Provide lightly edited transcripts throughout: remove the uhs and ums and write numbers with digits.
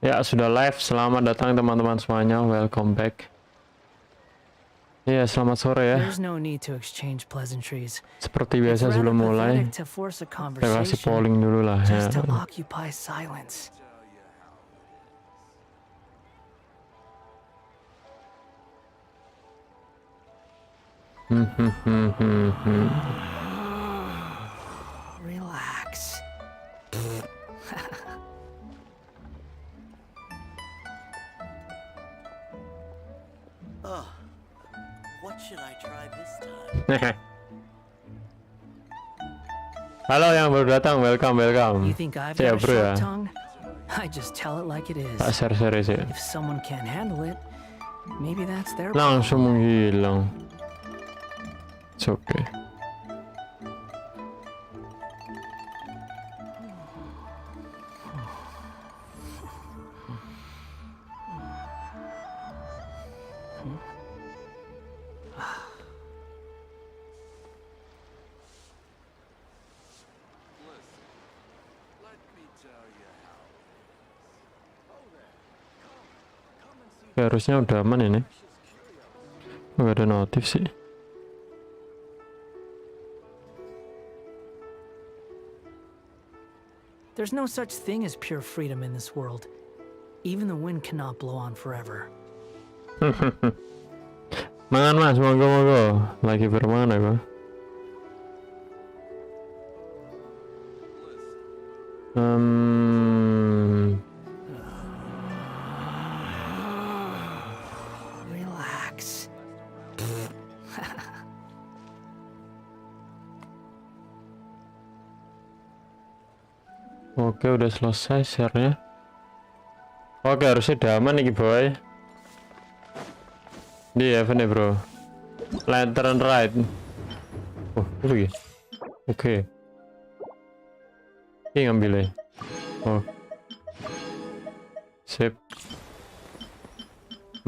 Ya, sudah live. Selamat datang teman-teman semuanya. Welcome back. Ya, selamat sore ya. Seperti biasa sebelum mulai, saya kasih polling dulu lah ya. Relax. Oh, what should I try this time? Halo yang baru datang, welcome. You think I've Saya got a bro ya. sharp tongue? I just tell it like it is. Tak share sih. If someone can't handle it, maybe that's their Langsung menghilang. It's okay. Ya, harusnya udah aman ini. Nggak ada notif sih. There's no such thing as pure freedom in this world. Even the wind cannot blow on forever. Mangan mas, monggo. Lagi bermangan aku. Relax. Oke, udah selesai share-nya. Oke, harusnya udah aman nih boy. Di event ya bro. Lantern right. Oh, itu lagi. Oke. Ini ngambil ya. Oh. Sip.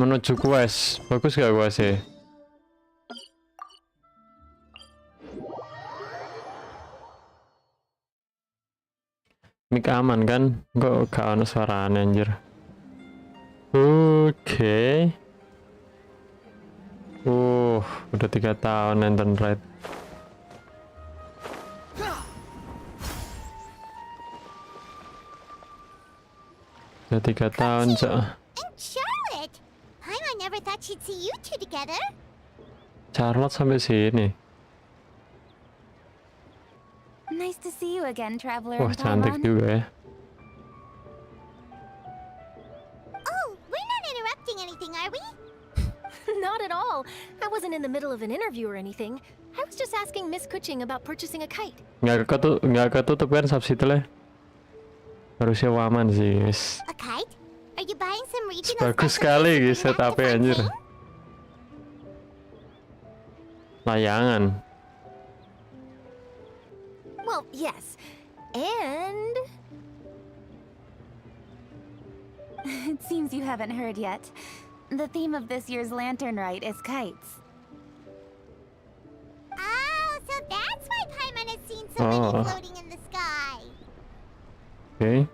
Menuju quest. Bagus gak questnya? Mik aman kan? Kok gak ada suaranya anjir. Oke. Udah 3 tahun Lantern Ride. Udah 3 tahun, Cok. Charlotte, I never thought she'd see you two together. Charlotte sampai sini. Nice to see you again, traveler. Wah, cantik juga ya. Oh, we're not interrupting anything, are we? Not at all. I wasn't in the middle of an interview or anything. I was just asking Miss Kuching about purchasing a kite. Nggak ketutup kan subtitle-nya? Harusnya aman sih, guys. A kite? Are you buying some regional Bagus special sekali things guys for the setupnya anjir. thing? Layangan. Well, yes. And... It seems you haven't heard yet. The theme of this year's Lantern Rite is kites. Oh, so that's why Paimon has seen so many floating in the sky. Okay.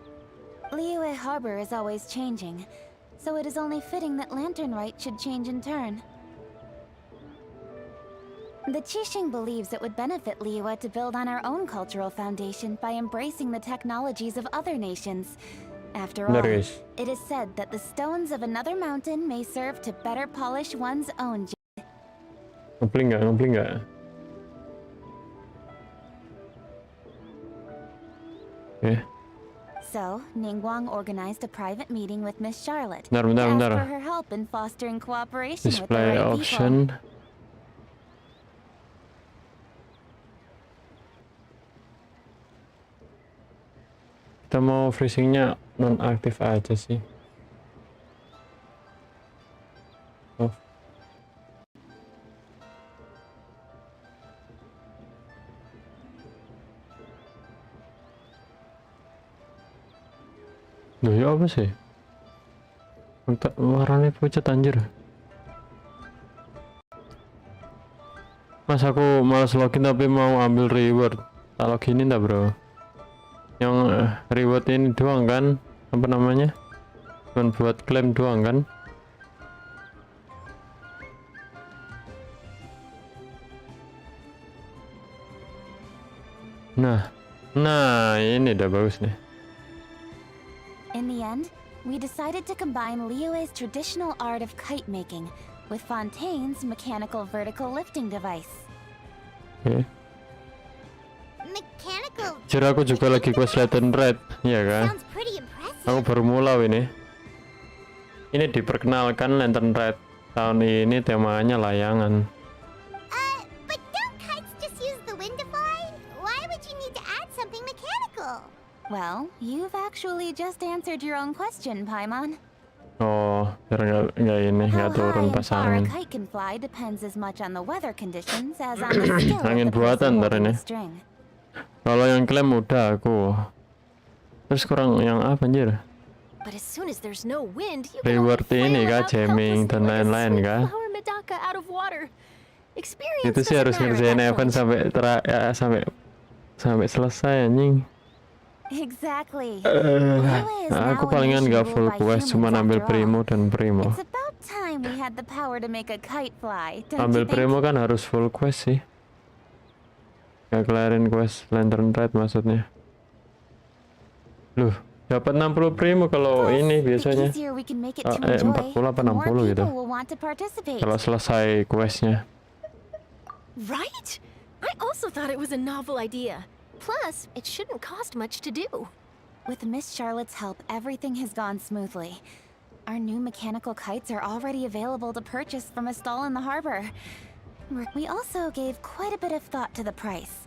Liyue Harbor is always changing, so it is only fitting that Lantern Rite should change in turn. The Qixing believes it would benefit Liyue to build on our own cultural foundation by embracing the technologies of other nations. After all, it is said that the stones of another mountain may serve to better polish one's own. Ngepling nggak? Okay. So, Ningguang organized a private meeting with Miss Charlotte Bentar. to ask for her help in fostering cooperation with the Display right option. people. Kita mau freezingnya nonaktif aja sih. Off. Loh ya apa sih? Warnanya pucat anjir. Mas aku malas login tapi mau ambil reward. Tak loginin dah bro. Yang reward ini doang kan? Apa namanya? Cuman buat klaim doang kan? Nah ini udah bagus nih. In the end, we decided to combine Liyue's traditional art of kite making with Fontaine's mechanical vertical lifting device. Oke. Mechanical. Jadi aku juga lagi quest Lantern Red, ya kan? Sounds pretty impressive. Aku baru mulai ini. Ini diperkenalkan Lantern Red. Tahun ini temanya layangan. But don't kites just use the wind to fly? Why would you need to add something mechanical? Well, you've actually just answered your own question, Paimon. Oh, biar nggak turun How pas high and far a angin. kite can fly depends as much on the weather conditions as on the skill of Angin the person buatan ntar holding ini. the string. Kalau yang klaim udah aku. Terus kurang yang apa anjir? But as soon as there's no wind, you Reward can only ini flail kah, about jamming helplessly dan like a lain-lain sweet kah? flower medaka out of water. Experience Itu sih doesn't harus matter at ngerjain that event point. sampai selesai anjing. Exactly. Aku palingan nggak full quest, cuma ambil primo dan primo. It's about time we had the power to make a kite fly, don't Ambil you think? primo kan harus full quest sih. Gak kelarin quest Lantern Red maksudnya. Loh, dapat 60 primo kalau Plus, ini the biasanya. easier we can make it to 40 enjoy, apa the more 60 gitu. people will want to participate. Kalau selesai questnya. Right? I also thought it was a novel idea. Plus, it shouldn't cost much to do. With Miss Charlotte's help, everything has gone smoothly. Our new mechanical kites are already available to purchase from a stall in the harbor. We also gave quite a bit of thought to the price.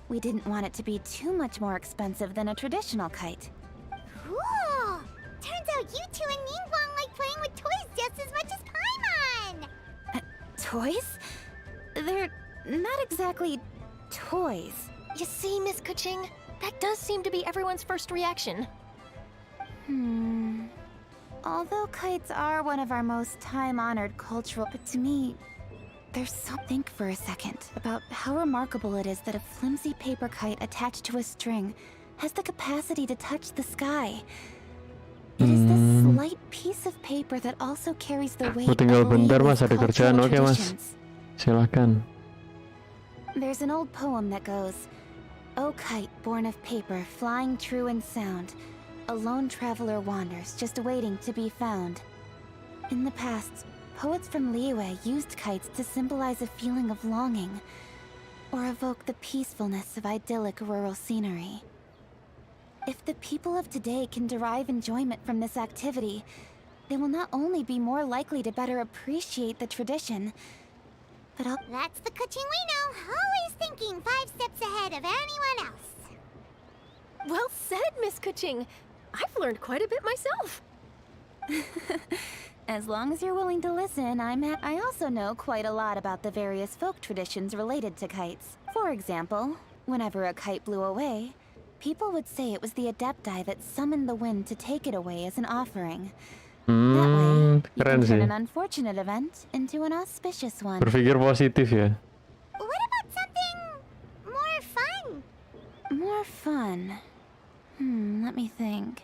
We didn't want it to be too much more expensive than a traditional kite. Cool. Turns out you two and Ningguang like playing with toys just as much as Paimon. Toys? They're not exactly toys. You see, Miss Kuching? That does seem to be everyone's first reaction. Although kites are one of our most time-honored cultural, but to me, there's something for a second about how remarkable it is that a flimsy paper kite attached to a string has the capacity to touch the sky. It is this slight piece of paper that also carries the weight Aku tinggal of bentar Liyue's mas, ada kerjaan. cultural Oke mas, traditions. silakan. There's an old poem that goes, "O kite born of paper, flying true and sound, a lone traveler wanders, just waiting to be found." In the past, poets from Liyue used kites to symbolize a feeling of longing, or evoke the peacefulness of idyllic rural scenery. If the people of today can derive enjoyment from this activity, they will not only be more likely to better appreciate the tradition, but That's the Kuching we know, always thinking 5 steps ahead of anyone else. Well said, Miss Kuching. I've learned quite a bit myself. As long as you're willing to listen, I also know quite a lot about the various folk traditions related to kites. For example, whenever a kite blew away, people would say it was the Adepti that summoned the wind to take it away as an offering. That way, you Keren can turn sih. an unfortunate event into an auspicious one. Berpikir positif ya. What about something more fun? More fun. Let me think.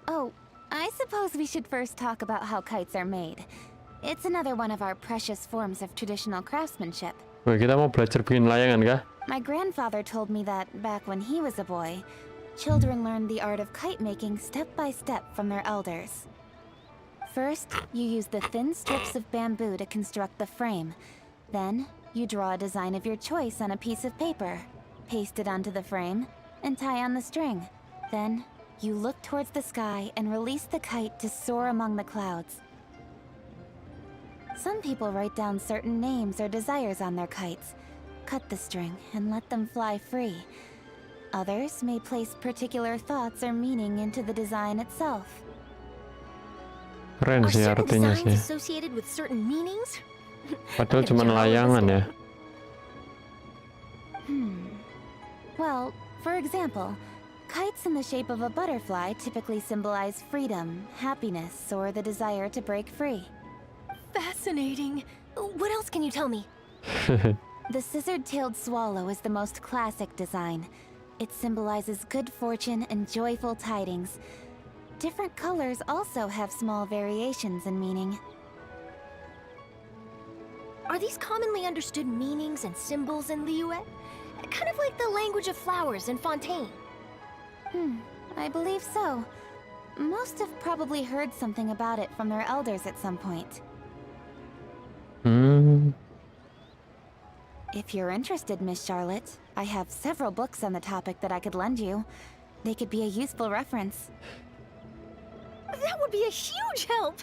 Oh, I suppose we should first talk about how kites are made. It's another one of our precious forms of traditional craftsmanship. Wah, kita mau belajar bikin layangan kah? My grandfather told me that back when he was a boy, children learned the art of kite making step by step from their elders. First, you use the thin strips of bamboo to construct the frame. Then, you draw a design of your choice on a piece of paper, paste it onto the frame, and tie on the string. Then, you look towards the sky and release the kite to soar among the clouds. Some people write down certain names or desires on their kites, cut the string, and let them fly free. Others may place particular thoughts or meaning into the design itself. Keren Are sih certain artinya designs sih. associated with certain meanings? Padahal I cuma bet you're all layangan ya. Well, for example, kites in the shape of a butterfly typically symbolize freedom, happiness, or the desire to break free. Fascinating. What else can you tell me? The scissored-tailed swallow is the most classic design. It symbolizes good fortune and joyful tidings. different colors also have small variations in meaning. Are these commonly understood meanings and symbols in Liyue? Kind of like the language of flowers in Fontaine. I believe so. Most have probably heard something about it from their elders at some point. If you're interested, Miss Charlotte, I have several books on the topic that I could lend you. They could be a useful reference. That would be a huge help!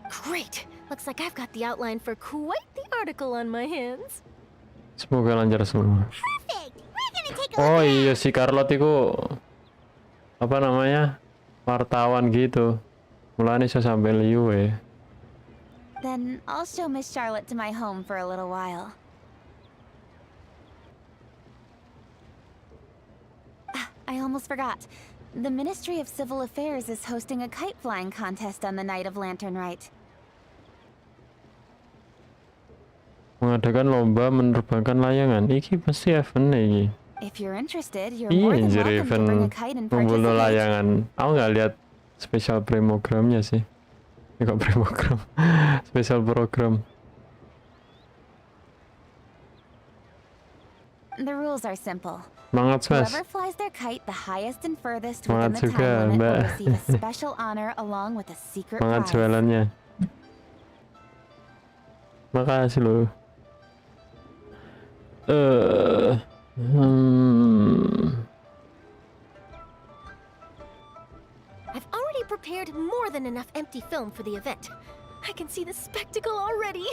Great! Looks like I've got the outline for quite the article on my hands. Semoga lancar semua. Perfect. We're gonna take a Oh look iya, now. si Carlot itu apa namanya, wartawan gitu. Mulanya saya sampai Liyue. Then I'll show Miss Charlotte to my home for a little while. I almost forgot. The Ministry of Civil Affairs is hosting a kite flying contest on the night of Lantern Rite. Mengadakan lomba menerbangkan layangan. Iki pasti event iki. If you're interested, you're Iya, more than anjir, welcome to bring a event kite and membunuh participate. layangan. Aku nggak lihat spesial programnya sih. Ini kok program? Spesial program. The rules are simple. Semangat, Mas. Whoever flies their kite the highest and furthest Semangat within the juga, time limit Mbak. will receive a special honor along with a secret Semangat prize. jualannya. Makasih loh. I've already prepared more than enough empty film for the event. I can see the spectacle already.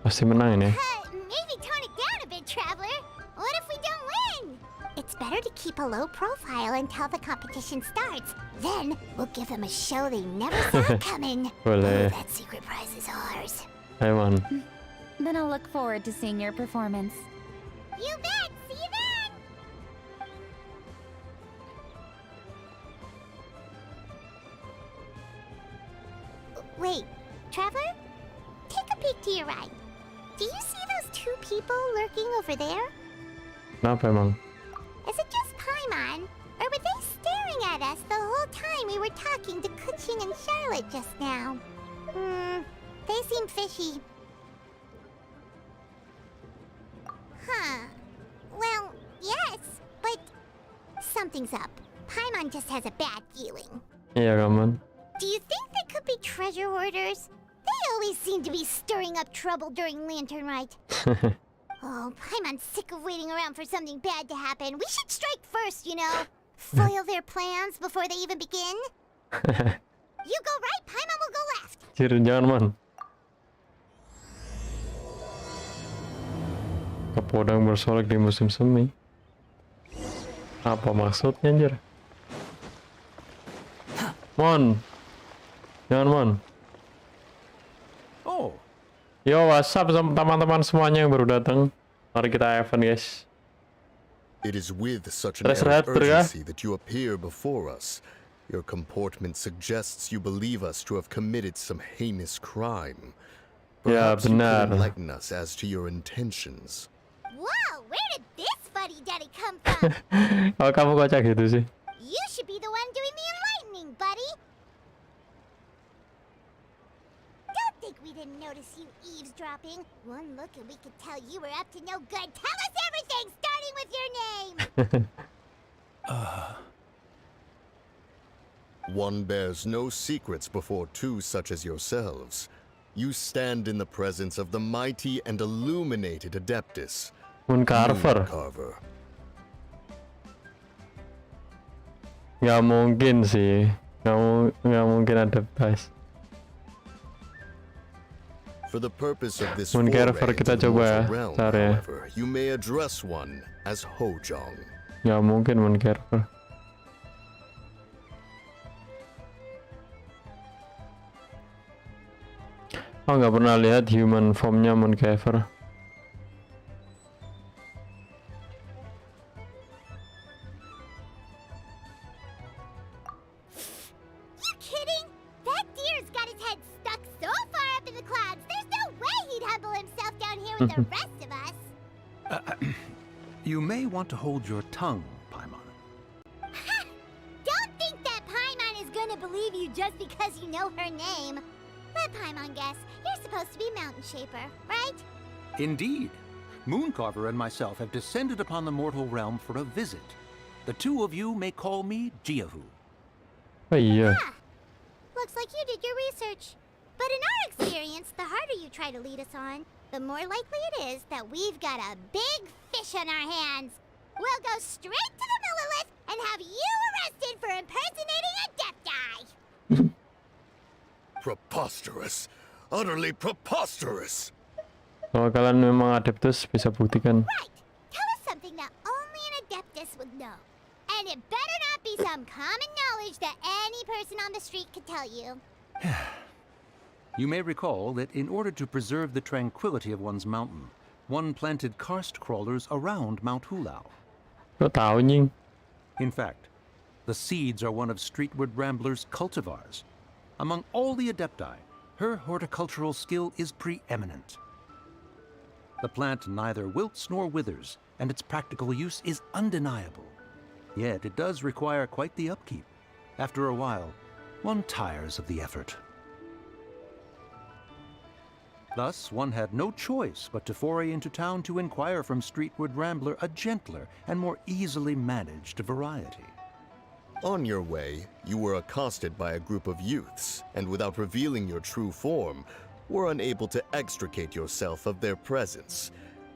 Pasti menang ini. Maybe tone it down a bit, Traveler. What if we don't win? It's better to keep a low profile until the competition starts. Then we'll give them a show they never saw coming. Boleh. That secret prize is ours. Ayo, man. Then I'll look forward to seeing your performance. You bet. See you then. Wait, Traveler? Take a peek to your right. Do you see those two people lurking over there? Kenapa emang? Is it just Paimon? Or were they staring at us the whole time we were talking to Kuching and Charlotte just now? They seem fishy. Huh. Well, yes, but something's up. Paimon just has a bad feeling. Iya, kaman. Do you think they could be treasure hoarders? They always seem to be stirring up trouble during Lantern Rite. Oh, Paimon's sick of waiting around for something bad to happen. We should strike first, you know. Foil their plans before they even begin. You go right, Paimon will go left. Jangan, man. Kapodang bersolek di musim semi. Apa maksudnya, anjir? Mon. Jangan, Mon. Oh, Yo, what's up teman-teman semuanya yang baru datang. Mari kita event, guys. It is with such an Terus air rehat, of bro, ya? urgency that you appear before us. Your comportment suggests you believe us to have committed some heinous crime. Ya, Perhaps you benar. could enlighten us as to your intentions. Whoa, where did this fuddy-duddy come from? Oh, kamu kocak gitu sih. You should be the one doing the enlightening, buddy. Don't think we didn't notice you eavesdropping. One look and we could tell you were up to no good. Tell us everything, starting with your name. One bears no secrets before two such as yourselves. You stand in the presence of the mighty and illuminated Adeptus. Moon Carver. Carver. Nggak mungkin sih. Nggak mungkin ada bebas. For the purpose of this Moon foray Carver kita into the coba ya, mortal realm, cari ya. however, you may address one as Hojong. Nggak mungkin Moon Carver. Oh, nggak pernah lihat human formnya Moon Carver. You kidding? That deer's got his head stuck so far up in the clouds, there's no way he'd humble himself down here with the rest of us. you may want to hold your tongue, Paimon. Don't think that Paimon is believe you just because you know her name. Let Paimon guess. You're supposed to be Mountain Shaper, right? Indeed. Mooncarver and myself have descended upon the mortal realm for a visit. The two of you may call me Jiahu. Oh iya. Ah, looks like you did your research. But in our experience, the harder you try to lead us on, the more likely it is that we've got a big fish on our hands. We'll go straight to the Millilith and have you arrested for impersonating a Adepti. Preposterous. Utterly preposterous. Kalau kalian memang adeptus bisa buktikan. Right. Tell us something that only an Adeptus would know. And it better not be some common knowledge that any person on the street could tell you. You may recall that in order to preserve the tranquility of one's mountain, one planted karst crawlers around Mount Hulao. Kok tahu nying? In fact, the seeds are one of Streetward Rambler's cultivars. Among all the Adepti, her horticultural skill is preeminent. The plant neither wilts nor withers, and its practical use is undeniable. Yet it does require quite the upkeep. After a while, one tires of the effort. Thus, one had no choice but to foray into town to inquire from Streetward Rambler a gentler and more easily managed variety. On your way, you were accosted by a group of youths, and without revealing your true form, were unable to extricate yourself of their presence.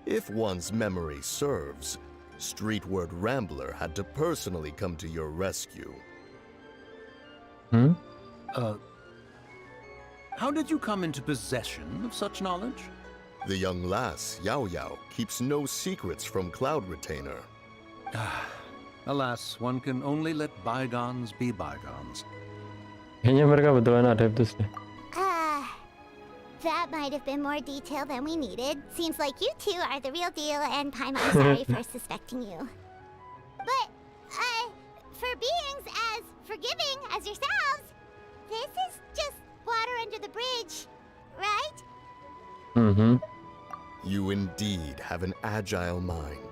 If one's memory serves, Streetward Rambler had to personally come to your rescue. How did you come into possession of such knowledge? The young lass, Yao Yao, keeps no secrets from Cloud Retainer. Alas, one can only let bygones be bygones. Kayaknya mereka betulan adeptus deh. That might have been more detail than we needed. Seems like you two are the real deal, and Paimon's sorry for suspecting you. But, for beings as forgiving as yourselves, this is just water under the bridge, right? Mhm. You indeed have an agile mind.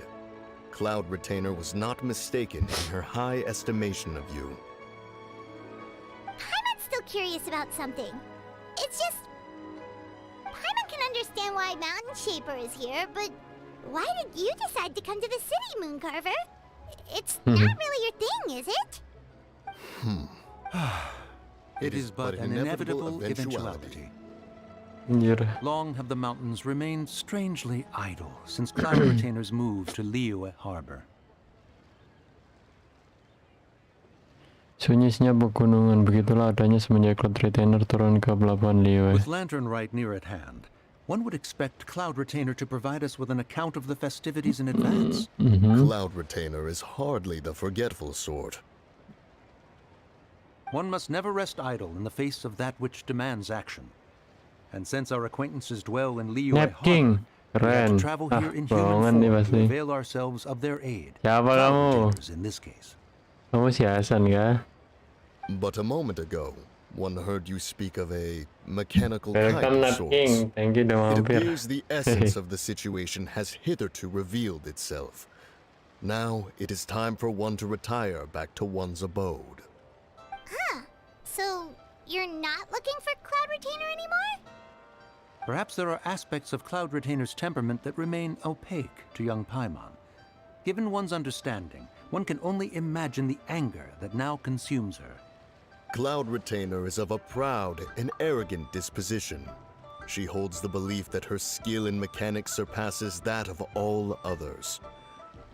Cloud Retainer was not mistaken in her high estimation of you. Paimon's still curious about something. It's just... Paimon can understand why Mountain Shaper is here, but why did you decide to come to the city, Mooncarver? It's not really your thing, is it? It is but an inevitable eventuality. Anjir. Long have the mountains remained strangely idle since Cloud Retainer's move to Liyue Harbor. Sunyinya pegunungan, begitulah adanya semenjak Cloud Retainer turun ke pelabuhan Liyue. With Lantern right near at hand, one would expect Cloud Retainer to provide us with an account of the festivities in advance. Cloud Retainer is hardly the forgetful sort. One must never rest idle in the face of that which demands action. And since our acquaintances dwell in Liyue Napking. Harbor, we have Keren. to travel Ah, here in bohongan nih human form pasti. to avail ourselves of their aid. Siapa Cloud kamu? Retainers in this case. Kamu si Hasan kah? But a moment ago, one heard you speak of a mechanical Welcome kind of sorts. Napking. Thank you udah It mampir. appears the essence of the situation has hitherto revealed itself. Now it is time for one to retire back to one's abode. So, you're not looking for Cloud Retainer anymore? Perhaps there are aspects of Cloud Retainer's temperament that remain opaque to young Paimon. Given one's understanding, one can only imagine the anger that now consumes her. Cloud Retainer is of a proud and arrogant disposition. She holds the belief that her skill in mechanics surpasses that of all others.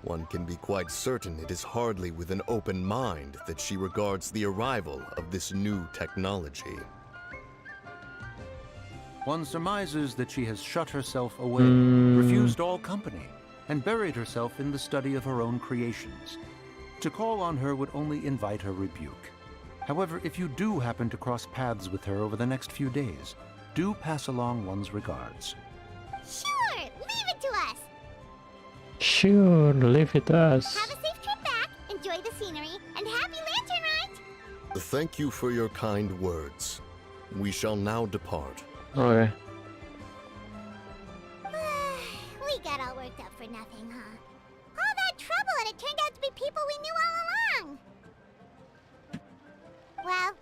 One can be quite certain it is hardly with an open mind that she regards the arrival of this new technology. One surmises that she has shut herself away, refused all company, and buried herself in the study of her own creations. To call on her would only invite her rebuke. However, if you do happen to cross paths with her over the next few days, do pass along one's regards. Sure, leave it to us. Sure, leave it us. Have a safe trip back, enjoy the scenery, and happy Lantern Rite! Thank you for your kind words. We shall now depart. Oke. We got all worked up for nothing, huh? All that trouble and it turned out to be people we knew all along! Well,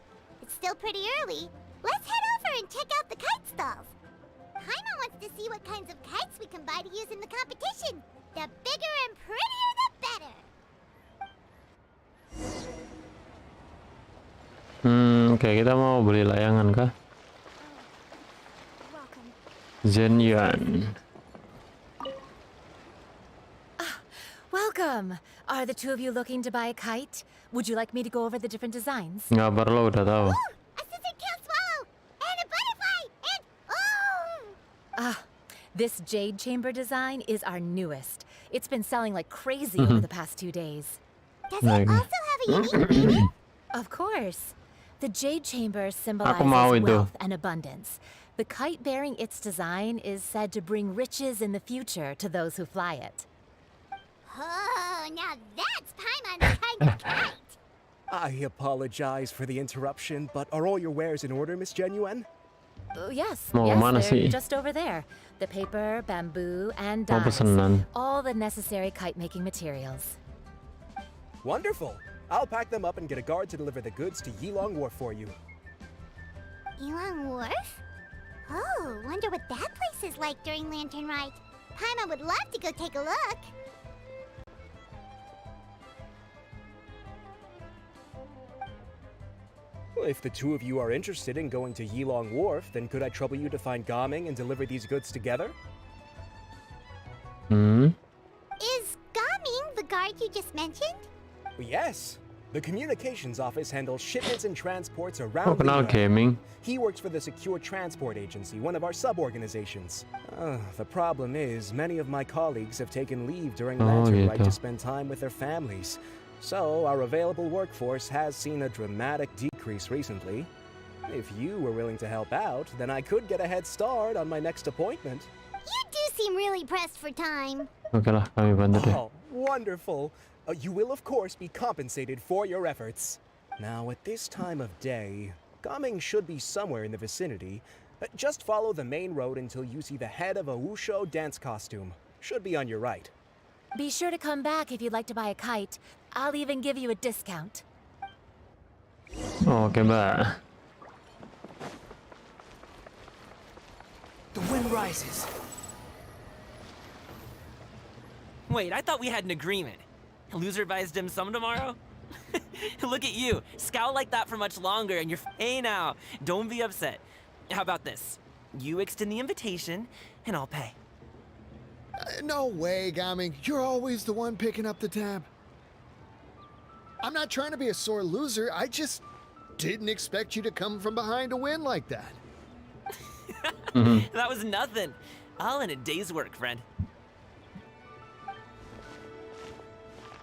still pretty early. Let's head over and check out the kite stalls. Paimon wants to see what kinds of kites we can buy to use in the competition. The bigger and prettier, the better. Oke, kita mau beli layangan kah? Yuan. Welcome. Are the two of you looking to buy a kite? Would you like me to go over the different designs? Nggak perlu, udah tahu. A scissor tail swallow and a butterfly and This jade chamber design is our newest. It's been selling like crazy over the past 2 days. Does it also have a unique meaning? Of course. The jade chamber Aku mau symbolizes itu. wealth and abundance. The kite bearing its design is said to bring riches in the future to those who fly it. Oh, now that's Paimon's kind of kite. I apologize for the interruption, but are all your wares in order, Miss Genuine? Yes, Mau yes, mana they're sih? just over there. The paper, bamboo, and Mau dyes. pesenan. All the necessary kite-making materials. Wonderful. I'll pack them up and get a guard to deliver the goods to Yilong Wharf for you. Yilong Wharf? Oh, wonder what that place is like during Lantern Rite. Paimon would love to go take a look. Well, if the two of you are interested in going to Yilong Wharf, then could I trouble you to find Gaming and deliver these goods together? Is Gaming the guard you just mentioned? Yes. The communications office handles shipments and transports Oh, around the kenal US. gaming. He works for the Secure Transport Agency, one of our sub-organizations. The problem is, many of my colleagues have taken leave during Lantern Rite gitu. to spend time with their families. So, our available workforce has seen a dramatic decrease recently. If you were willing to help out, then I could get a head start on my next appointment. You do seem really pressed for time. Oke lah, kami bantu deh. Oh, wonderful. You will, of course, be compensated for your efforts. Now, at this time of day, Gaming should be somewhere in the vicinity. Just follow the main road until you see the head of a Wushu dance costume. Should be on your right. Be sure to come back if you'd like to buy a kite. I'll even give you a discount. Oke, Mbak. The wind rises. Wait, I thought we had an agreement. Loser buys dim sum tomorrow? Look at you, scowl like that for much longer and you're hey now. Don't be upset. How about this? You extend the invitation and I'll pay. No way, Gaming. You're always the one picking up the tab. I'm not trying to be a sore loser. I just didn't expect you to come from behind to win like that. That was nothing. All in a day's work, friend.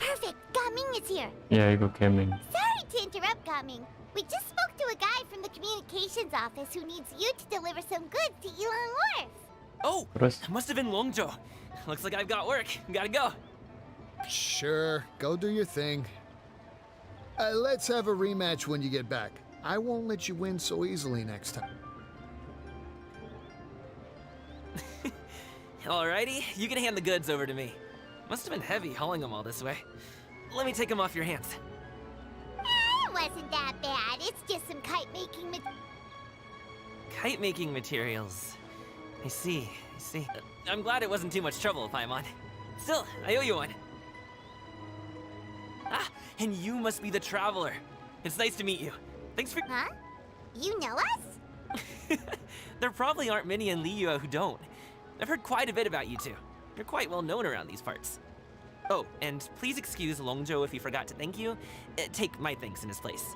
Perfect, Gaming is here. Ya, ikut gaming. Sorry to interrupt, Gaming. We just spoke to a guy from the communications office who needs you to deliver some goods to Yilong Wharf. Oh, Terus? must have been Longjo. Looks like I've got work. Gotta go. Sure, go do your thing. Let's have a rematch when you get back. I won't let you win so easily next time. Alrighty, you can hand the goods over to me. Must have been heavy hauling them all this way. Let me take them off your hands. It wasn't that bad. It's just some kite-making Kite-making materials. I see. I'm glad it wasn't too much trouble, Paimon. Still, I owe you one. Ah, and you must be the traveler. It's nice to meet you. Thanks for... Huh? You know us? There probably aren't many in Liyue who don't. I've heard quite a bit about you two. You're quite well known around these parts. Oh, and please excuse Longjo if he forgot to thank you. Take my thanks in his place.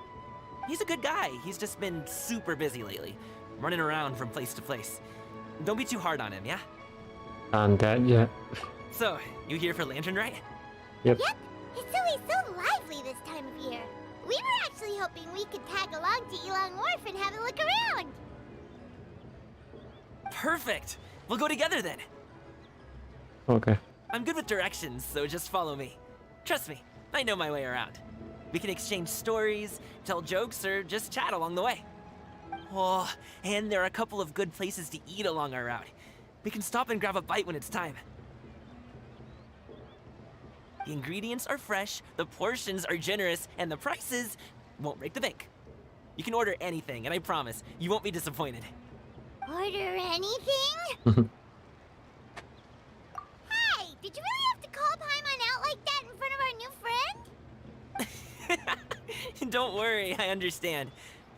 He's a good guy. He's just been super busy lately, running around from place to place. Don't be too hard on him, yeah? Santai aja. So, you here for Lantern Rite? Yep. Yep. It's always so lively this time of year. We were actually hoping we could tag along to Yilong Wharf and have a look around. Perfect! We'll go together then. Oke. I'm good with directions, so just follow me. Trust me, I know my way around. We can exchange stories, tell jokes, or just chat along the way. Oh, and there are a couple of good places to eat along our route. We can stop and grab a bite when it's time. The ingredients are fresh, the portions are generous, and the prices won't break the bank. You can order anything, and I promise, you won't be disappointed. Order anything? Hey, did you really have to call Paimon out like that in front of our new friend? Don't worry, I understand.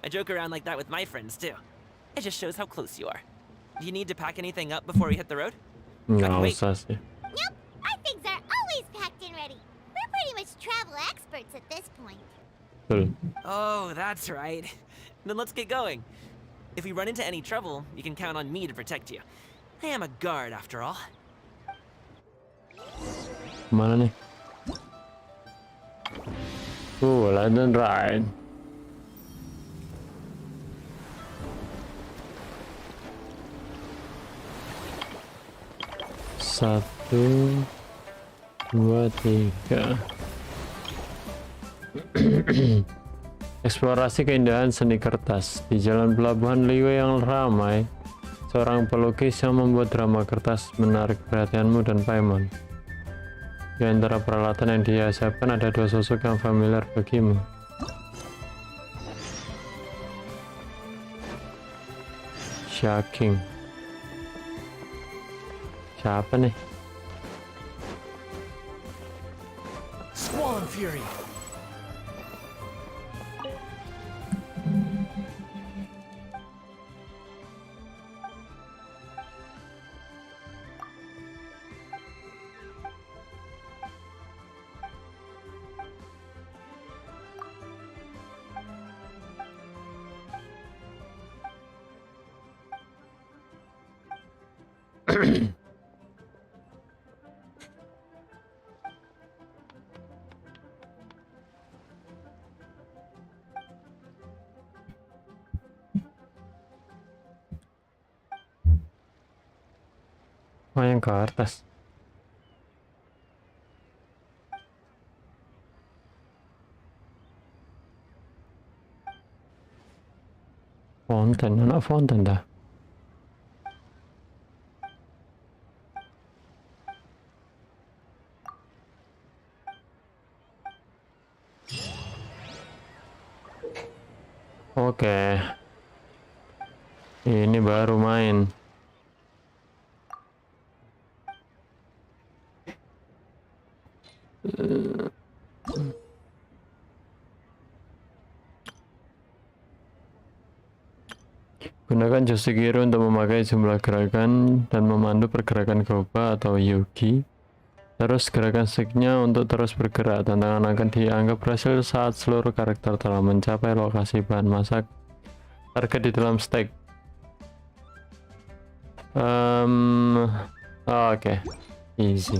I joke around like that with my friends, too. It just shows how close you are. Do you need to pack anything up before we hit the road? Nggak Wait. usah sih. Nope, our things are always packed and ready. We're pretty much travel experts at this point. Betul. Oh, that's right. Then let's get going. If we run into any trouble, you can count on me to protect you. I am a guard, after all. Mana nih? Land and ride. Satu, dua, tiga. Eksplorasi keindahan seni kertas di jalan pelabuhan Liyue yang ramai. Seorang pelukis yang membuat drama kertas menarik perhatianmu dan Paimon. Di antara peralatan yang dia siapkan ada dua sosok yang familiar bagimu. Shaking. Siapa nih? Squall and Fury. Oh, yang ke atas. Fonten, anak fonten dah. Oke. Ini baru main. Gunakan joystick kiri untuk memakai jumlah gerakan dan memandu pergerakan Gouba atau Yugi. Terus gerakan sticknya untuk terus bergerak. Tantangan akan dianggap berhasil saat seluruh karakter telah mencapai lokasi bahan masak target di dalam stack. Oke. Easy.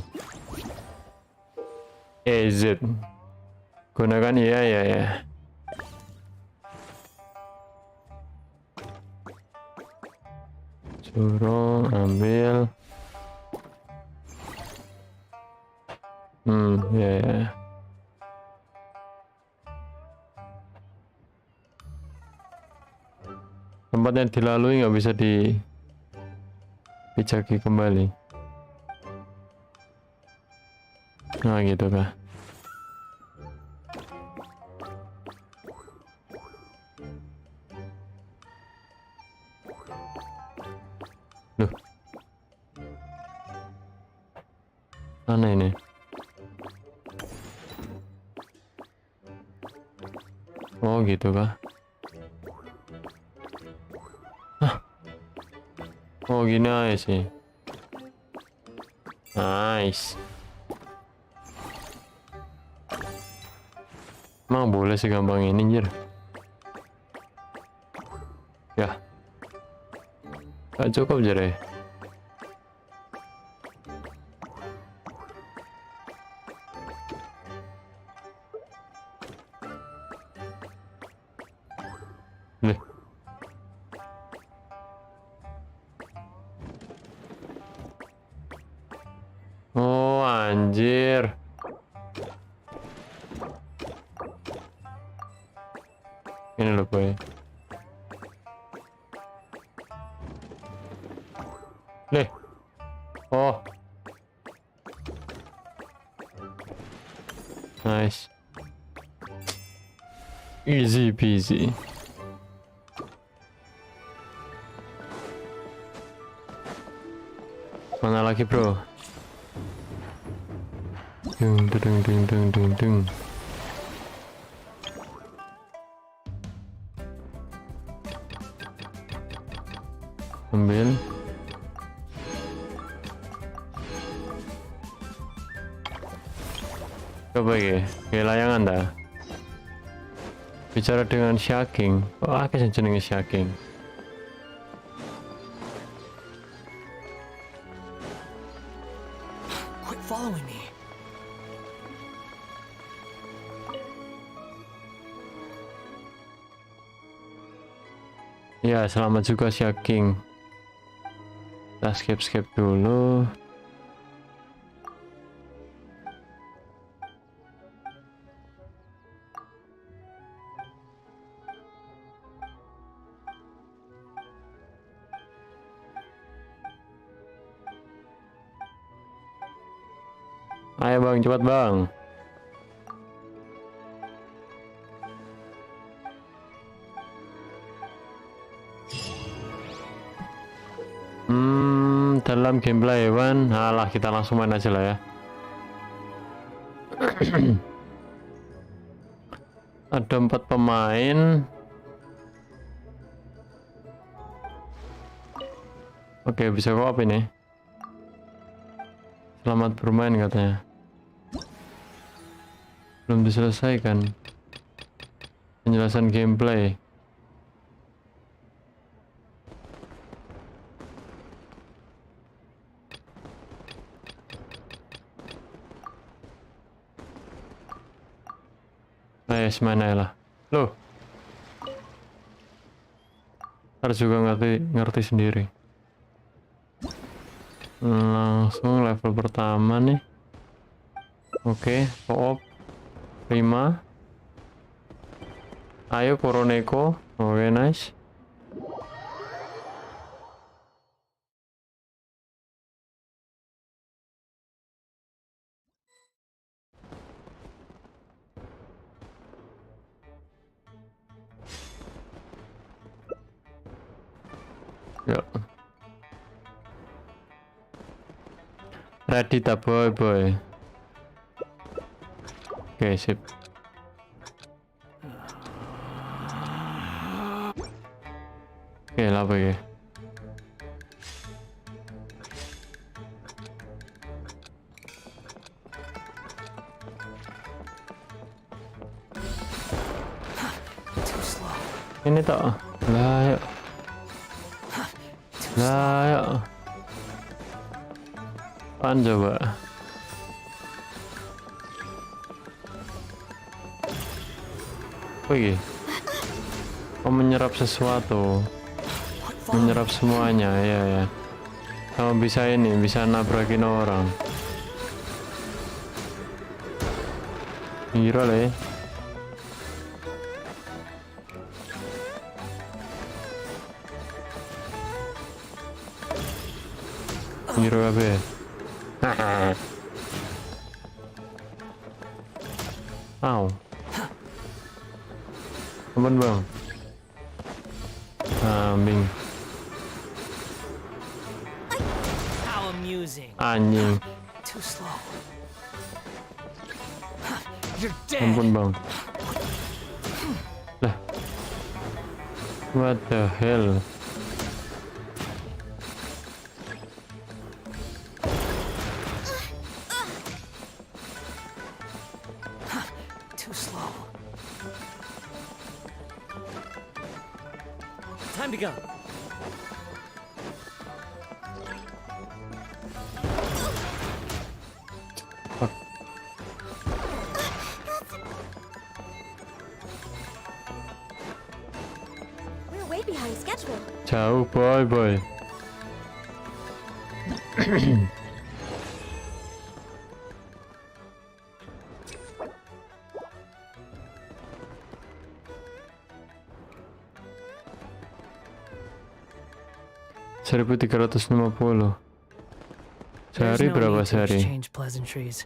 Exit. Gunakan ya. Suruh ambil. Ya. Tempat yang dilalui nggak bisa dipijaki kembali. Nah gitu kah? Loh. Mana ini? Oh gitu kah? Hah? Oh gini aja sih. Nice. Emang boleh sih gampang ini anjir. Ya. Gak cukup jadi. Nih. Oh anjir. Ini loh boy. Nih. Oh. Nice. Easy peasy. Mana lagi bro? Dung dung dung dung dung dung. Ambil. Coba ya, kayak layangan dah. Bicara dengan shaking. Oh, aku jenenge shaking. Quit following me. Ya, selamat juga shaking. Kita skip dulu. Ayo bang, cepat bang. Dalam gameplay hewan, alah kita langsung main aja lah ya. Ada 4 pemain. Oke, bisa co-op ini. Selamat bermain katanya. Belum diselesaikan. Penjelasan gameplay. Ayo semana lah. Loh. Harus juga ngerti sendiri. Langsung level pertama nih. Oke, co-op. Prima. Ayo Koroneko. Oke, nice. Ya. Ready tak boy. Oke, sip. Oke, lah apa ya? Ini tak? Lah yuk. Lah yuk. Apaan coba? Wih, oh menyerap sesuatu, menyerap semuanya, ya. Sama bisa ini, bisa nabrakin orang. Gila lah ya. Gila apa ya? Au. Temen bang. Ambing. How amusing. Anjing. Too slow. You're dead. Ampun bang. Lah. What the hell? Too slow. Time to go. We're way behind schedule. Jauh boy. Seribu 350. There's Sehari no berapa need to sehari? exchange pleasantries.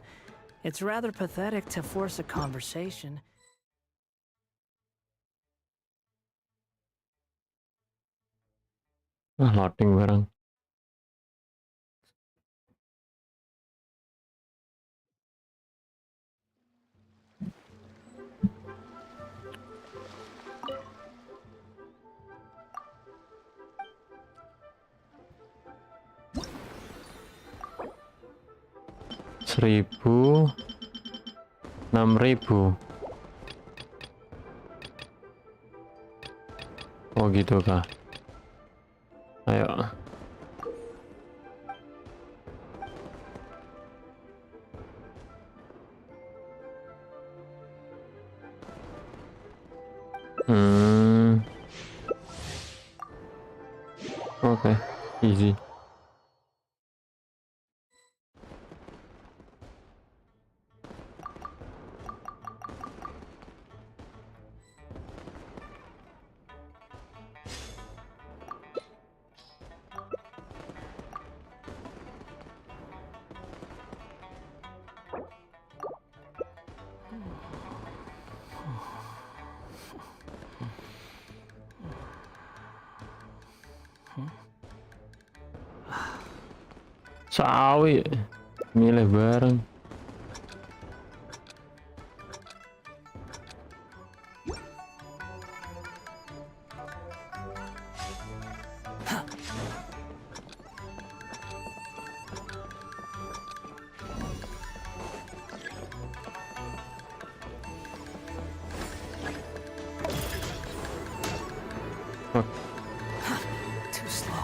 It's rather pathetic to force a conversation. Loading barang. 1000, 6000. Oh gitu kah? Ayo. Oke, easy. Sawi milih bareng. Too slow.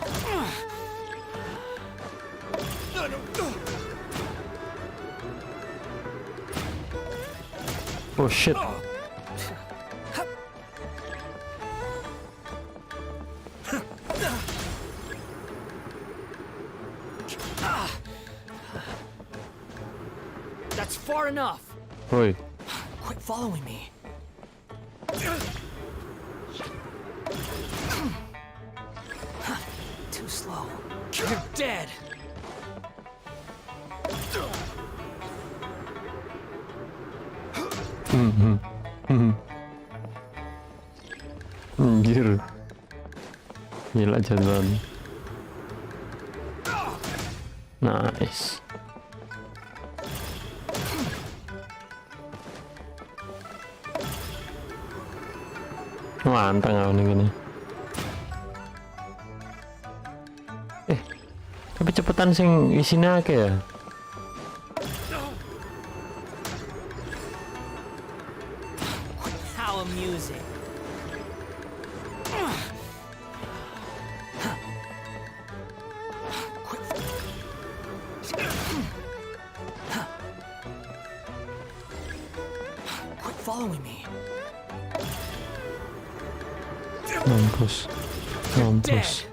Oh shit. That's far enough. Woi. Quit following me. Too slow. You're dead. Anjir. Gila jadwal. Nice. Manteng aku nih gini. Tapi cepetan sing isinya akeh ya. How amusing. Quit following me. Mampus. Mampus.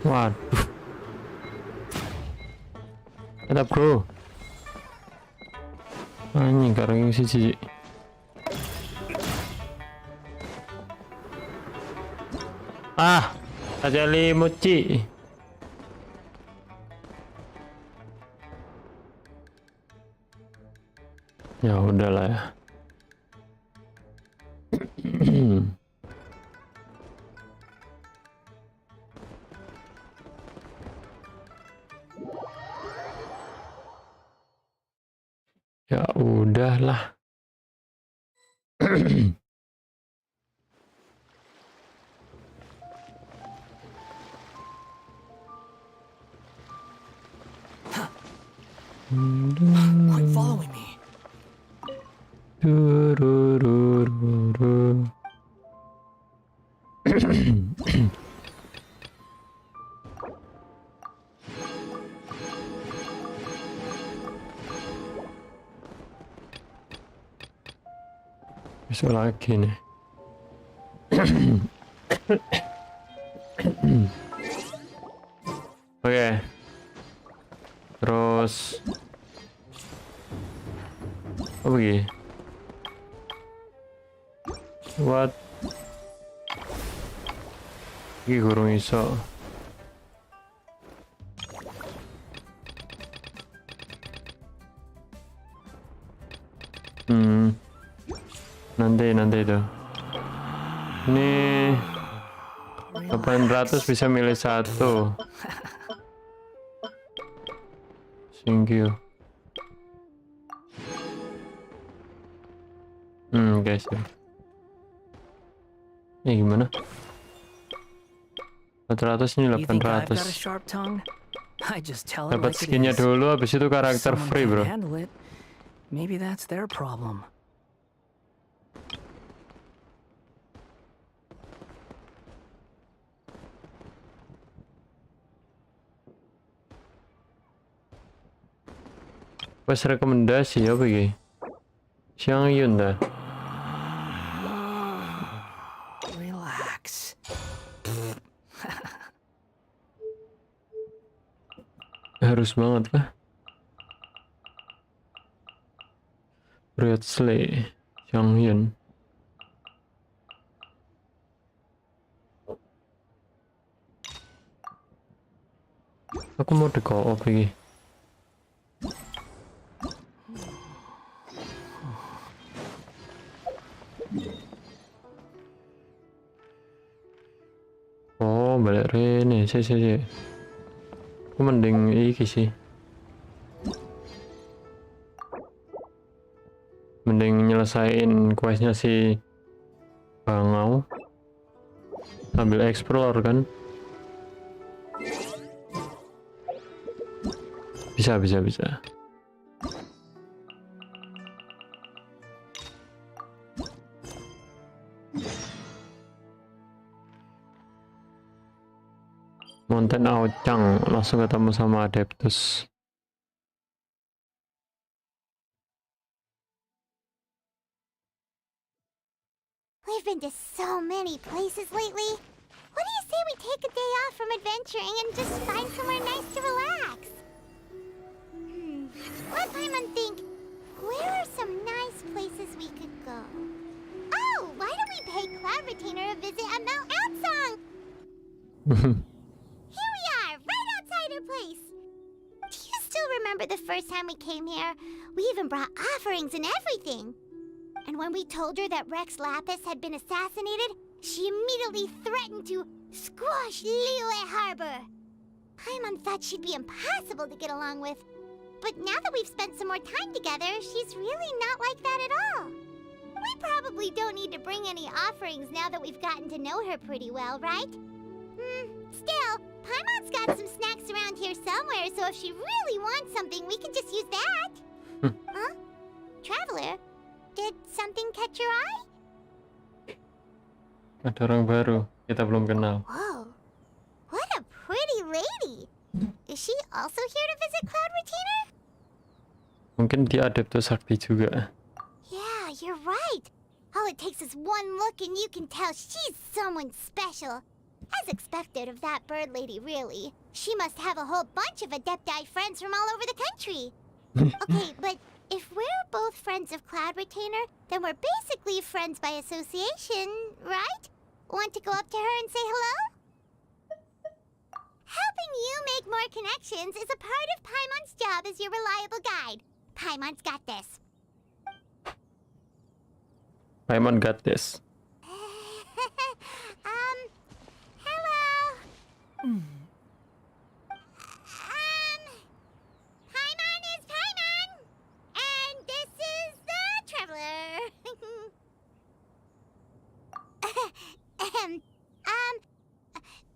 Waduh. Ada bro. Anjing kareng siji. Aja limuci. Ya udahlah ya. Ya udahlah. Quit following me. Besok lagi nih. Oke. Terus apa lagi? What? Iki gurung iso. Nanti itu. Ini 800 bisa milih satu. Thank you. Guys. Gimana? 400 ini You think I've got a 800. sharp tongue? I just tell it Dapat like it skinnya is. dulu, habis itu If karakter someone free, can't bro. handle it, maybe that's their problem. Wes rekomendasi apa iki? Xiang Yun dah. Relax. Harus banget kah? Red Slay, Xiang Yun. Aku mau di co-op iki. Oh, balik Rene, sih. Aku mending iki sih. Mending nyelesain questnya si Bangau sambil explore kan. Bisa. Mountain Aochang, langsung ketemu sama Adeptus. We've been to so many places lately. What do you say we take a day off from adventuring and just find somewhere nice to relax? Let Paimon think. Where are some nice places we could go? Oh, why don't we pay Cloud Retainer a visit at Mount Outsong? Here we are, right outside her place. Do you still remember the first time we came here? We even brought offerings and everything. And when we told her that Rex Lapis had been assassinated, she immediately threatened to squash Liyue Harbor. Paimon thought she'd be impossible to get along with. But now that we've spent some more time together, she's really not like that at all. We probably don't need to bring any offerings now that we've gotten to know her pretty well, right? Still, Paimon's got some snacks around here somewhere, so if she really wants something, we can just use that. Huh? Traveler, did something catch your eye? Ada orang baru, kita belum kenal. Whoa, what a pretty lady. Is she also here to visit Cloud Retainer? Mungkin dia Adeptus Sakti juga. Yeah, you're right. All it takes is one look and you can tell she's someone special. As expected of that bird lady, really. She must have a whole bunch of Adepti friends from all over the country. Okay, but if we're both friends of Cloud Retainer, then we're basically friends by association, right? Want to go up to her and say hello? Helping you make more connections is a part of Paimon's job as your reliable guide. Paimon's got this. Paimon got this. Hello. Paimon is Paimon, and this is the Traveler.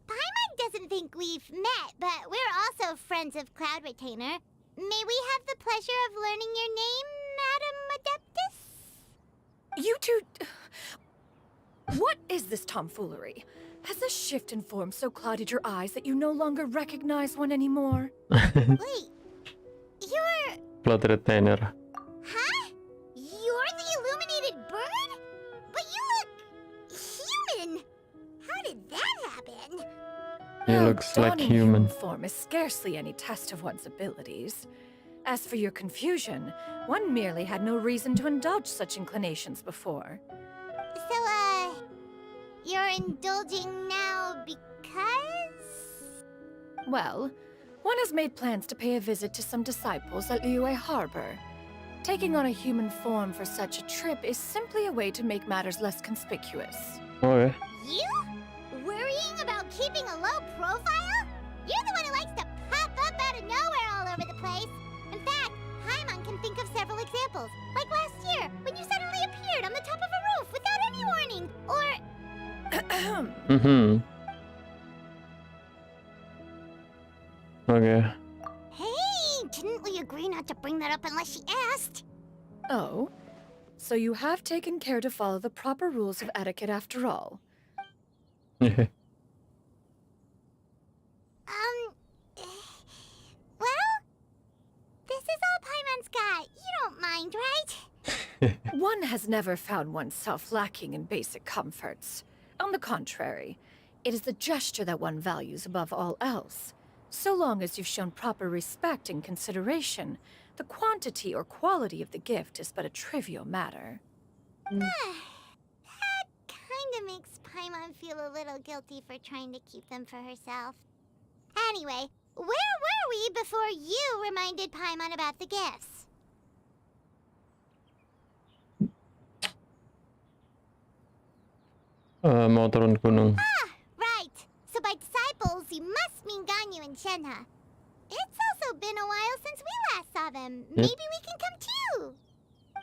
Paimon doesn't think we've met, but we're also friends of Cloud Retainer. May we have the pleasure of learning your name, Madam Adeptus? You two... What is this tomfoolery? Has this shift in form so clouded your eyes that you no longer recognize one anymore? Wait, you're... Cloud Retainer. Huh? You're the illuminated bird? But you look... human! How did that happen? He looks like Donning human. form is scarcely any test of one's abilities. As for your confusion, one merely had no reason to indulge such inclinations before. So, you're indulging now because... Well, one has made plans to pay a visit to some disciples at Liyue Harbor. Taking on a human form for such a trip is simply a way to make matters less conspicuous. Okay. You? Worrying about keeping a low profile? You're the one who likes to pop up out of nowhere all over the place. In fact, Paimon can think of several examples. Like last year, when you suddenly appeared on the top of a roof without any warning. Or... Okay. Hey, didn't we agree not to bring that up unless she asked? Oh? So you have taken care to follow the proper rules of etiquette after all. Well, this is all Paimon's got. You don't mind, right? One has never found oneself lacking in basic comforts. On the contrary, it is the gesture that one values above all else. So long as you've shown proper respect and consideration, the quantity or quality of the gift is but a trivial matter. That kinda makes Paimon feel a little guilty for trying to keep them for herself. Anyway, where were we before you reminded Paimon about the gifts? Mau turun gunung. Right. So by disciples, you must mean Ganyu and Shenhe. It's also been a while since we last saw them. Maybe we can come too.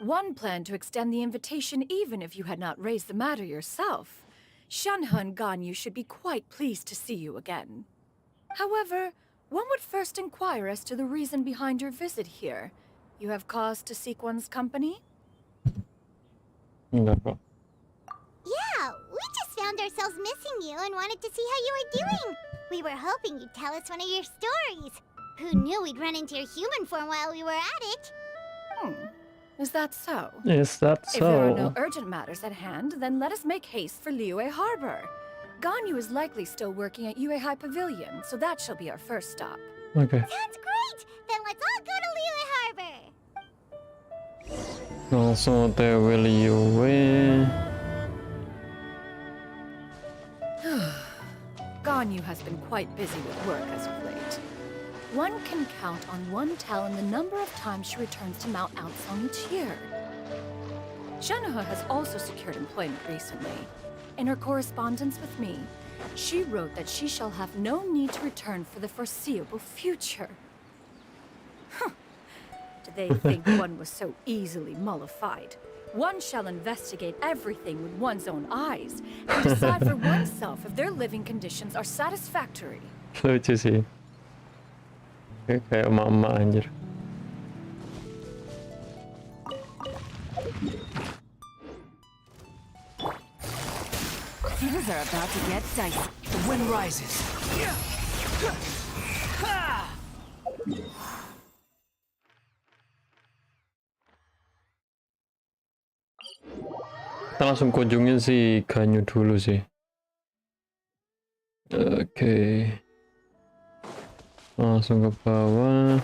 One planned to extend the invitation even if you had not raised the matter yourself. Shenhe and Ganyu should be quite pleased to see you again. However, one would first inquire as to the reason behind your visit here. You have cause to seek one's company? Enggak kok. Yeah, we just found ourselves missing you and wanted to see how you were doing. We were hoping you'd tell us one of your stories. Who knew we'd run into your human form while we were at it? Is that so? Is that If there are so? no urgent matters at hand, then let us make haste for Liyue Harbor. Ganyu is likely still working at Yue High Pavilion, so that shall be our first stop. Okay. Sounds great! Then let's all go to Liyue Harbor! Langsung OTW Liyue. Ganyu has been quite busy with work as of late. One can count on one talon the number of times she returns to Mount Altsong each year. Shenhe has also secured employment recently. In her correspondence with me, she wrote that she shall have no need to return for the foreseeable future. Did they think one was so easily mollified? One shall investigate everything with one's own eyes and decide for oneself if their living conditions are satisfactory. Lucu sih. Kayak emak-emak anjir. Things are about to get dicey. The wind rises. Kita langsung kunjungin si Ganyu dulu sih. Oke. Langsung ke bawah.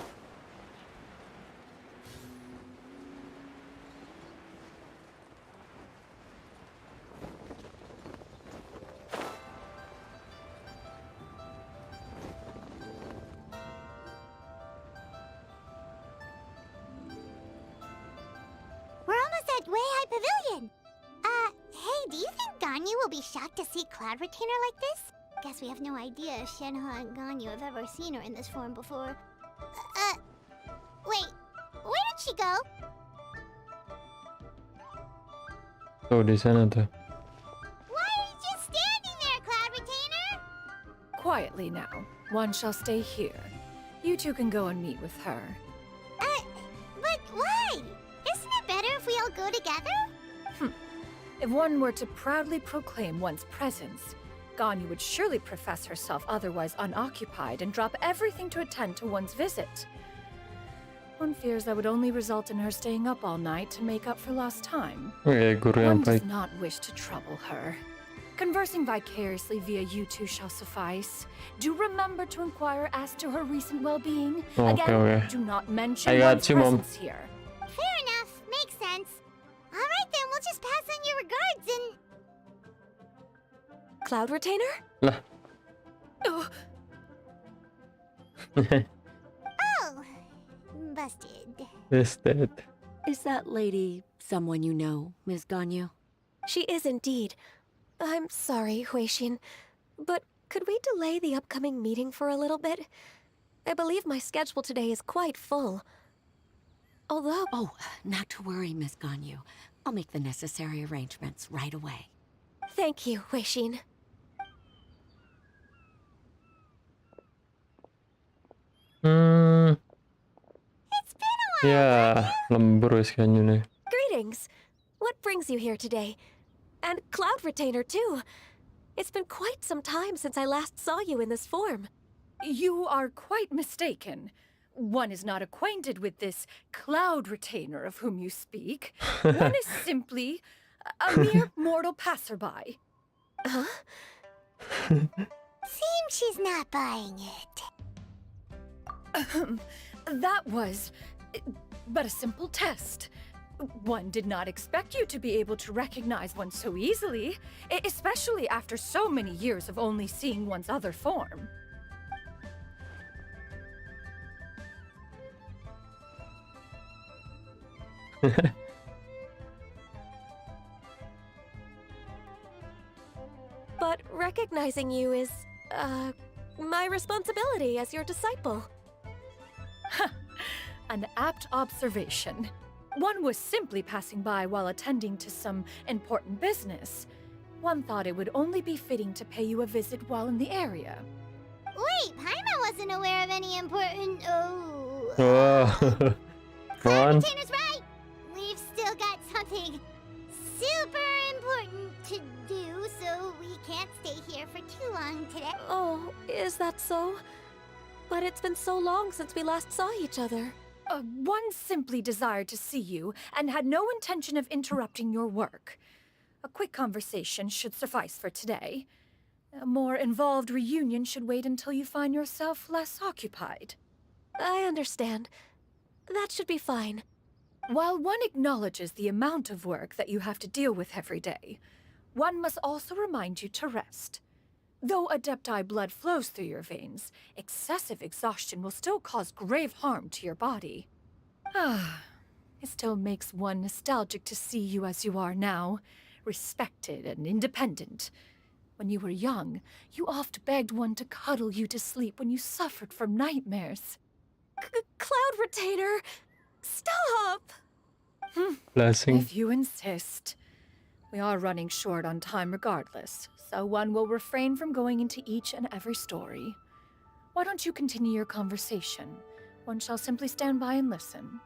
We're almost at Wei High Pavilion. Hey, do you think Ganyu will be shocked to see Cloud Retainer like this? Guess we have no idea if Shenhe and Ganyu have ever seen her in this form before. Wait, where did she go? Tuh di sana tuh. Why are you just standing there, Cloud Retainer? Quietly now. One shall stay here. You two can go and meet with her. But why? Isn't it better if we all go together? If one were to proudly proclaim one's presence, Ganyu would surely profess herself otherwise unoccupied and drop everything to attend to one's visit. One fears that would only result in her staying up all night to make up for lost time. Guru yang One does baik. not wish to trouble her. Conversing vicariously via you two shall suffice. Do remember to inquire as to her recent well-being. Okay. Do not mention I got one's you, Mom. presence here. Fair enough, makes sense. Alright then, we'll just pass on your regards and... Cloud Retainer? Lah. Oh, busted. Is dead. Is that lady someone you know, Ms. Ganyu? She is indeed. I'm sorry, Huixin, but could we delay the upcoming meeting for a little bit? I believe my schedule today is quite full. Although... Oh, not to worry, Ms. Ganyu. I'll make the necessary arrangements right away. Thank you, Huixin. Ya, lembur wis kayaknya. Greetings. What brings you here today? And Cloud Retainer, too. It's been quite some time since I last saw you in this form. You are quite mistaken. One is not acquainted with this Cloud Retainer of whom you speak. One is simply a mere mortal passerby. Huh? Seems she's not buying it. That was but a simple test. One did not expect you to be able to recognize one so easily, especially after so many years of only seeing one's other form. But recognizing you is, my responsibility as your disciple. An apt observation. One was simply passing by while attending to some important business. One thought it would only be fitting to pay you a visit while in the area. Wait, Paimon wasn't aware of any important. One. Retainer's right. We've still got something super important to do, so we can't stay here for too long today. Oh, is that so? But it's been so long since we last saw each other. One simply desired to see you and had no intention of interrupting your work. A quick conversation should suffice for today. A more involved reunion should wait until you find yourself less occupied. I understand. That should be fine. While one acknowledges the amount of work that you have to deal with every day, one must also remind you to rest. Though Adepti blood flows through your veins, excessive exhaustion will still cause grave harm to your body. It still makes one nostalgic to see you as you are now, respected and independent. When you were young, you oft begged one to cuddle you to sleep when you suffered from nightmares. Cloud Retainer! Stop! Blessing. If you insist. We are running short on time regardless, so one will refrain from going into each and every story. Why don't you continue your conversation? One shall simply stand by and listen.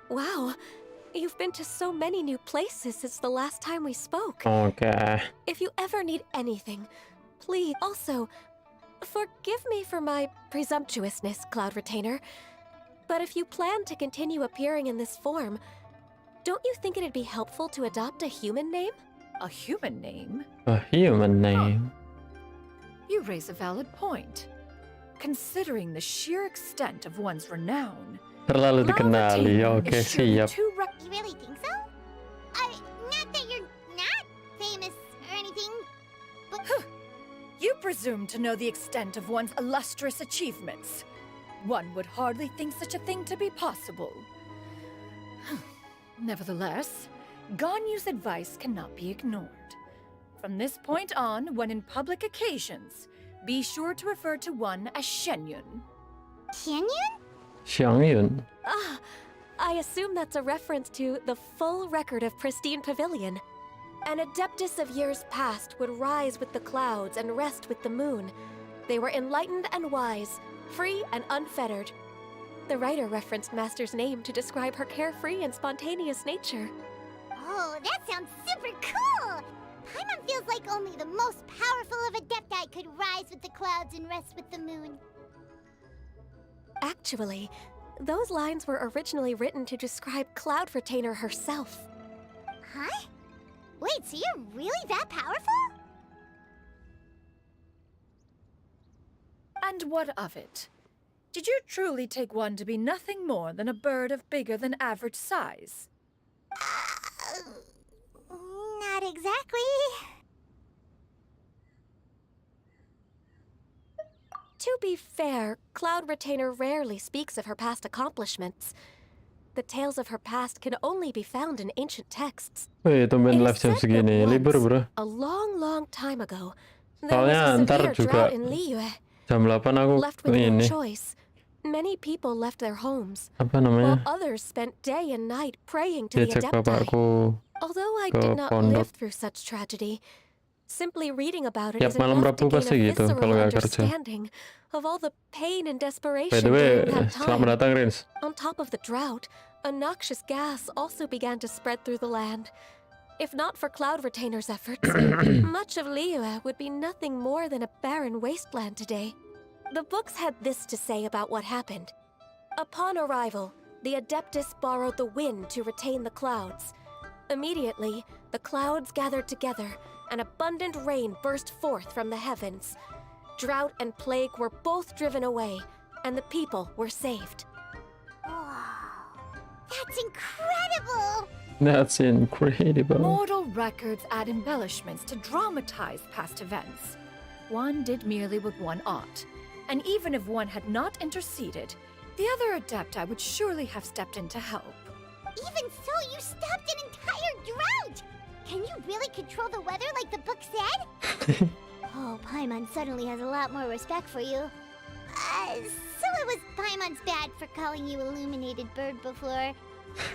Wow, you've been to so many new places since the last time we spoke. Okay. If you ever need anything, please. Also, forgive me for my presumptuousness, Cloud Retainer. But if you plan to continue appearing in this form, don't you think it'd be helpful to adopt a human name? A human name? A human name. You raise a valid point. Considering the sheer extent of one's renown, Terlalu dikenali. Oke, siap. You really think so? Not that you're not famous or anything, but... You presume to know the extent of one's illustrious achievements. One would hardly think such a thing to be possible. Nevertheless, Ganyu's advice cannot be ignored. From this point on, when in public occasions, be sure to refer to one as Shenyun. Shenyun? Xiangyun. I assume that's a reference to the full record of Pristine Pavilion. An adeptus of years past would rise with the clouds and rest with the moon. They were enlightened and wise, free and unfettered. The writer referenced Master's name to describe her carefree and spontaneous nature. Oh, that sounds super cool! Paimon feels like only the most powerful of Adepti could rise with the clouds and rest with the moon. Actually, those lines were originally written to describe Cloud Retainer herself. Huh? Wait, so you're really that powerful? And what of it? Did you truly take one to be nothing more than a bird of bigger than average size? Not exactly. To be fair, Cloud Retainer rarely speaks of her past accomplishments. The tales of her past can only be found in ancient texts. Wih, tumben It live is jam said segini. that Libur, once, bro. a long, long time ago, there Soalnya was a ntar severe juga drought in Liyue. jam 8 aku Left with no ini. choice, many people left their homes, Apa while namanya? others spent day and night praying to the Diajak Adepti. bapakku Although I ke did not pondok. live through such tragedy, Simply reading about it Tiap is malam enough to Rabu gain pasti a gitu visceral kalau nggak kerja. understanding of all the pain and By desperation the way, during that selamat time. datang Rins. On top of the drought, a noxious gas also began to spread through the land. If not for Cloud Retainer's efforts, much of Liyue would be nothing more than a barren wasteland today. The books had this to say about what happened. Upon arrival, the Adeptus borrowed the wind to retain the clouds. Immediately, the clouds gathered together, and abundant rain burst forth from the heavens. Drought and plague were both driven away, and the people were saved. Wow. That's incredible! That's incredible. Mortal records add embellishments to dramatize past events. One did merely with one ought, and even if one had not interceded, the other Adepti would surely have stepped in to help. Even so, you stopped an entire drought! Can you really control the weather like the book said? Oh, Paimon suddenly has a lot more respect for you. So it was Paimon's bad for calling you Illuminated Bird before.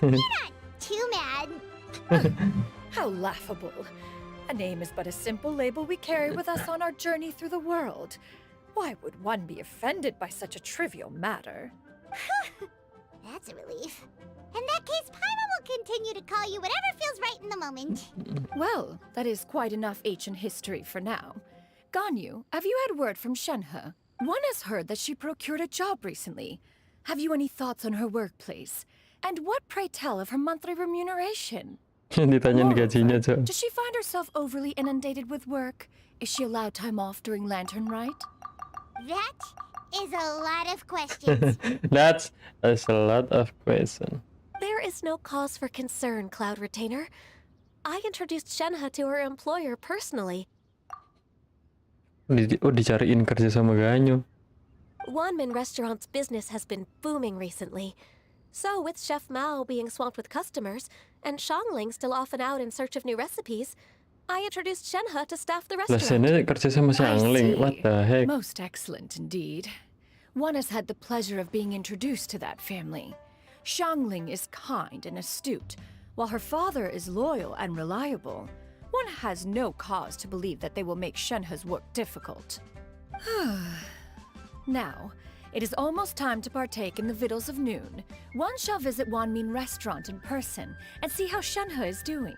You're not too mad. How laughable. A name is but a simple label we carry with us on our journey through the world. Why would one be offended by such a trivial matter? That's a relief. In that case, Paimon will continue to call you whatever feels right in the moment. Well, that is quite enough ancient history for now. Ganyu, have you had word from Shenhe? One has heard that she procured a job recently. Have you any thoughts on her workplace? And what, pray tell, of her monthly remuneration? Ditanyain gajinya, Cok. Does she find herself overly inundated with work? Is she allowed time off during Lantern Rite? That is a lot of questions. That's a lot of questions. There is no cause for concern, Cloud Retainer. I introduced Shenhe to her employer personally. Dicariin kerja sama Ganyu. Wanmin Restaurant's business has been booming recently. So, with Chef Mao being swamped with customers, and Shangling still off and out in search of new recipes, I introduced Shenhe to staff the Lah, restaurant. sini kerja sama Shangling. What the heck? Most excellent indeed. One has had the pleasure of being introduced to that family. Shangling is kind and astute, while her father is loyal and reliable. One has no cause to believe that they will make Shenhe's work difficult. Now, it is almost time to partake in the victuals of noon. One shall visit Wanmin Restaurant in person and see how Shenhe is doing.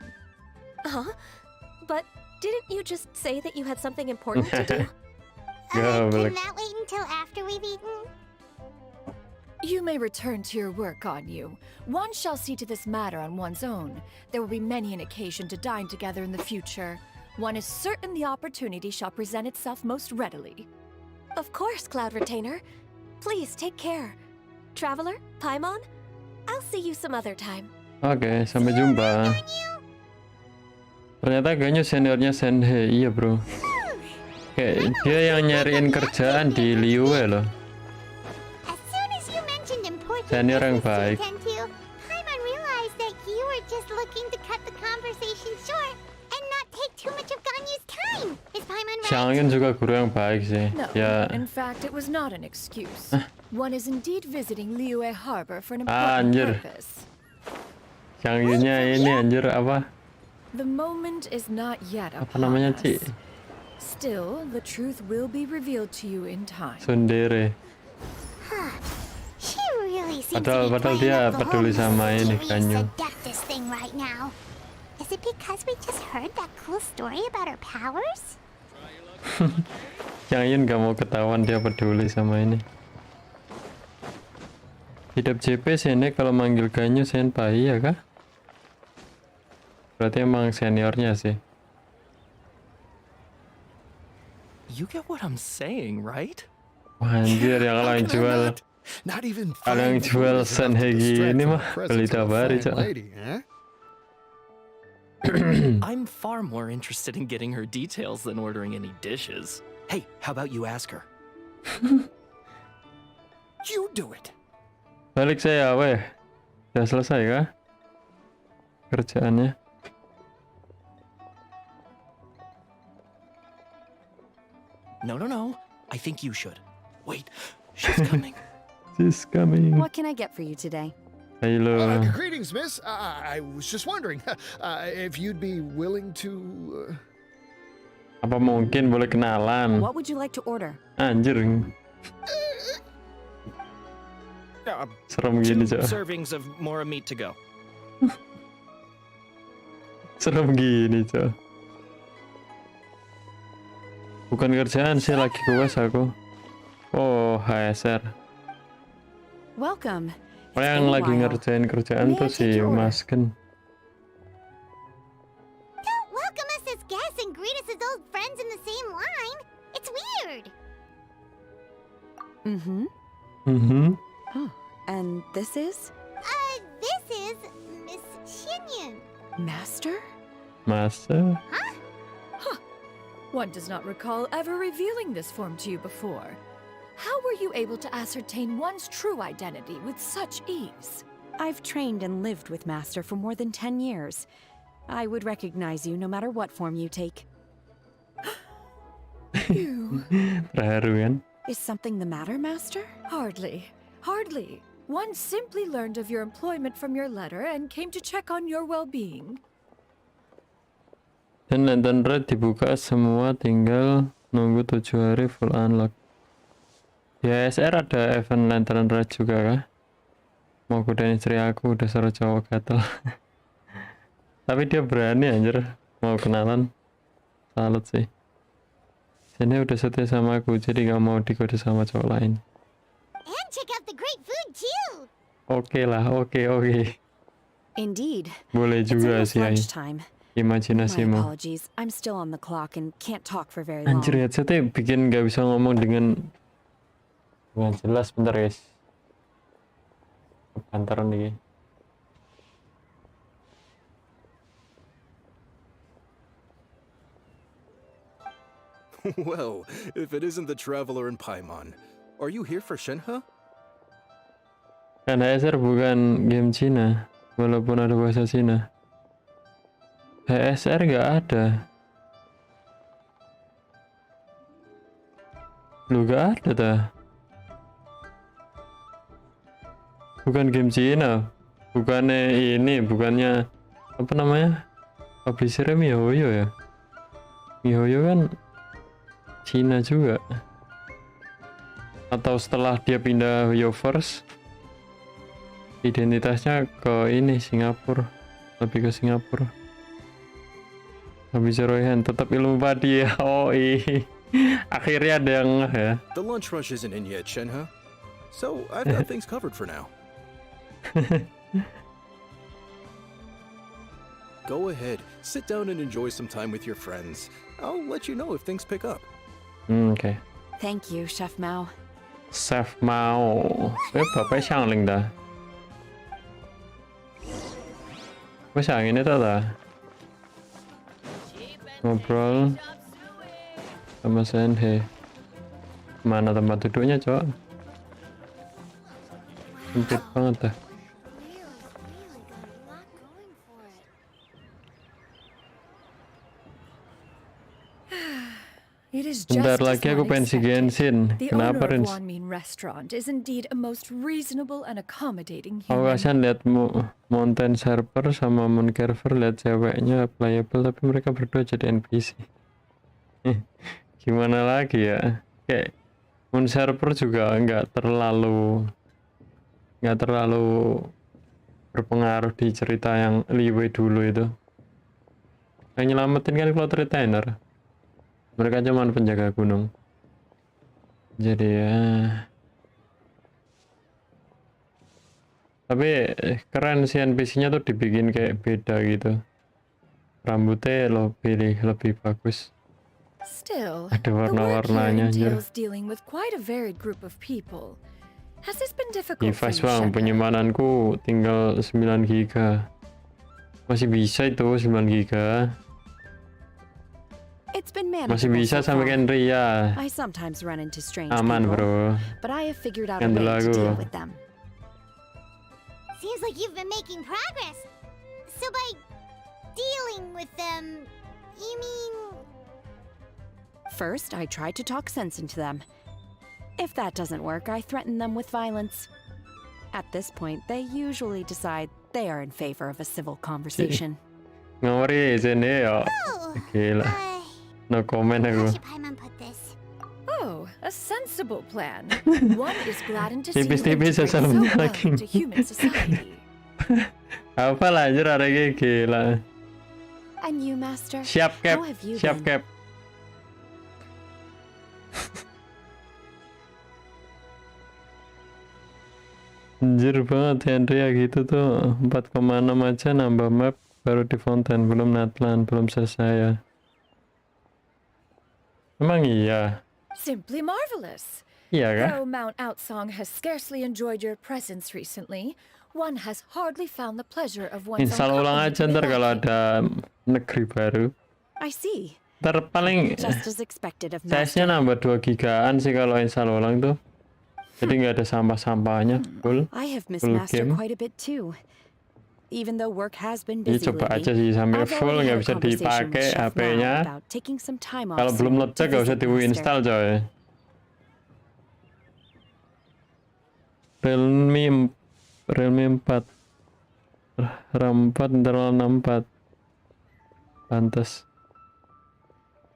Huh? But didn't you just say that you had something important to do? Go, Can that wait until after we've eaten? You may return to your work, Ganyu. One shall see to this matter on one's own. There will be many an occasion to dine together in the future. One is certain the opportunity shall present itself most readily. Of course, Cloud Retainer. Please take care. Traveler, Paimon, I'll see you some other time. Oke, sampai jumpa. Ternyata Ganyu seniornya Shenhe, iya bro. Kayak dia yang nyariin kerjaan di Liyue loh. Senior yang baik. Paimon realized that you were just looking to cut the conversation short and not take too much of Ganyu's time. Is Paimon right? Shangin juga guru yang baik sih. No, Ya. in fact, it was not an excuse. One is indeed visiting Liyue Harbor for an important Anjir. purpose. Shanginnya ini anjir apa? The moment is not yet Apa upon namanya, us. Ci? Still, the truth will be revealed to you in time. Sundere. She really seems Padahal to be playing dia up the peduli whole sama ini, mysterious Ganyu. Adeptus thing right now. Is it because we just heard that cool story about her powers? Shangin gak mau ketahuan dia peduli sama ini. Hidup JP sini kalau manggil Ganyu senpai ya kah? Berarti emang seniornya sih. You get what I'm saying, right? Wah, anjir yang kalau yang jual Not even kalau yang jual Shenhe gini mah beli tabari cok. lady, huh? I'm far more interested in getting her details than ordering any dishes. Hey, how about you ask her? You do it. Balik saya weh. Udah selesai kah? Kerjaannya. No. I think you should. Wait, she's coming. She's coming. What can I get for you today? Halo. Greetings, miss. I was just wondering if you'd be willing to... Apa mungkin boleh kenalan? What would you like to order? Anjir. Serem gini, 2 Cok. servings of more meat to go. Serem gini, Cok. Bukan kerjaan sih, lagi kuas aku. Oh, HSR. Welcome. Orang yang lagi ngerjain kerjaan tuh si Mas Gen. Don't welcome us as guests and greet us as old friends in the same line. It's weird. Mm-hmm. Mhm. Oh, and this is? This is Miss Xinyun. Master? Masa? One does not recall ever revealing this form to you before. How were you able to ascertain one's true identity with such ease? I've trained and lived with Master for more than 10 years. I would recognize you no matter what form you take. You. Terharu kan? Is something the matter, Master? Hardly. Hardly. One simply learned of your employment from your letter and came to check on your well-being. Dan lantern red dibuka semua, tinggal nunggu 7 hari full unlock. Di ASR ada event lantern red juga kah? Mau godain istri aku, udah suruh cowok gatel. Tapi dia berani anjir, mau kenalan. Salut sih. Sini udah setia sama aku, jadi gak mau digoda sama cowok lain. And check out the great food too. Oke lah, oke. Indeed. Boleh It's juga almost sih, Ai. lunchtime. My Imajinasimu. apologies. I'm still on the clock and can't talk for very long. Anjir, headsetnya bikin gak bisa ngomong dengan jelas. Bentar guys, kebantaran nih. Well, if it isn't the traveler in Paimon, are you here for Shenhe? Kan HSR bukan game Cina, walaupun ada bahasa Cina. HSR nggak ada. Lu nggak ada dah. Bukan game Cina, bukannya ini, bukannya apa namanya? Publishernya MiHoYo ya. MiHoYo kan Cina juga. Atau setelah dia pindah Yoverse, identitasnya ke ini Singapura, lebih ke Singapura. Habis Royhan tetap ilmu padi ya. Oh akhirnya ada yang ngeh ya. The lunch rush isn't in yet, Shenhe. So I've got things covered for now. Go ahead, sit down and enjoy some time with your friends. I'll let you know if things pick up. Okay. Thank you, Chef Mao. Chef Mao. Bapaknya Shangling dah. Gue sang ini tuh dah. Ngobrol sama Senhe. Mana tempat duduknya, Cok? Sempit banget dah. It is Bentar just lagi as aku not pensi expected. Genshin. The Kenapa, owner of Rins? Wanmin Restaurant is indeed a most reasonable and accommodating Aku human. kasihan lihat Mountain Server sama Moon Carver, lihat ceweknya playable tapi mereka berdua jadi NPC. Gimana lagi ya? Kayak Moon Server juga nggak terlalu berpengaruh di cerita yang Liwei dulu itu. Yang nyelamatin kan Cloud Retainer. Mereka cuma penjaga gunung. Jadi ya. Tapi keren sih NPC-nya tuh dibikin kayak beda gitu. Rambutnya lebih bagus. Still, Ada the work here warna-warnanya anjir. entails dealing with quite a varied group of people. Has this been difficult for Device you, bang, Shenhe? penyimpanan tinggal 9 GB. Masih bisa itu 9 GB. It's been Masih manageable bisa so sampai far. Kenria. I sometimes run into strange Aman people, bro. but I have figured out a Yang way to lagu. deal with them. Seems like you've been making progress. So by dealing with them, you mean... First, I try to talk sense into them. If that doesn't work, I threaten them with violence. At this point, they usually decide they are in favor of a civil conversation. Ngori sini ya. Gila. No comment How aku. should Paimon put this? Oh, a sensible plan. One is gladdened to see you Tipis-tipis integrate so sesalahnya well lagi. into human society. Apa lah anjir arek gila. And you, Master? Siap cap. How have you Siap been? cap. Anjir banget Henry ya gitu tuh 4,6 aja nambah map baru di Fountain belum Natlan belum selesai ya. Emang iya? Simply marvelous. Iya kah? Though Mount Outsong has scarcely enjoyed your presence recently, one has hardly found the pleasure of one's Install own ulang company aja to be ntar kalau lacking. ada negeri baru. I see. Ntar paling Just as expected of size-nya Master. nambah 2 gigaan sih kalau install ulang tuh. Jadi nggak ada sampah-sampahnya full. I have missed full Master game. quite a bit too. Even though work has been Jadi busy coba lately, aja sih sampai I've full already nggak had a bisa conversation with dipakai Chef Mao HP-nya. about taking some time off Kalau belum soon to meledak nggak usah visit Master. di-install coy. Realme 4 RAM 4 internal 64 pantes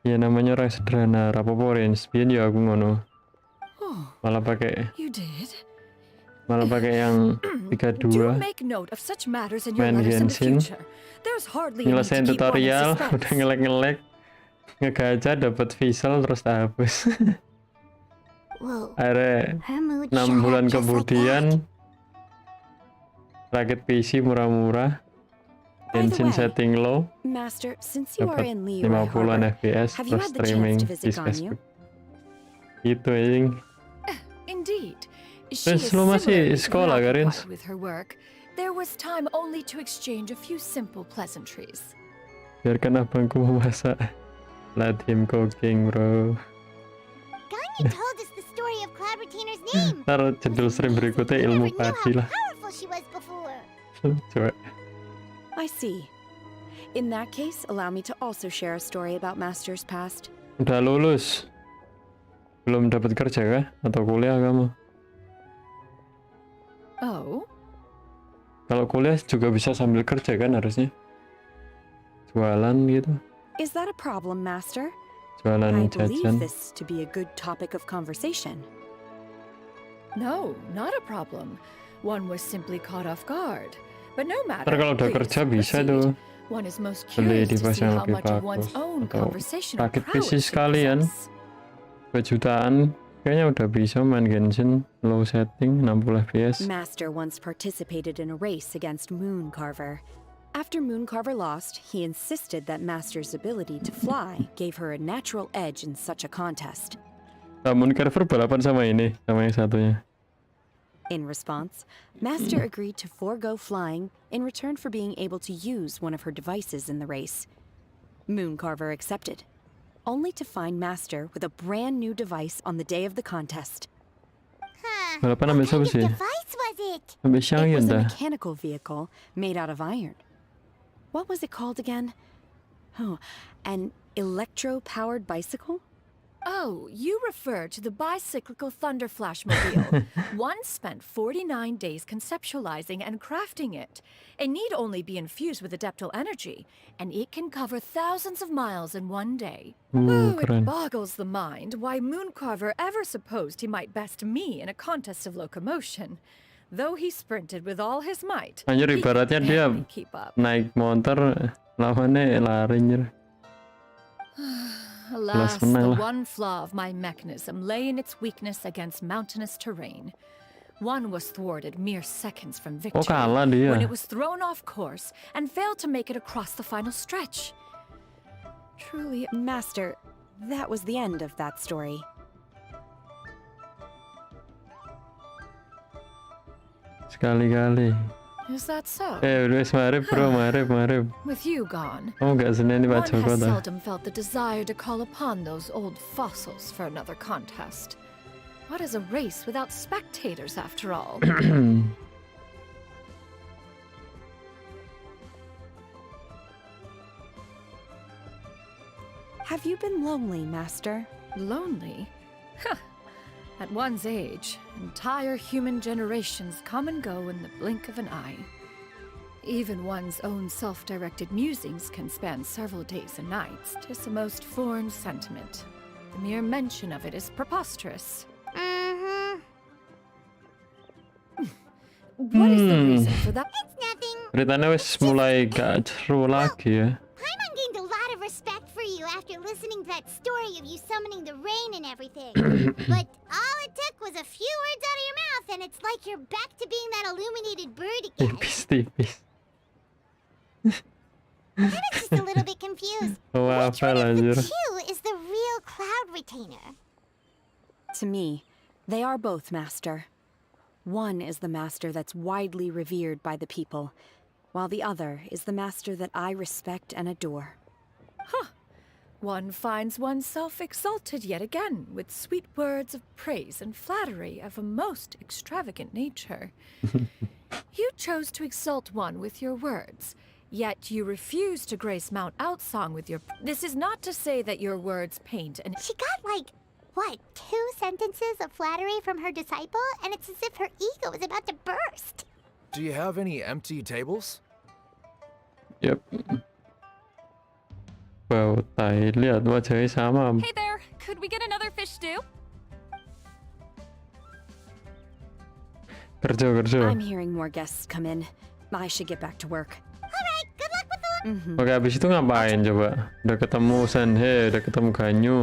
ya namanya orang sederhana rapopo range biyen ya aku ngono malah pakai You did? yang 32 Do make note of such matters in your main letters in the Genshin future. There's hardly a need nyelesain to keep one in tutorial suspense. udah ngelek ngegacha dapat visual terus tak hapus. Whoa. Akhirnya Her mood 6 shot up bulan just like kemudian rakit PC murah-murah By the Genshin way, setting low Master, since you are dapat in Liyue 50-an Harbor, FPS have you terus had the chance streaming to di visit Ganyu? Facebook gitu anjing. Indeed. She Terus is lu masih similarly sekolah, Karin? preoccupied with her work. There was time only to exchange a few simple pleasantries. Biarkan abangku memasak. Let him cooking bro. Ganyu told us the story of Cloud Retainer's name. Ntar judul stream berikutnya ilmu Never knew padi how lah. powerful she was before. Coba. I see. In that case, allow me to also share a story about Master's past. Udah lulus. Belum dapat kerja kah? Atau kuliah kamu? Oh? Kalau kuliah juga bisa sambil kerja kan harusnya? Jualan gitu. Is that a problem, Master? Jualan I believe jajan. this to be a good topic of conversation. No, not a problem. One was simply caught off guard. But no matter. Ntar kalau udah please kerja bisa proceed. tuh One is most beli curious to device see yang how lebih much of one's bagus own atau conversational rakit prowess PC she sekalian. possesses. 2 jutaan kayaknya udah bisa main Genshin low setting 60 FPS. Master once participated in a race against Mooncarver. After Mooncarver lost, he insisted that Master's ability to fly gave her a natural edge in such a contest. Namun Carver balapan sama ini, sama yang satunya. In response, Master agreed to forego flying in return for being able to use one of her devices in the race. Mooncarver accepted, only to find Master with a brand new device on the day of the contest. Huh. Balapan ambil siapa What sih? kind of device was it? Ambil It Xiangyun was a dah. mechanical vehicle made out of iron. What was it called again? Oh, an electro-powered bicycle? Oh, you refer to the bicyclical Thunder Flash mobile. One spent 49 days conceptualizing and crafting it. It need only be infused with adeptal energy, and it can cover thousands of miles in one day. Oh, it keren. boggles the mind why Mooncarver ever supposed he might best me in a contest of locomotion. Though he sprinted with all his might, Anjir he could ibaratnya dia barely keep up. naik motor lawannya lari anjir. Alas, menang the lah. one flaw of my mechanism lay in its weakness against mountainous terrain. One was thwarted mere seconds from victory kalah dia. when it was thrown off course and failed to make it across the final stretch. Truly, Master, that was the end of that story. Sekali-kali. is that so? Udah marip bro, marip. With you gone, Kamu gak seneng nih Pak one Joko has dah. seldom felt the desire to call upon those old fossils for another contest. What is a race without spectators, after all? Have you been lonely, Master? Lonely? Huh. At one's age, entire human generations come and go in the blink of an eye. Even one's own self-directed musings can span several days and nights. 'Tis a most foreign sentiment. The mere mention of it is preposterous. What is the reason for that? It's nothing. Ceritanya wis mulai gak seru lagi ya. Paimon gained a lot of respect for you after listening to that story of you summoning the rain and everything. But all it took was a few words out of your mouth, and it's like you're back to being that illuminated bird again. Tipis. I'm just a little bit confused. Oh, Which apa one of the anjir? two is the real cloud retainer? To me, they are both master. One is the master that's widely revered by the people, while the other is the master that I respect and adore. Huh. One finds oneself exalted yet again with sweet words of praise and flattery of a most extravagant nature. You chose to exalt one with your words, yet you refuse to grace Mount Outsong with your... This is not to say that your words paint an... She got like, what, 2 sentences of flattery from her disciple, and it's as if her ego is about to burst. Do you have any empty tables? Yep. Wow, tai lihat wajahnya sama. Hey there, could we get another fish stew? Kerja. I'm hearing more guests come in. I should get back to work. Alright, good luck with the... Oke, habis itu ngapain coba? Udah ketemu Senhe, udah ketemu Ganyu.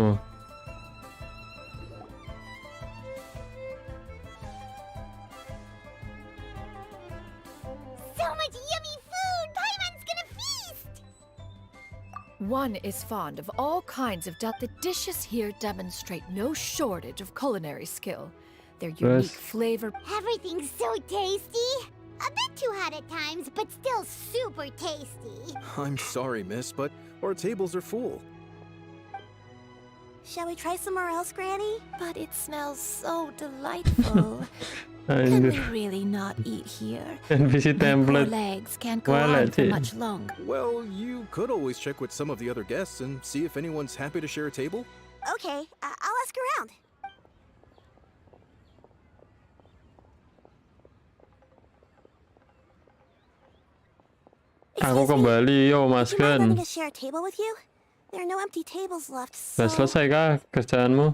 So much yummy food! Paimon's gonna feast! One is fond of all kinds of The dishes here demonstrate no shortage of culinary skill. Their unique flavor... Everything's so tasty! A bit too hot at times, but still super tasty. I'm sorry, miss, but our tables are full. Shall we try somewhere else, Granny? But it smells so delightful. Can we really not eat here? NPC My poor template. legs can't go on for much longer. Well, you could always check with some of the other guests and see if anyone's happy to share a table. Okay, I'll ask around. Aku kembali, yo Mas Would you mind letting Gen. us share a table with you? There are no empty tables left, so... Udah selesai kah kerjaanmu?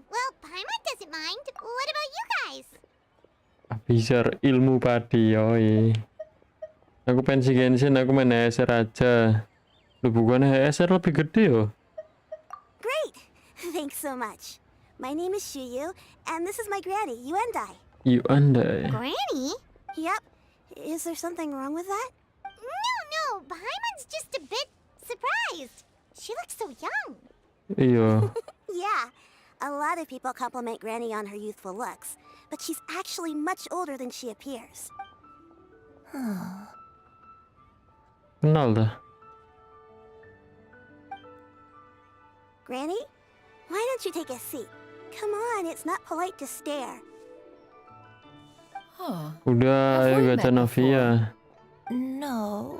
Well, Paimon doesn't mind. What about you guys? Abisar ilmu padi, yoi. Aku pensi Genshin, aku main HSR aja. Lu bukannya HSR lebih gede yo? Great! Thanks so much. My name is Shuyu, and this is my granny, Yuendai. You andai. Granny? Yep. Is there something wrong with that? No, Paimon's just a bit surprised. She looks so young. Iya. Yeah. A lot of people compliment Granny on her youthful looks, but she's actually much older than she appears. Kenal dah. Granny? Why don't you take a seat? Come on, it's not polite to stare. Udah, ayo gacha Novia. No.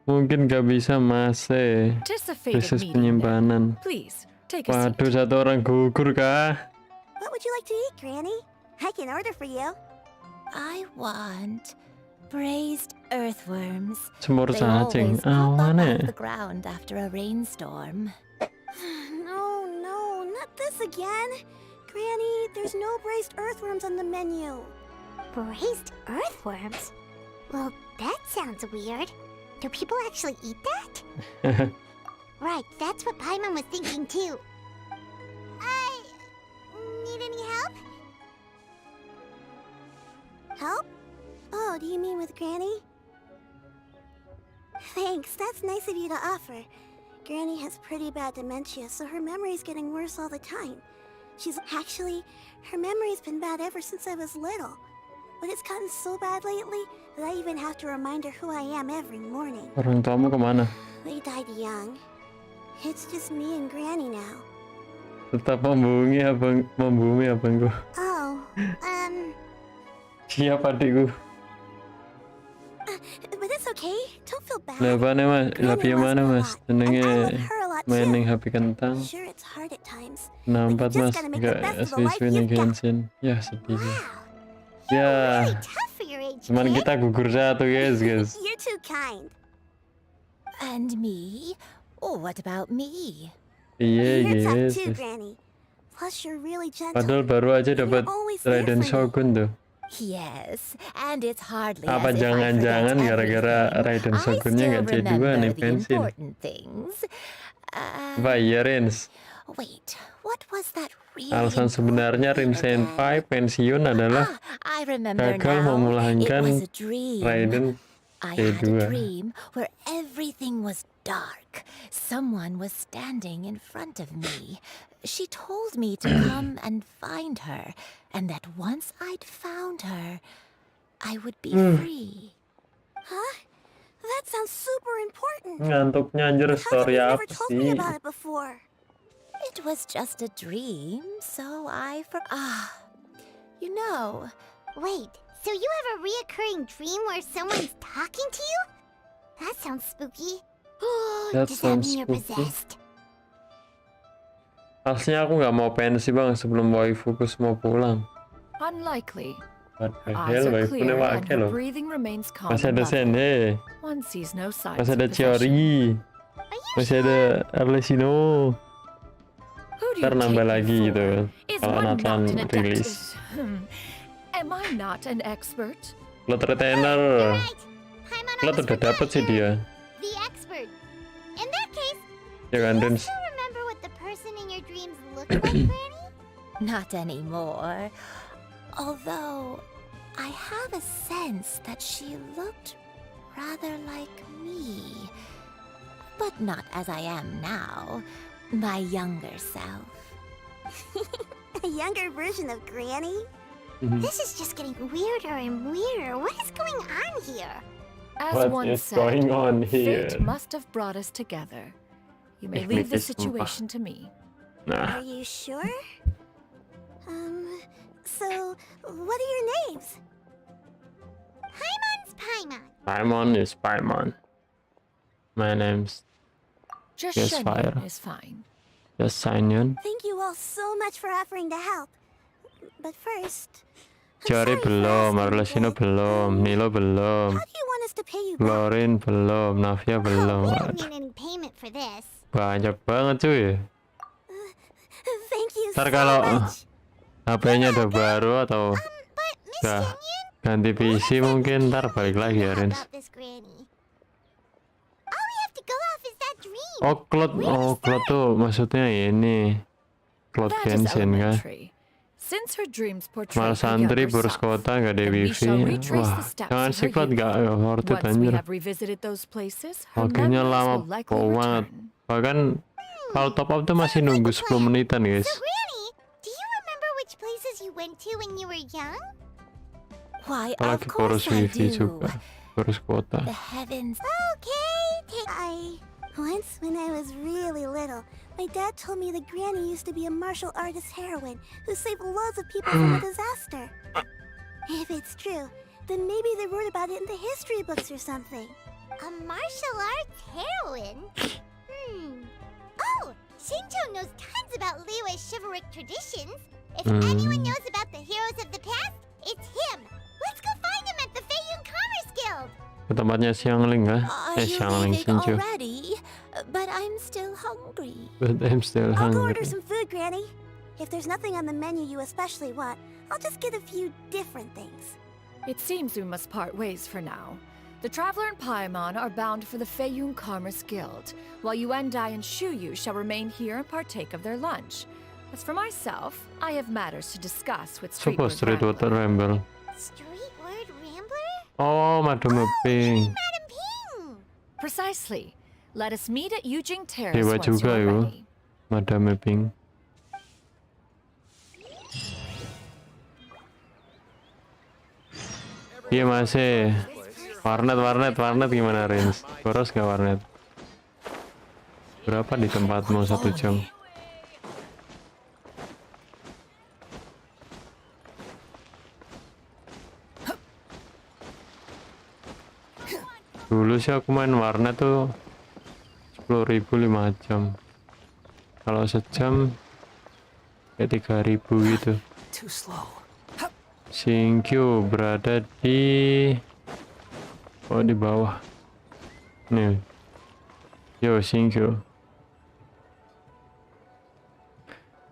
Mungkin gak bisa masih. Krisis penyimpanan. Please, take a seat. Waduh, satu orang gugur kah? What would you like to eat, Granny? I can order for you. I want braised earthworms. Semur They cacing. always pop up Mana? off the ground after a rainstorm. No, not this again. Granny, there's no braised earthworms on the menu. Braised earthworms? Well, that sounds weird. Do people actually eat that? Right, that's what Paimon was thinking too. Need any help? Help? Oh, do you mean with Granny? Thanks, that's nice of you to offer. Granny has pretty bad dementia, so her memory's getting worse all the time. Her memory's been bad ever since I was little. But it's gotten so bad lately that I even have to remind her who I am every morning. Orang tuamu kemana? They died young. It's just me and Granny now. Tetap membumi abangku. Oh, Siap adikku. but it's okay. Don't feel bad. Lepane mas, lebih mana mas? Jenenge main ning HP kentang. Sure, it's hard at times. Nampak mas, gak SW ning Genshin. Ya sedih sih. Ya. Tough for your age. Cuman kid. kita gugur satu guys. You're too kind. And me? Oh, what about me? Iya You're tough guys. too, Granny. Plus, you're really gentle. Padahal baru aja dapat always there Raiden for me. Shogun tuh. Yes, and it's hardly Apa as if I jangan-jangan forget gara-gara everything. Raiden I Shogunnya still nggak C2 remember nih the pensin. important things. Apa iya Rins? Wait, what was that really Alasan sebenarnya Rin Senpai pensiun adalah I remember gagal now. It memulangkan was a dream. Raiden I had C2. a dream where everything was dark. Someone was standing in front of me. She told me to come and find her, and that once I'd found her, I would be free. Huh? That sounds super important. Ngantuknya anjir story You never apa told me sih? about it before. It was just a dream, so I you know. Wait, so you have a reoccurring dream where someone's talking to you? That sounds spooky. That Does that sounds mean you're spooky. possessed? Aslinya aku nggak mau pensi bang sebelum waifuku mau pulang. Unlikely. What the Eyes hell, are waifunya clear and wake her loh. breathing remains calm. Masih and ada loving. Sende, One sees no signs masih of ada possession. Chiori, masih ada Arlesino. Who do Ntar you nambah take me lagi for? gitu Is kalau one Nathan not an adept? rilis. Am I not an expert? Plot retainer, plot udah dapet sih dia. The expert. In that case, Ya kan do you Rins? still remember what the person in your dreams looked like, Granny? Not anymore. Although, I have a sense that she looked rather like me. But not as I am now. My younger self. A younger version of Granny? Mhm. This is just getting weirder and weirder. What is going on here? As What one is said, going on here? fate must have brought us together. You may Ich leave the mich nicht situation to me. Nah, Are you sure? So, what are your names? Paimon's Paimon. Paimon is Paimon. My name's Just Gzfire. Shenyan is fine. Just Sanyon. Thank you all so much for offering to help. But first, Chiori belum, Arlesino belum, Nilo belum, how do you want us to pay you back? Lorin belum, Navia We belum. don't need any payment for this. Banyak banget cuy. Thank you Ntar so kalau much. HP-nya udah baru atau udah ganti PC mungkin ntar balik lagi ya Rins. About this Granny. All we have to go off is that dream. Oh Cloud tuh maksudnya ini Cloud That is Genshin kan. elementary. Since her dreams portray Mal her santri younger boros self, kota gak ada then we wifi. shall retrace Wah the steps jangan of si her Cloud youth. gak worth it Once we anjir. have revisited those places, her Waktunya memories lama will likely banget. return. Bahkan kalau top up tuh masih nunggu 10 menitan guys. So Granny, do you remember which places you went to when you were young? Why, of Apalagi course boros I wifi do. juga. Boros kuota. The heavens. Okay. Once when I was really little, my dad told me that Granny used to be a martial artist heroine who saved loads of people from a disaster. If it's true, then maybe they wrote about it in the history books or something. A martial arts heroine? Oh, Shinjo knows tons about Liyue's chivalric traditions. If anyone knows about the heroes of the past, it's him. Let's go find him at the Feiyun Commerce Guild. Ke tempatnya Xiangling kah? Are you Xiangling leaving Shinju. already? But I'm still hungry. But I'm still I'll go hungry. order some food, Granny. If there's nothing on the menu you especially want, I'll just get a few different things. It seems we must part ways for now. The Traveler and Paimon are bound for the Feiyun Commerce Guild, while Yuendai and Shuyu shall remain here and partake of their lunch. As for myself, I have matters to discuss with Coba Streetward Streetward Ramble. Street word rambler? Oh, Madam Ping. Madam Ping! Precisely. Let us meet at Yujing Terrace Dewa once you juga are yo. ready. Madam Ping. Iya masih. Warnet gimana Rins? Boros gak warnet? Berapa di tempatmu 1 jam? Dulu sih aku main warnet tuh 10.000 5 jam. Kalau sejam kayak 3.000 gitu. Too slow. Shinkyu berada di di bawah. Nih. Yo, Shinkyu.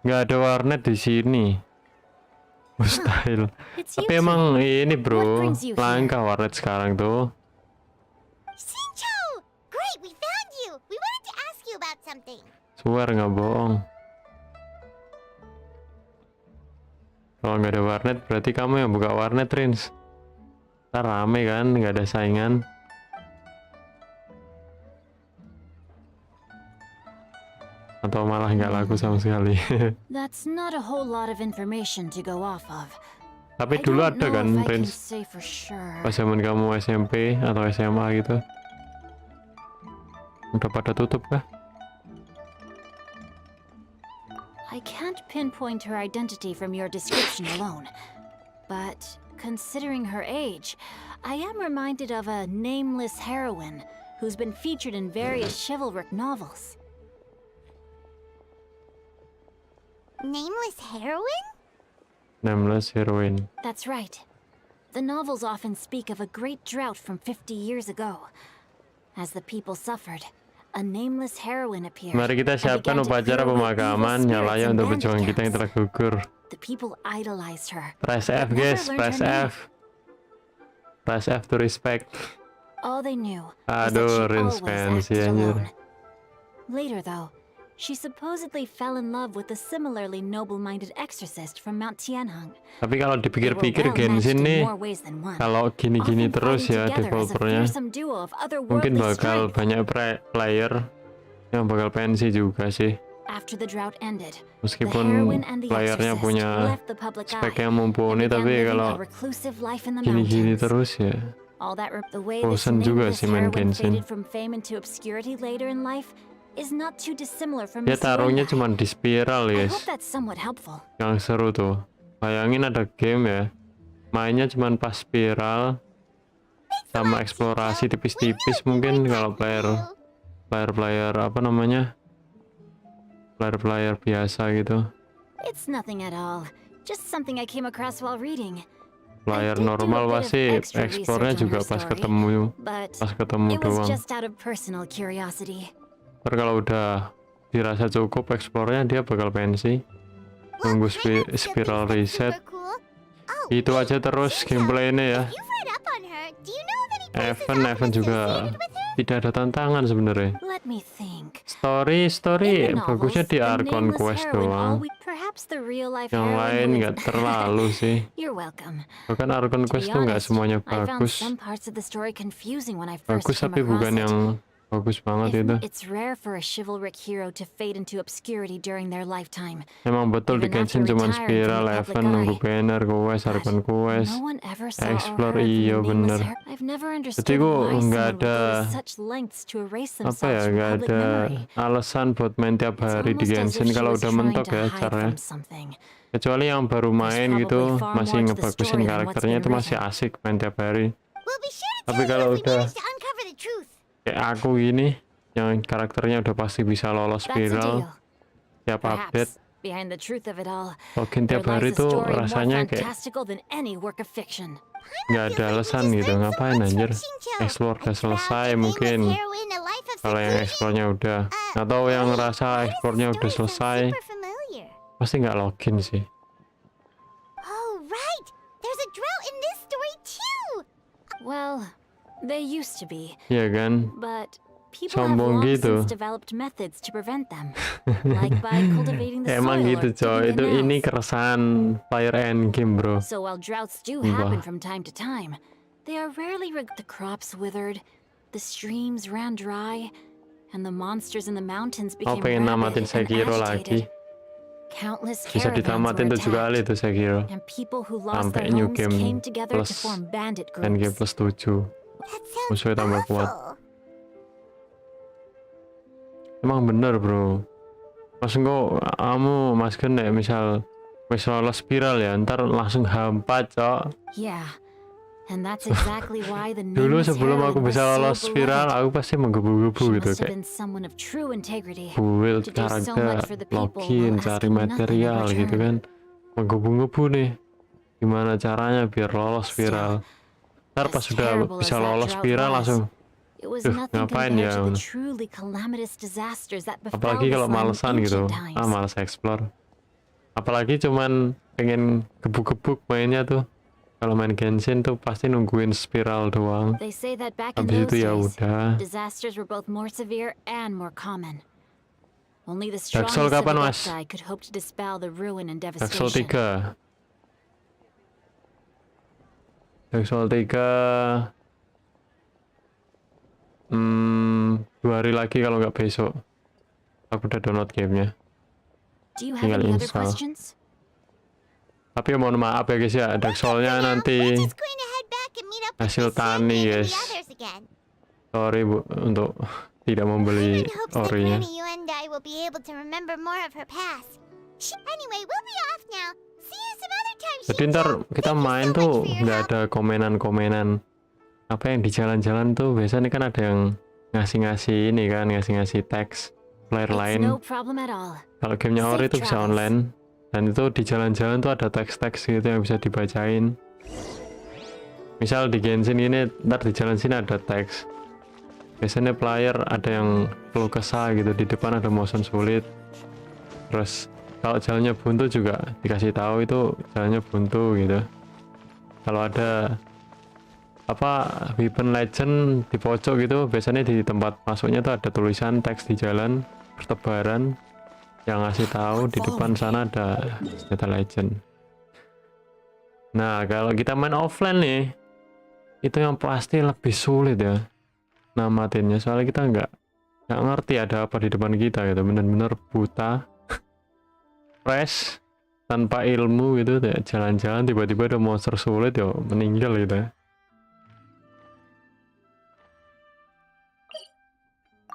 Nggak ada warnet di sini. Mustahil. Tapi emang ini bro, langka warnet sekarang tuh. Shincho! Great, we found you! We wanted to ask you about something. Swear nggak bohong. Kalau nggak ada warnet berarti kamu yang buka warnet, Rins. Ntar rame kan, nggak ada saingan. Atau malah nggak laku sama sekali. That's not a whole lot of information to go off of. Tapi dulu ada kan, Rins? Pas zaman kamu SMP atau SMA gitu. Udah pada tutup kah? I can't pinpoint her identity from your description alone, but considering her age, I am reminded of a nameless heroine who's been featured in various chivalric novels. Nameless heroine? Nameless heroine. That's right. The novels often speak of a great drought from 50 years ago. As the people suffered, a nameless heroine appeared. Mari kita siapkan upacara pemakaman Nyalaya untuk pejuang kita yang telah gugur. The people idolized her. Press F guys, press F. Press F to respect. All they knew Aduh, Rins pensi anjir. Later though, she supposedly fell in love with a similarly noble-minded exorcist from Mount Tianheng. Tapi kalau dipikir-pikir Genshin nih, kalau gini-gini terus ya developernya, mungkin bakal banyak player yang bakal pensi juga sih. Meskipun playernya punya spek yang mumpuni, tapi kalau gini-gini terus ya bosan juga sih main Genshin. Dia taruhnya cuma di spiral guys. Yang seru tuh, bayangin ada game ya, mainnya cuma pas spiral sama eksplorasi tipis-tipis. Mungkin kalau player apa namanya, player biasa gitu. Player normal pasti eksplornya juga pas ketemu doang. Ntar kalau udah dirasa cukup eksplornya, dia bakal pensi, nunggu spiral reset. Itu aja terus gameplaynya ya. Event juga tidak ada tantangan sebenarnya. Story bagusnya di Archon Quest doang. Yang lain nggak terlalu sih. Bahkan Archon Quest tuh nggak semuanya bagus. Bagus tapi bukan yang bagus banget itu. Emang betul di Genshin cuma spiral, event, nunggu banner, quest, Archon Quest, explore, iya bener. Jadi gua nggak ada apa ya, nggak ada alasan buat main tiap hari di Genshin kalau udah mentok ya caranya. Kecuali yang baru main gitu, masih ngebagusin karakternya, itu masih asik main tiap hari. Tapi kalau udah kayak aku gini, yang karakternya udah pasti bisa lolos spiral tiap update, login tiap hari tuh rasanya kayak nggak ada alasan gitu. Ngapain anjir, explore udah selesai mungkin kalau yang explore-nya udah, atau yang ngerasa explore-nya udah selesai pasti nggak login sih. They used to be. Iya kan? But people have long since developed methods to prevent them. Like by cultivating the soil. Emang gitu coy, itu ini keresahan player endgame bro. So while droughts do happen from time to time, they are rarely the crops withered, the streams ran dry, and the monsters in the mountains became pengen namatin Sekiro lagi. Bisa ditamatin 7 kali tuh Sekiro. Sampai new game plus endgame plus 7. Musuhnya tambah kuat. Emang bener bro. Mas kamu mas kena misal wis lolos spiral ya, ntar langsung hampa cok. Dulu sebelum aku bisa lolos spiral, aku pasti menggebu-gebu gitu kayak build karakter, login, cari material gitu kan, menggebu-gebu nih. Gimana caranya biar lolos viral. Ntar pas sudah bisa lolos viral langsung, It was duh, nothing ngapain compared ya? to the truly calamitous disasters that befell Apalagi the kalau slime in malesan gitu. ancient Ah, times. males explore. Apalagi cuman pengen gebuk-gebuk mainnya tuh. Kalau main Genshin tuh pasti nungguin spiral doang. They say that back in Habis those itu ya days, udah. disasters were both more severe and more common. Only the Dark Soul strongest of kapan, Mas? adepti could hope to dispel the ruin and Dark Soul devastation. 3. Dark Soul 3 2 hari lagi kalau nggak besok. Aku udah download gamenya. Do you have Tinggal any other install. questions? Tapi mohon maaf ya guys ya, Dark Soul-nya nanti hasil tani guys. Sorry Bu untuk tidak membeli orinya. Maybe you and I will be able to remember more of her past. Anyway, we'll be off now. See you some other time. Jadi ntar kita main tuh nggak ada komenan-komenan. Apa yang di jalan-jalan tuh biasanya kan ada yang ngasih-ngasih ini kan, ngasih-ngasih teks player It's lain. no problem at all. Kalau gamenya Ori itu bisa online. Dan itu di jalan-jalan tuh ada teks-teks gitu yang bisa dibacain. Misal di Genshin ini, ntar di jalan sini ada teks. Biasanya player ada yang keluh kesah gitu, di depan ada motion sulit. Terus kalau jalannya buntu juga dikasih tahu itu jalannya buntu gitu. Kalau ada apa weapon legend di pojok gitu, biasanya di tempat masuknya tuh ada tulisan teks di jalan bertebaran yang ngasih tahu di depan sana ada senjata legend. Nah kalau kita main offline nih, itu yang pasti lebih sulit ya namatinnya, soalnya kita nggak ngerti ada apa di depan kita gitu, bener-bener buta fresh tanpa ilmu gitu ya, jalan-jalan tiba-tiba ada monster sulit ya meninggal gitu ya.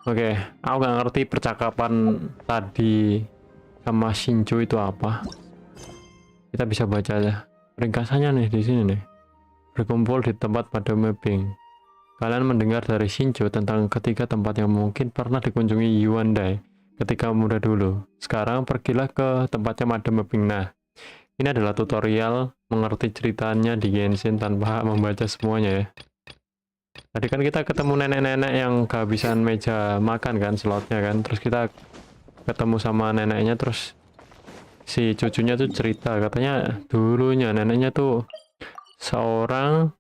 Oke, aku nggak ngerti percakapan tadi sama Shinjo itu apa. Kita bisa baca aja ringkasannya nih di sini nih. Berkumpul di tempat pada mapping. Kalian mendengar dari Shinjo tentang ketiga tempat yang mungkin pernah dikunjungi Yuandai ketika muda dulu. Sekarang pergilah ke tempatnya pada mapping. Nah, ini adalah tutorial mengerti ceritanya di Genshin tanpa membaca semuanya ya. Tadi kan kita ketemu nenek-nenek yang kehabisan meja makan kan, slotnya kan. Terus kita ketemu sama neneknya, terus si cucunya tuh cerita. Katanya dulunya neneknya tuh seorang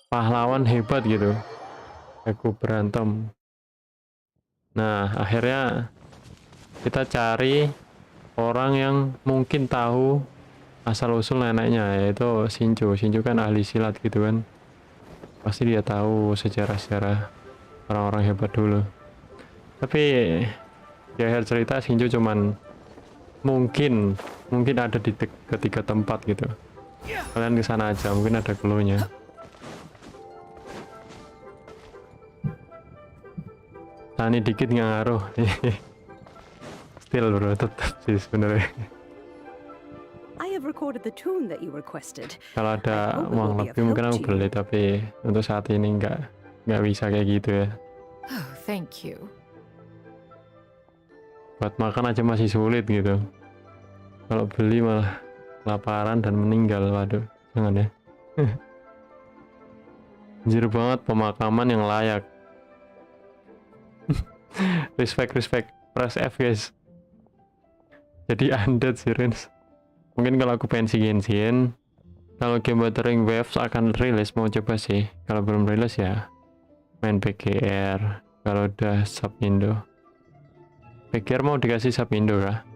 pahlawan hebat gitu. Aku berantem. Nah, akhirnya kita cari orang yang mungkin tahu asal-usul neneknya, yaitu Shinjo. Shinjo kan ahli silat gitu kan. Pasti dia tahu sejarah-sejarah orang-orang hebat dulu. Tapi di akhir cerita Shinjo cuman mungkin ada di ketiga tempat gitu. Kalian ke sana aja, mungkin ada clue-nya. Tani dikit nggak ngaruh. Still bro, tetap sih sebenarnya. I have recorded the tune that you requested. Kalau ada uang lebih mungkin aku beli, tapi untuk saat ini nggak bisa kayak gitu ya. Oh, thank you. Buat makan aja masih sulit gitu. Kalau beli malah kelaparan dan meninggal. Waduh, jangan ya. Anjir banget, pemakaman yang layak. respect, press F guys. Jadi undead sih Rins. Mungkin kalau aku pensi Genshin, kalau game Wuthering Waves akan rilis, mau coba sih. Kalau belum rilis ya main PGR. Kalau udah sub Indo, PGR mau dikasih sub Indo kah?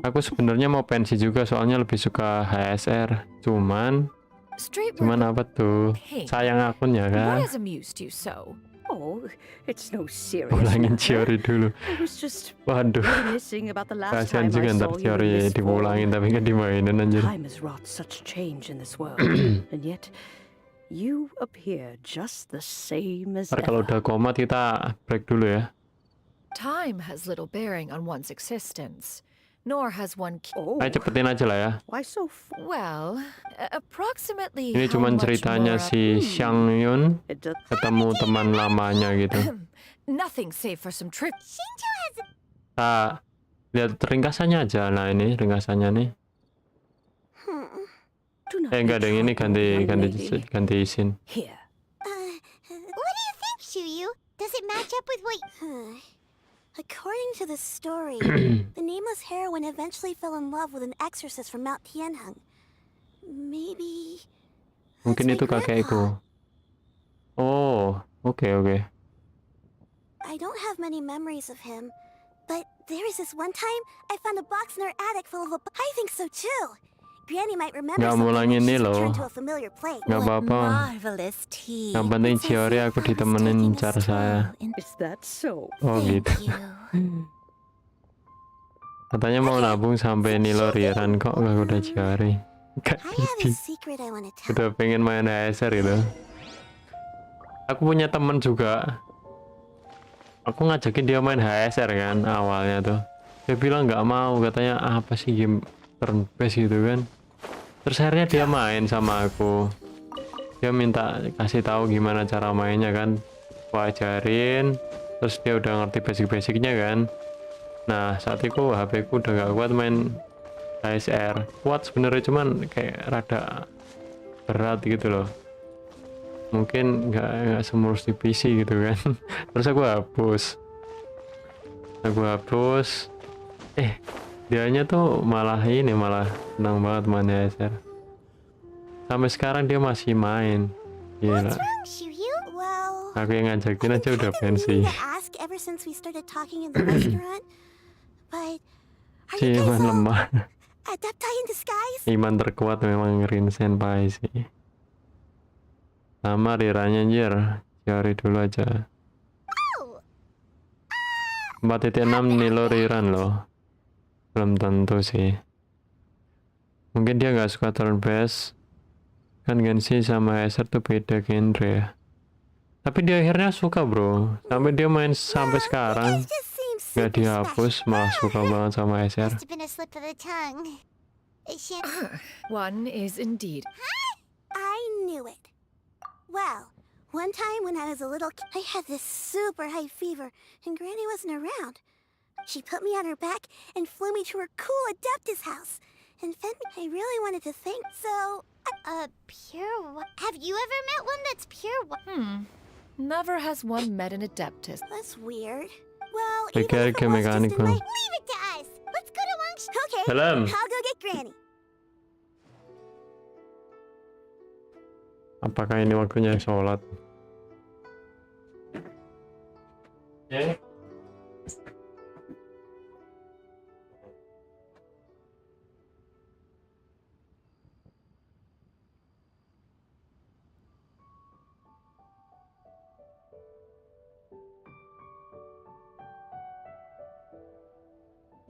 Aku sebenarnya mau pensi juga, soalnya lebih suka HSR. Cuman apa tuh? Sayang akunnya kan. What has amused you so? Oh, it's no serious Pulangin matter. teori dulu. I was just Waduh, reminiscing about the last kasihan time juga I ntar saw you in teori this form. dipulangin tapi nggak dimainin anjir. Time has wrought such change in this world, and yet you appear just the same as Ntar kalau ever. udah komat kita break dulu ya. Time has little bearing on one's existence, nor has one. Ayo cepetin aja lah ya. Why so? Well, approximately. Ini how cuman much ceritanya more si Xiang Yun ketemu teman lamanya gitu. Nothing save for some trip. Lihat ringkasannya aja. Nah ini ringkasannya nih. Enggak ada yang ini ganti isin. What do you think, Shuyu? Does it match up with what... According to the story, the nameless heroine eventually fell in love with an exorcist from Mount Tianheng. Maybe... Mungkin itu kakekku. Oh, oke. I don't have many memories of him, but there was this one time I found a box in her attic full of I think so too. Granny might remember Nggak something mulai when ini she's loh. returned to a familiar place. Nggak apa-apa. Yang penting Ciori aku ditemenin cara saya. Is that so? Oh gitu. Katanya mau nabung sampai Nilo Riran kok nggak udah Ciori. Gak gitu. Udah pengen main HSR gitu. Aku punya temen juga. Aku ngajakin dia main HSR kan awalnya tuh. Dia bilang nggak mau, katanya apa sih game turn based gitu kan. Terus akhirnya dia main sama aku. Dia minta kasih tahu gimana cara mainnya kan. Aku ajarin. Terus dia udah ngerti basic-basicnya kan. Nah saat itu HP ku udah gak kuat main HSR. Kuat sebenarnya cuman kayak rada berat gitu loh. Mungkin nggak semulus di PC gitu kan. Terus aku hapus. Dianya tuh malah senang banget main HSR. Sampai sekarang dia masih main. Gila. Aku yang ngajakin aja udah pensi. Si Iman lemah. Iman terkuat memang Rin Senpai sih. Sama Riranya anjir. Cari dulu aja. 4.6 Nilo Riran loh. Belum tentu sih. Mungkin dia nggak suka turn based. Kan Genshin sama HSR tuh beda genre ya. Tapi dia akhirnya suka bro. Sampai dia main sampai sekarang. Nggak dihapus, malah suka banget sama HSR. One is indeed. I knew it. Well, one time when I was a little kid, I had this super high fever, and Granny wasn't around. She put me on her back and flew me to her cool Adeptus house, and fed me. I really wanted to thank. So, pure. Have you ever met one that's pure? Never has one met an Adeptus. That's weird. Well, Pikir even if it was just mekanik in my... bang. Leave it to us. Let's go to lunch. Okay. Salam. I'll go get Granny. Apakah ini waktunya sholat? Ya.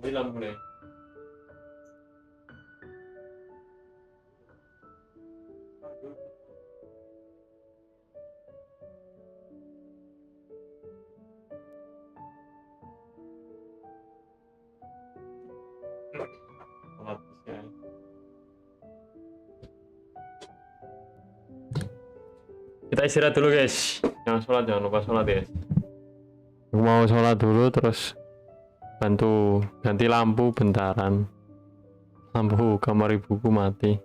Bilang boleh. Kita istirahat dulu guys. Jangan lupa sholat ya. Aku mau sholat dulu terus bantu ganti lampu bentaran. Lampu kamar ibuku mati.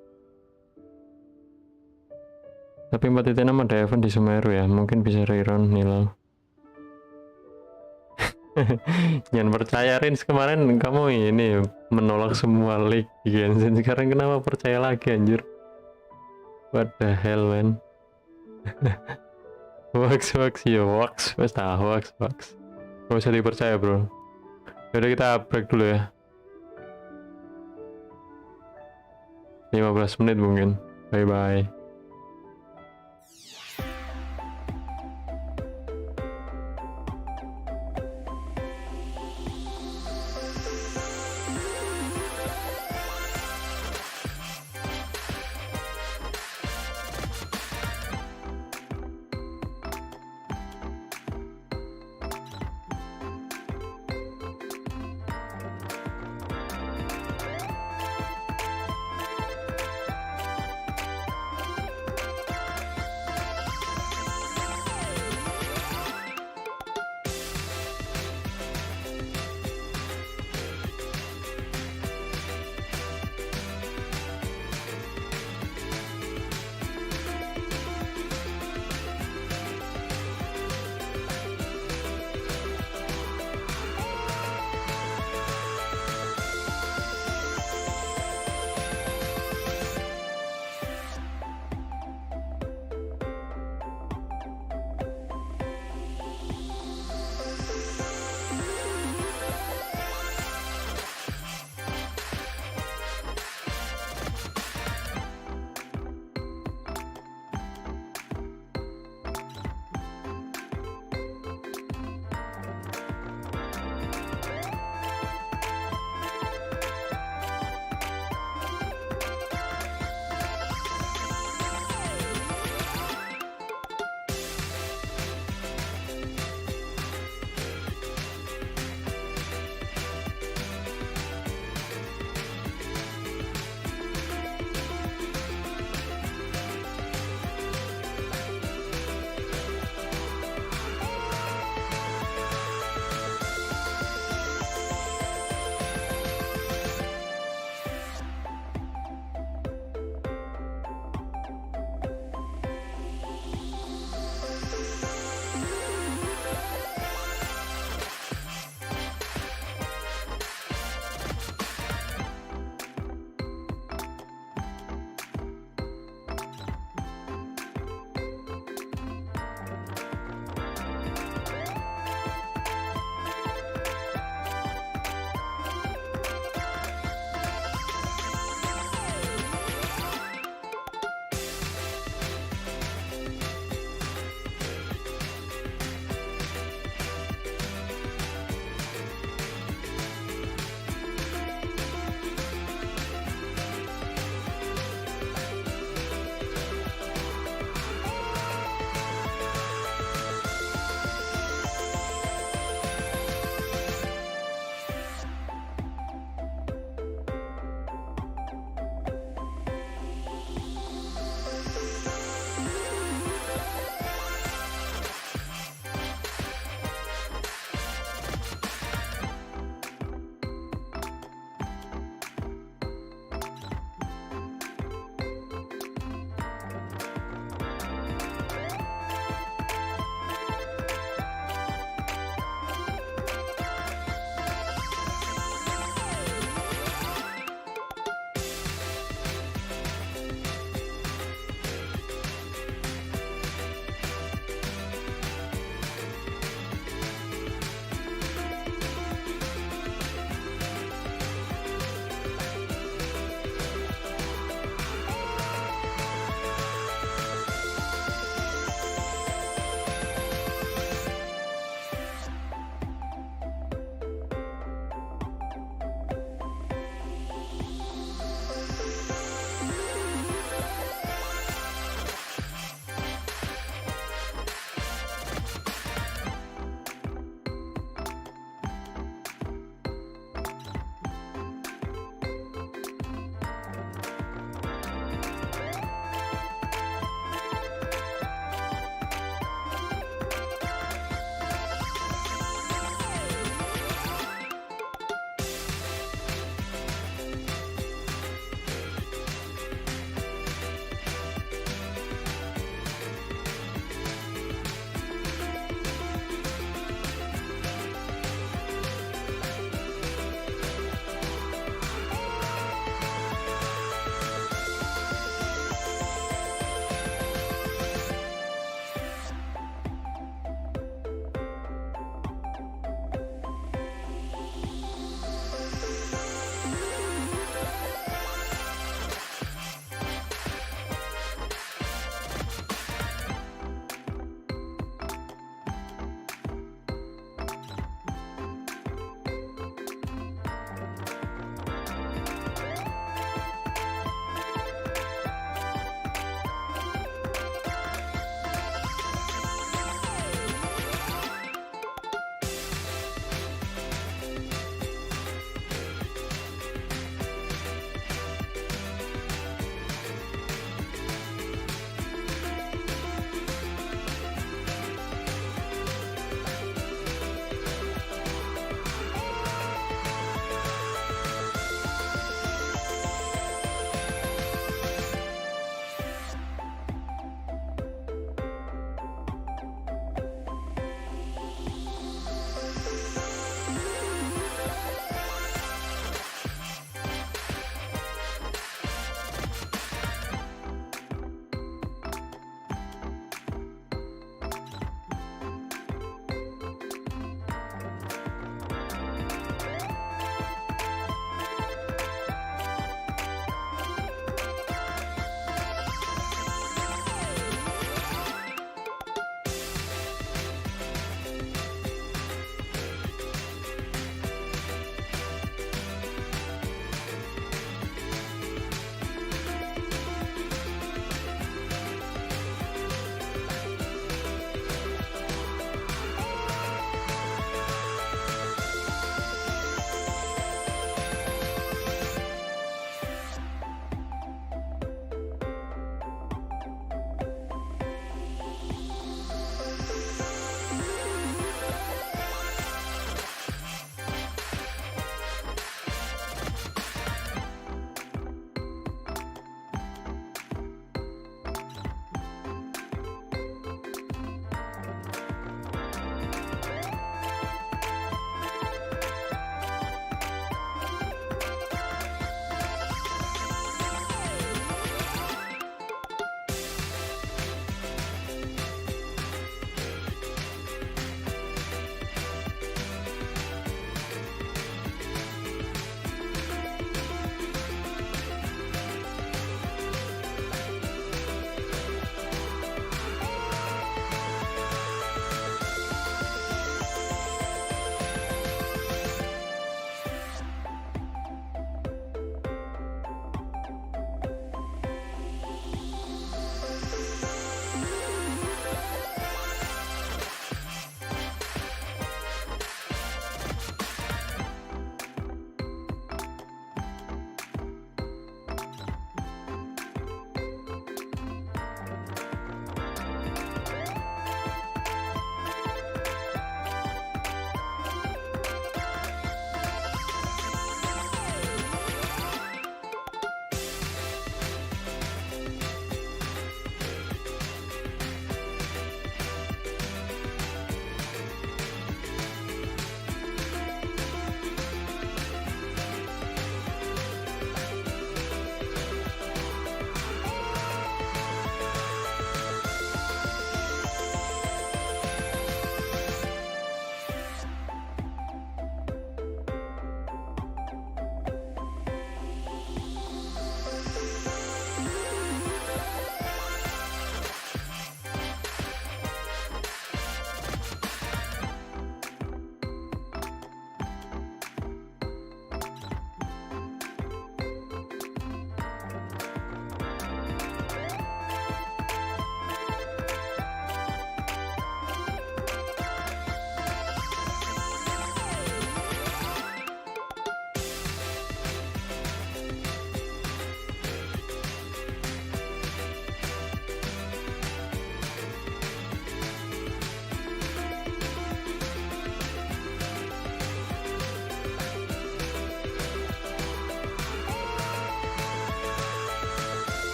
Tapi 4.6 ada event di Semeru ya. Mungkin bisa rerun Nilo. Jangan percaya Rins, kemarin kamu ini menolak semua leak di Genshin. Sekarang kenapa percaya lagi anjir? What the hell man? Wax ya wax. Wes dah wax. Gak usah dipercaya bro. Yaudah kita break dulu ya. 15 menit mungkin. Bye bye.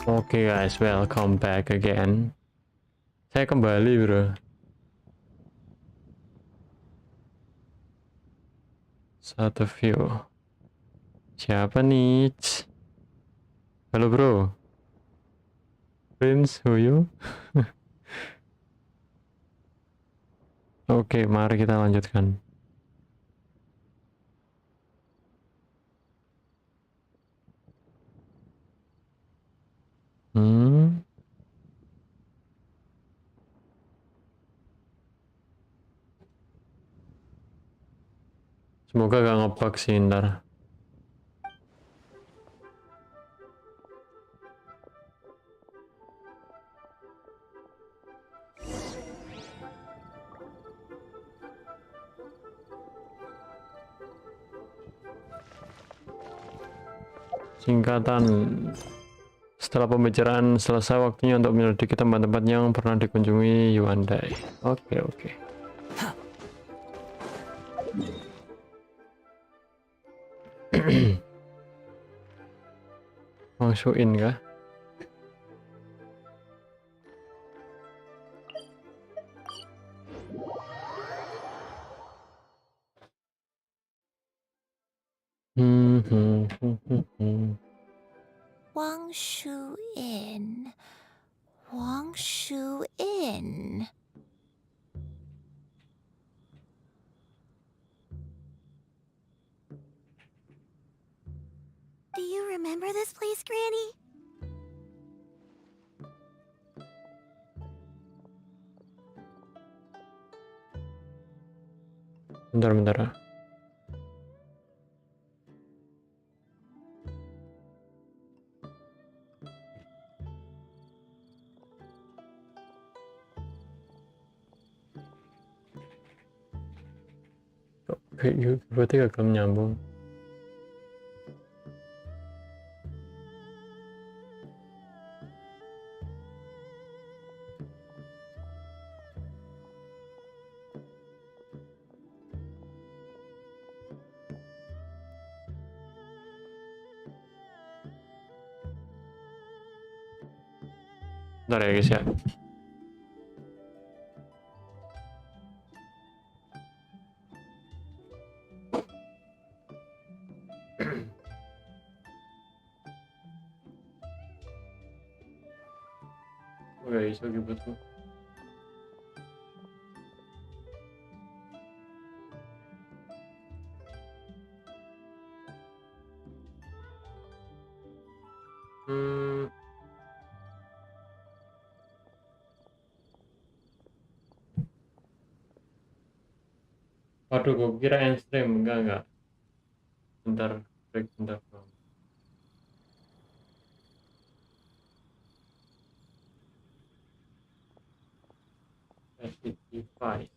Oke guys, welcome back again. Saya kembali bro. Satu view. Siapa nih? Halo bro. Prince, who you? Oke, mari kita lanjutkan. Semoga gak ngebug sih ntar. Singkatan. Setelah pembicaraan selesai, waktunya untuk menyelidiki tempat-tempat yang pernah dikunjungi Yuandai. Oke. Masukin kah? Wang Shu In. Wang Shu In. Do you remember this place, Granny? Bentar. Oke, berarti gak nyambung. Bentar ya guys ya. Oke, iso gitu tuh. Waduh, gue kira stream. Enggak. Bentar, break bentar. Edit device.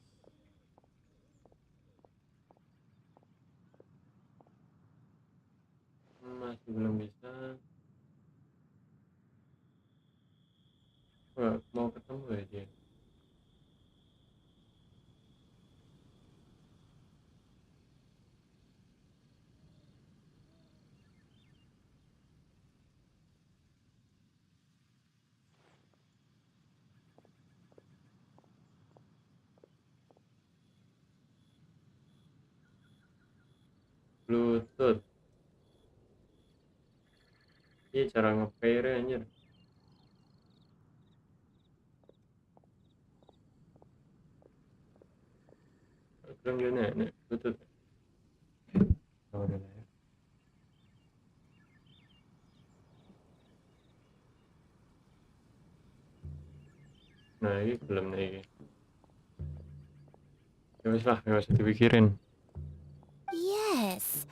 Masih belum bisa. Wah, mau ketemu ya dia. Bluetooth. Ini cara nge-pair anjir. Belum dia nek Bluetooth. Oh, udah ya. Nah, ini belum nih. Ya wis lah, gak usah dipikirin. Yes.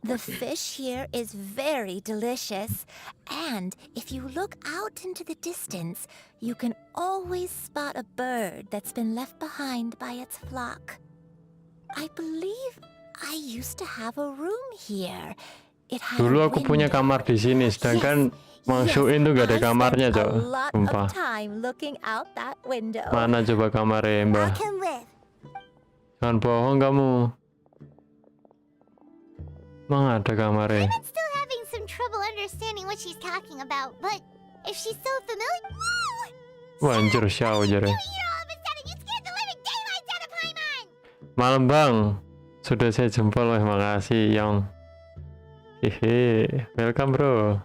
The fish here is very delicious, and if you look out into the distance, you can always spot a bird that's been left behind by its flock. I believe I used to have a room here. It had Dulu aku punya kamar di sini, sedangkan Mangsuin tuh gak ada kamarnya, Cok. Sumpah. Mana coba kamarnya, Mbak? Jangan bohong kamu. Emang ada kamarnya? I'm still having some trouble understanding what she's talking about, but If she's so familiar. Wah, anjir, Xiao jare. All of a sudden, you scared the living daylights out of Paimon! Malam bang, sudah saya jumpa loh, makasih Yong. Hehe, welcome bro.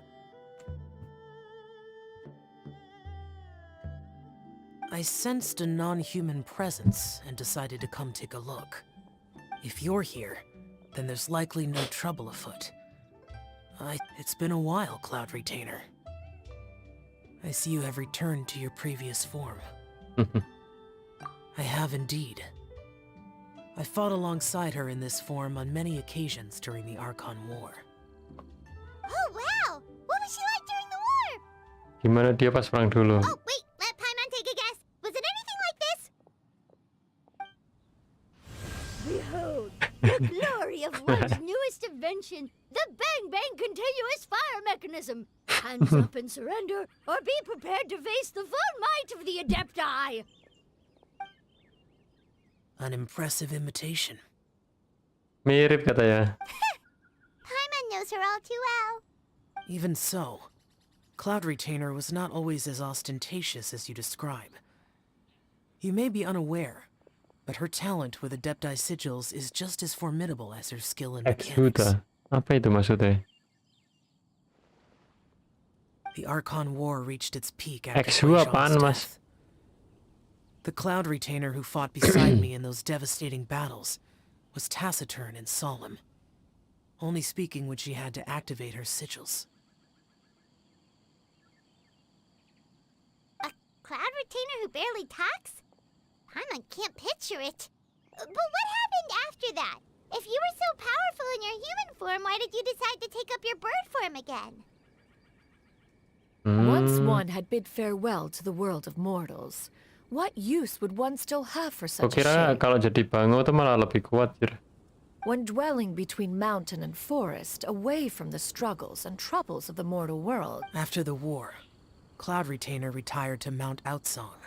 I sensed a non-human presence and decided to come take a look. If you're here, then there's likely no trouble afoot. It's been a while, Cloud Retainer. I see you have returned to your previous form. I have indeed. I fought alongside her in this form on many occasions during the Archon War. Oh, wow! What was she like during the war? Gimana dia pas perang dulu? Oh, wait, let Paimon take a guess. Was it anything like this? Behold, the glory of one's newest invention, the Bang Bang Continuous Fire Mechanism. Hands up and surrender, or be prepared to face the full might of the Adepti. An impressive imitation. Mirip katanya. Paimon knows her all too well. Even so, Cloud Retainer was not always as ostentatious as you describe. You may be unaware, but her talent with Adepti sigils is just as formidable as her skill in mechanics. Exuda. Apa itu maksudnya? The Archon War reached its peak after Exu apaan, Guizhong's Mas? death. The Cloud Retainer who fought beside me in those devastating battles was taciturn and solemn, only speaking when she had to activate her sigils. A Cloud Retainer who barely talks? Paimon can't picture it. But what happened after that? If you were so powerful in your human form, why did you decide to take up your bird form again? Once one had bid farewell to the world of mortals, what use would one still have for such a Kira shape? kalau jadi bango tuh malah lebih kuat, Jir. When dwelling between mountain and forest, away from the struggles and troubles of the mortal world. After the war, Cloud Retainer retired to Mount Outsong,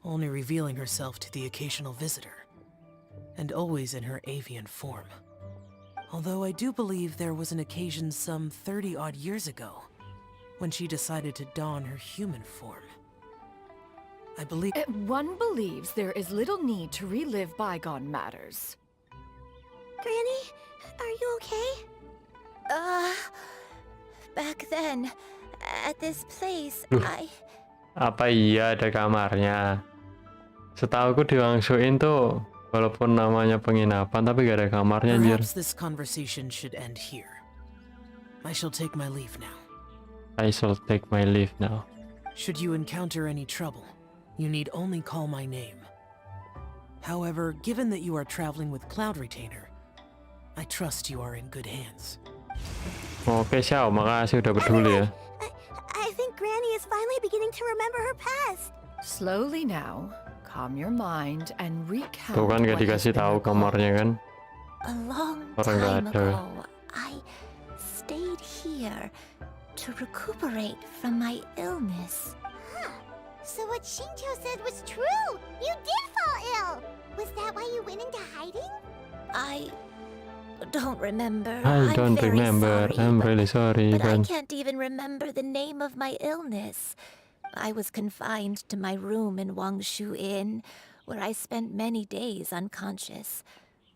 only revealing herself to the occasional visitor, and always in her avian form. Although I do believe there was an occasion some 30-odd years ago when she decided to don her human form. I believe... One believes there is little need to relive bygone matters. Granny, are you okay? Back then, at this place, Apa iya ada kamarnya? Setauku di Wangsuin tuh, walaupun namanya penginapan, tapi gak ada kamarnya, Jir. Perhaps this conversation should end here. I shall take my leave now. I shall take my leave now. Should you encounter any trouble, you need only call my name. However, given that you are traveling with Cloud Retainer, I trust you are in good hands. Oke, Xiao, makasih udah peduli ya. I think Granny is finally beginning to remember her past. Slowly now, calm your mind and recount. Tuh kan gak dikasih tahu kamarnya kan. A long Orang gak time ada. ago, I stayed here to recuperate from my illness. Huh. So what Shinto said was true! You did fall ill! Was that why you went into hiding? I don't remember. I don't very remember. sorry, I'm really sorry, but I but can't even remember the name of my illness. I was confined to my room in Wangshu Inn, where I spent many days unconscious.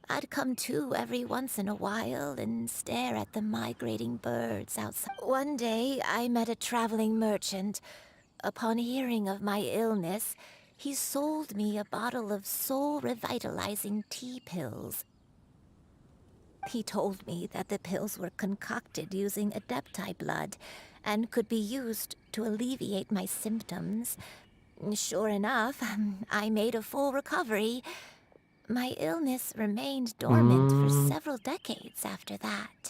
I'd come to every once in a while and stare at the migrating birds outside. One day, I met a traveling merchant. Upon hearing of my illness, he sold me a bottle of soul-revitalizing tea pills. He told me that the pills were concocted using Adepti blood and could be used to alleviate my symptoms. Sure enough, I made a full recovery. My illness remained dormant for several decades after that.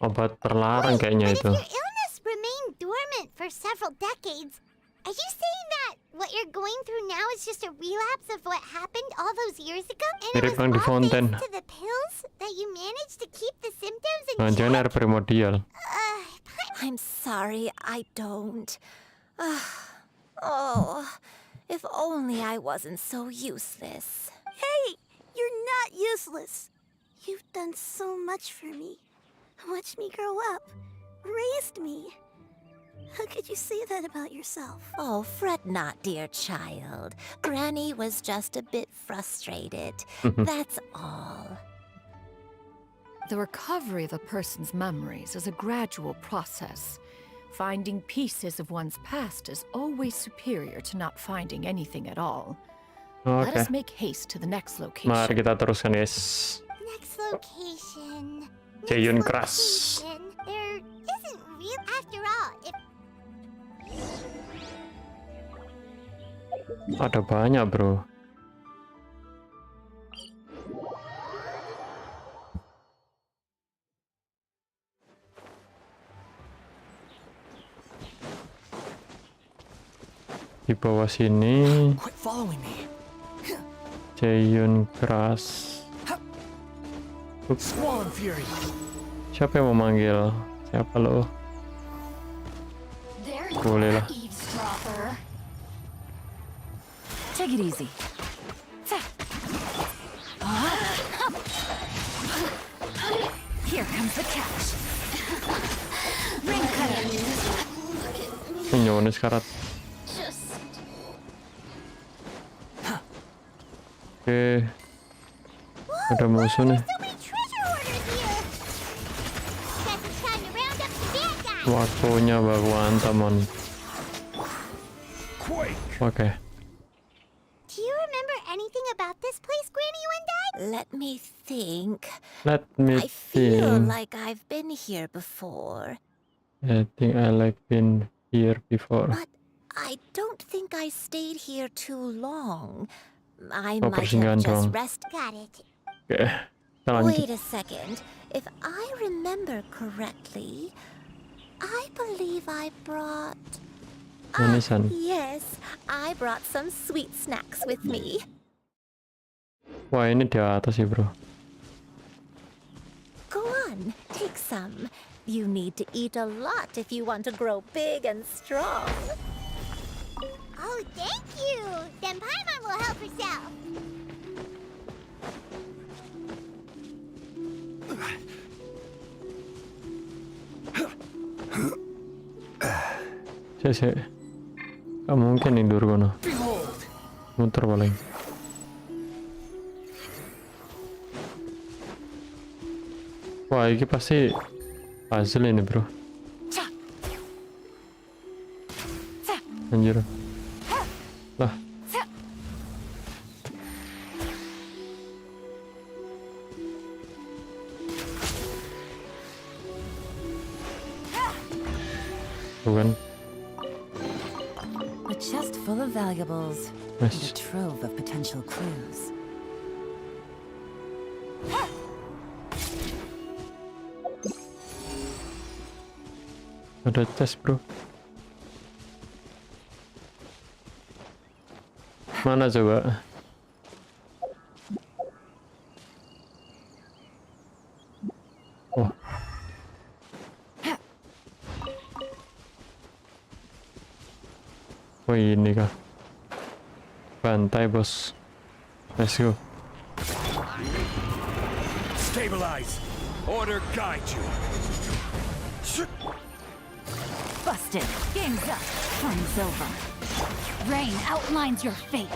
obat terlarang kayaknya itu. Your illness remained dormant for several decades. Are you saying that what you're going through now is just a relapse of what happened all those years ago? And Mirip it yang was di all Fonten. thanks to the pills that you managed to keep the symptoms in Jangan-jangan air primordial. I'm sorry, I don't. Oh, if only I wasn't so useless. Hey, you're not useless. You've done so much for me. Watched me grow up, raised me. How could you say that about yourself? Oh, fret not, dear child. Granny was just a bit frustrated. That's all. The recovery of a person's memories is a gradual process. Finding pieces of one's past is always superior to not finding anything at all. Let us make haste to the next location. Mari kita teruskan, guys. Next location. Ceyun keras. There isn't real after all. Ada banyak, bro. Di bawah sini. Ceyun keras. Siapa yang mau manggil? Siapa lo? Boleh lah. Take it easy. Here comes the catch. Nyonya sekarat. Oke. Ada musuh nih. Waktunya baku hantaman. Oke. Do you remember anything about this place, Granny Wendy? Let me think. Let me I feel think. like I've been here before. I think I like been here before. But I don't think I stayed here too long. I Oh, might persinggahan have just doang. rested. Got it. Oke. Kita lanjut. Wait a second. If I remember correctly, I believe I brought... Manisan. Yes, I brought some sweet snacks with me. Wah, ini di atas sih, bro. Go on, take some. You need to eat a lot if you want to grow big and strong. Oh, thank you. Then Paimon will help herself. Sih. Gak mungkin tidur kono. Muter paling. Wah, ini pasti puzzle ini, bro. Anjir. Lah. Bukan. A chest full of valuables and a trove of potential clues. Ada tes, bro. Mana coba? Oh. Oh, ini kah? Bantai, bos. Let's go. Stabilize. Order guide you. Busted. Game's up. Fun's over. Rain outlines your fate.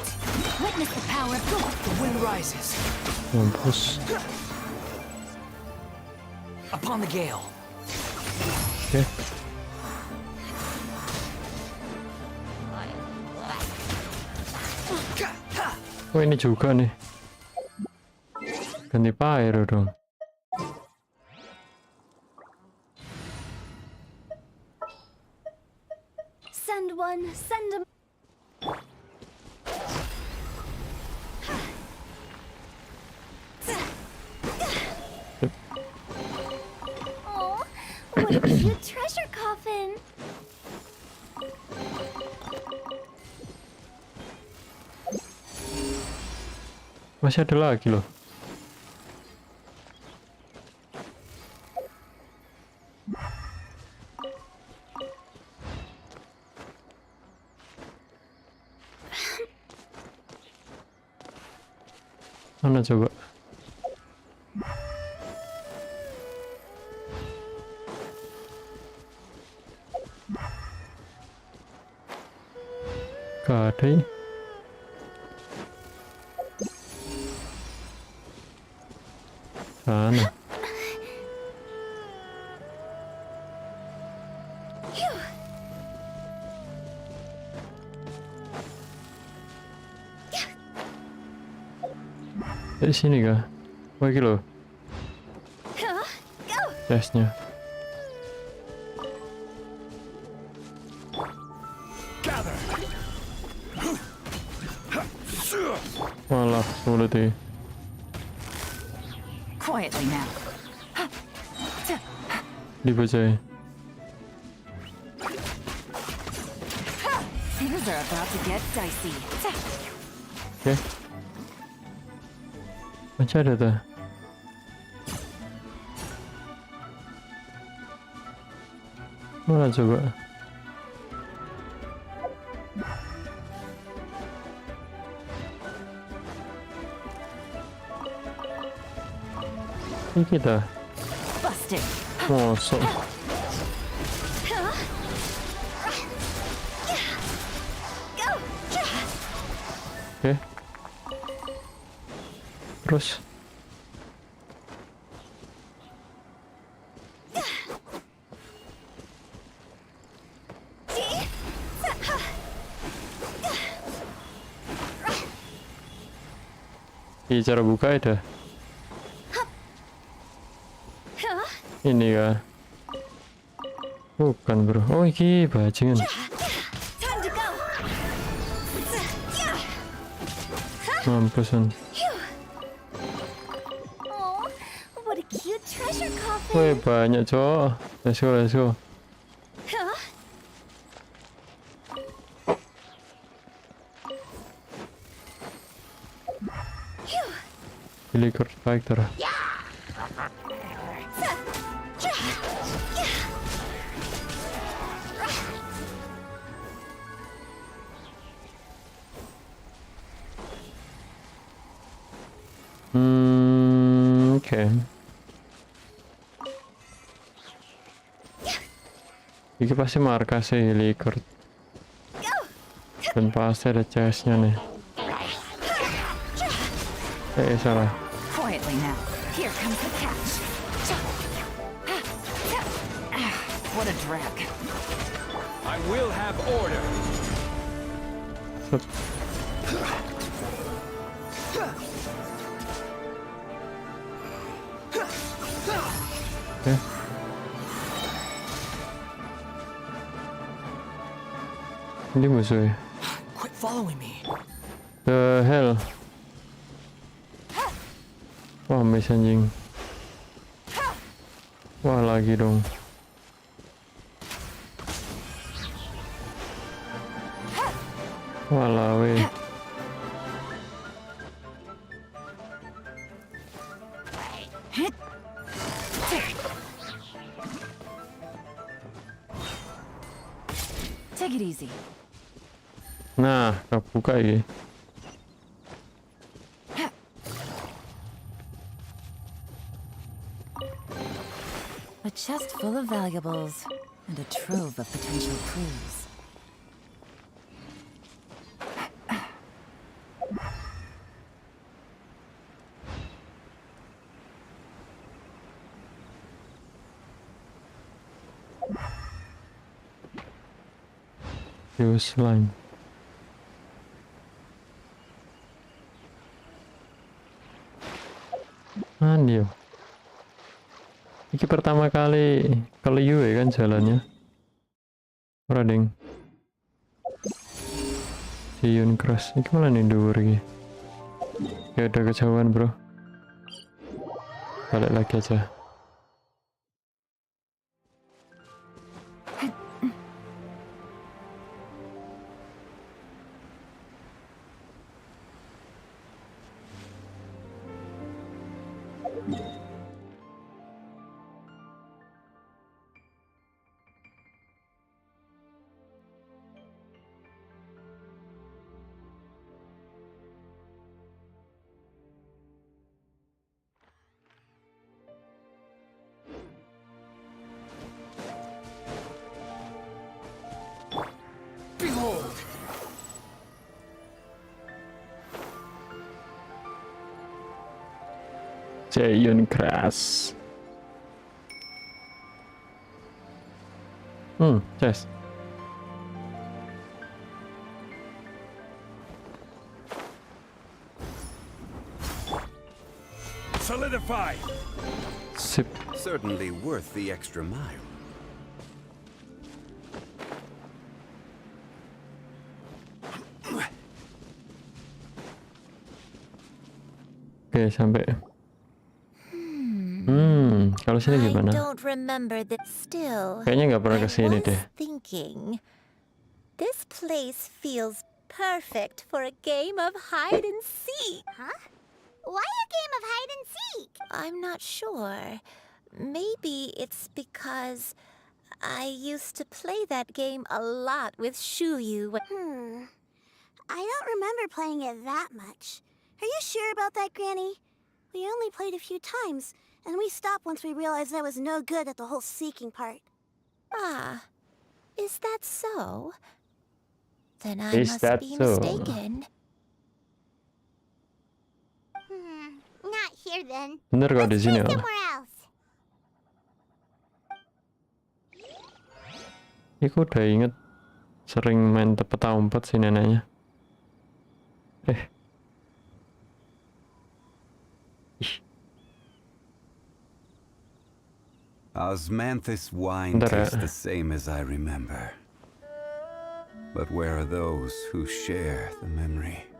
Witness the power of good. The wind rises. Mampus. Upon the gale. Oke. Oh, ini juga nih. Ganti pyro dong. Send one, send a... Oh, what a cute treasure coffin! Masih ada lagi loh. Mana coba? Gak ada ini. Sana. Dari sini kah? Oh ini loh. Tesnya. Walah, sulit ya. Quietly now. Dibaca ya. Things are about to get dicey. Oke. Macam ada tuh. Mana coba? Ini kita. Busted. Mosok. Oke. Terus. Ini cara buka itu. Ini ya. Bukan bro. Oh ini bajingan. Mampusan. Oh, what a cute treasure coffin. Wih banyak cowok. Let's go, let's go. Record factor. Oke. Ini pasti markas sih record. Dan pasti ada chestnya nih. Salah. Quietly now. Here comes the catch. What a drag. I will have order. Okay. Ini musuh. Quit following me. The hell. Wah, miss anjing. Wah, lagi dong. Walah, weh. Take it easy. Nah, kebuka ini. A chest full of valuables and a trove of potential clues. Use slime. Anjir. Ini pertama kali kalau Yue kan jalannya. Ora ding. Siun keras. Ini malah nih dhuwur iki. Ya udah kejauhan, bro. Balik lagi aja. Behold! Jayun keras. Chest. Solidify. Sip. Certainly worth the extra mile. Oke, sampai. Kalau sini I gimana? don't remember that still. Kayaknya nggak pernah kesini deh. Thinking, this place feels perfect for a game of hide and seek. Huh? Why a game of hide and seek? I'm not sure. Maybe it's because I used to play that game a lot with Shuyu. I don't remember playing it that much. Are you sure about that, Granny? We only played a few times, and we stopped once we realized I was no good at the whole seeking part. Ah, is that so? Then I Is must that be so? mistaken. Not here then. Bener kalau di sini, oh. Somewhere else. Aku udah inget sering main peta umpet sih neneknya. Osmanthus wine tastes the same as I remember. But where are those who share the memory?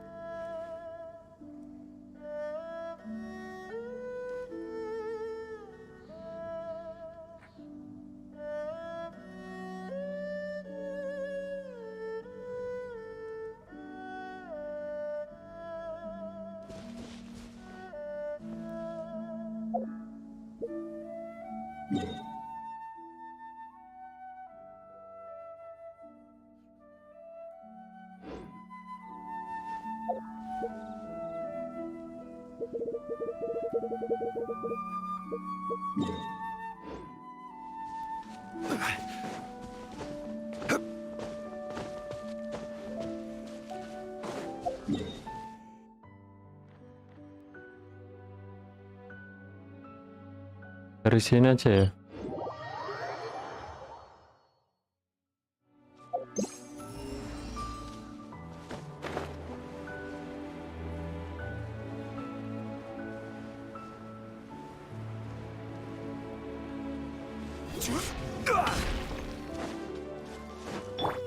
Dari sini aja ya.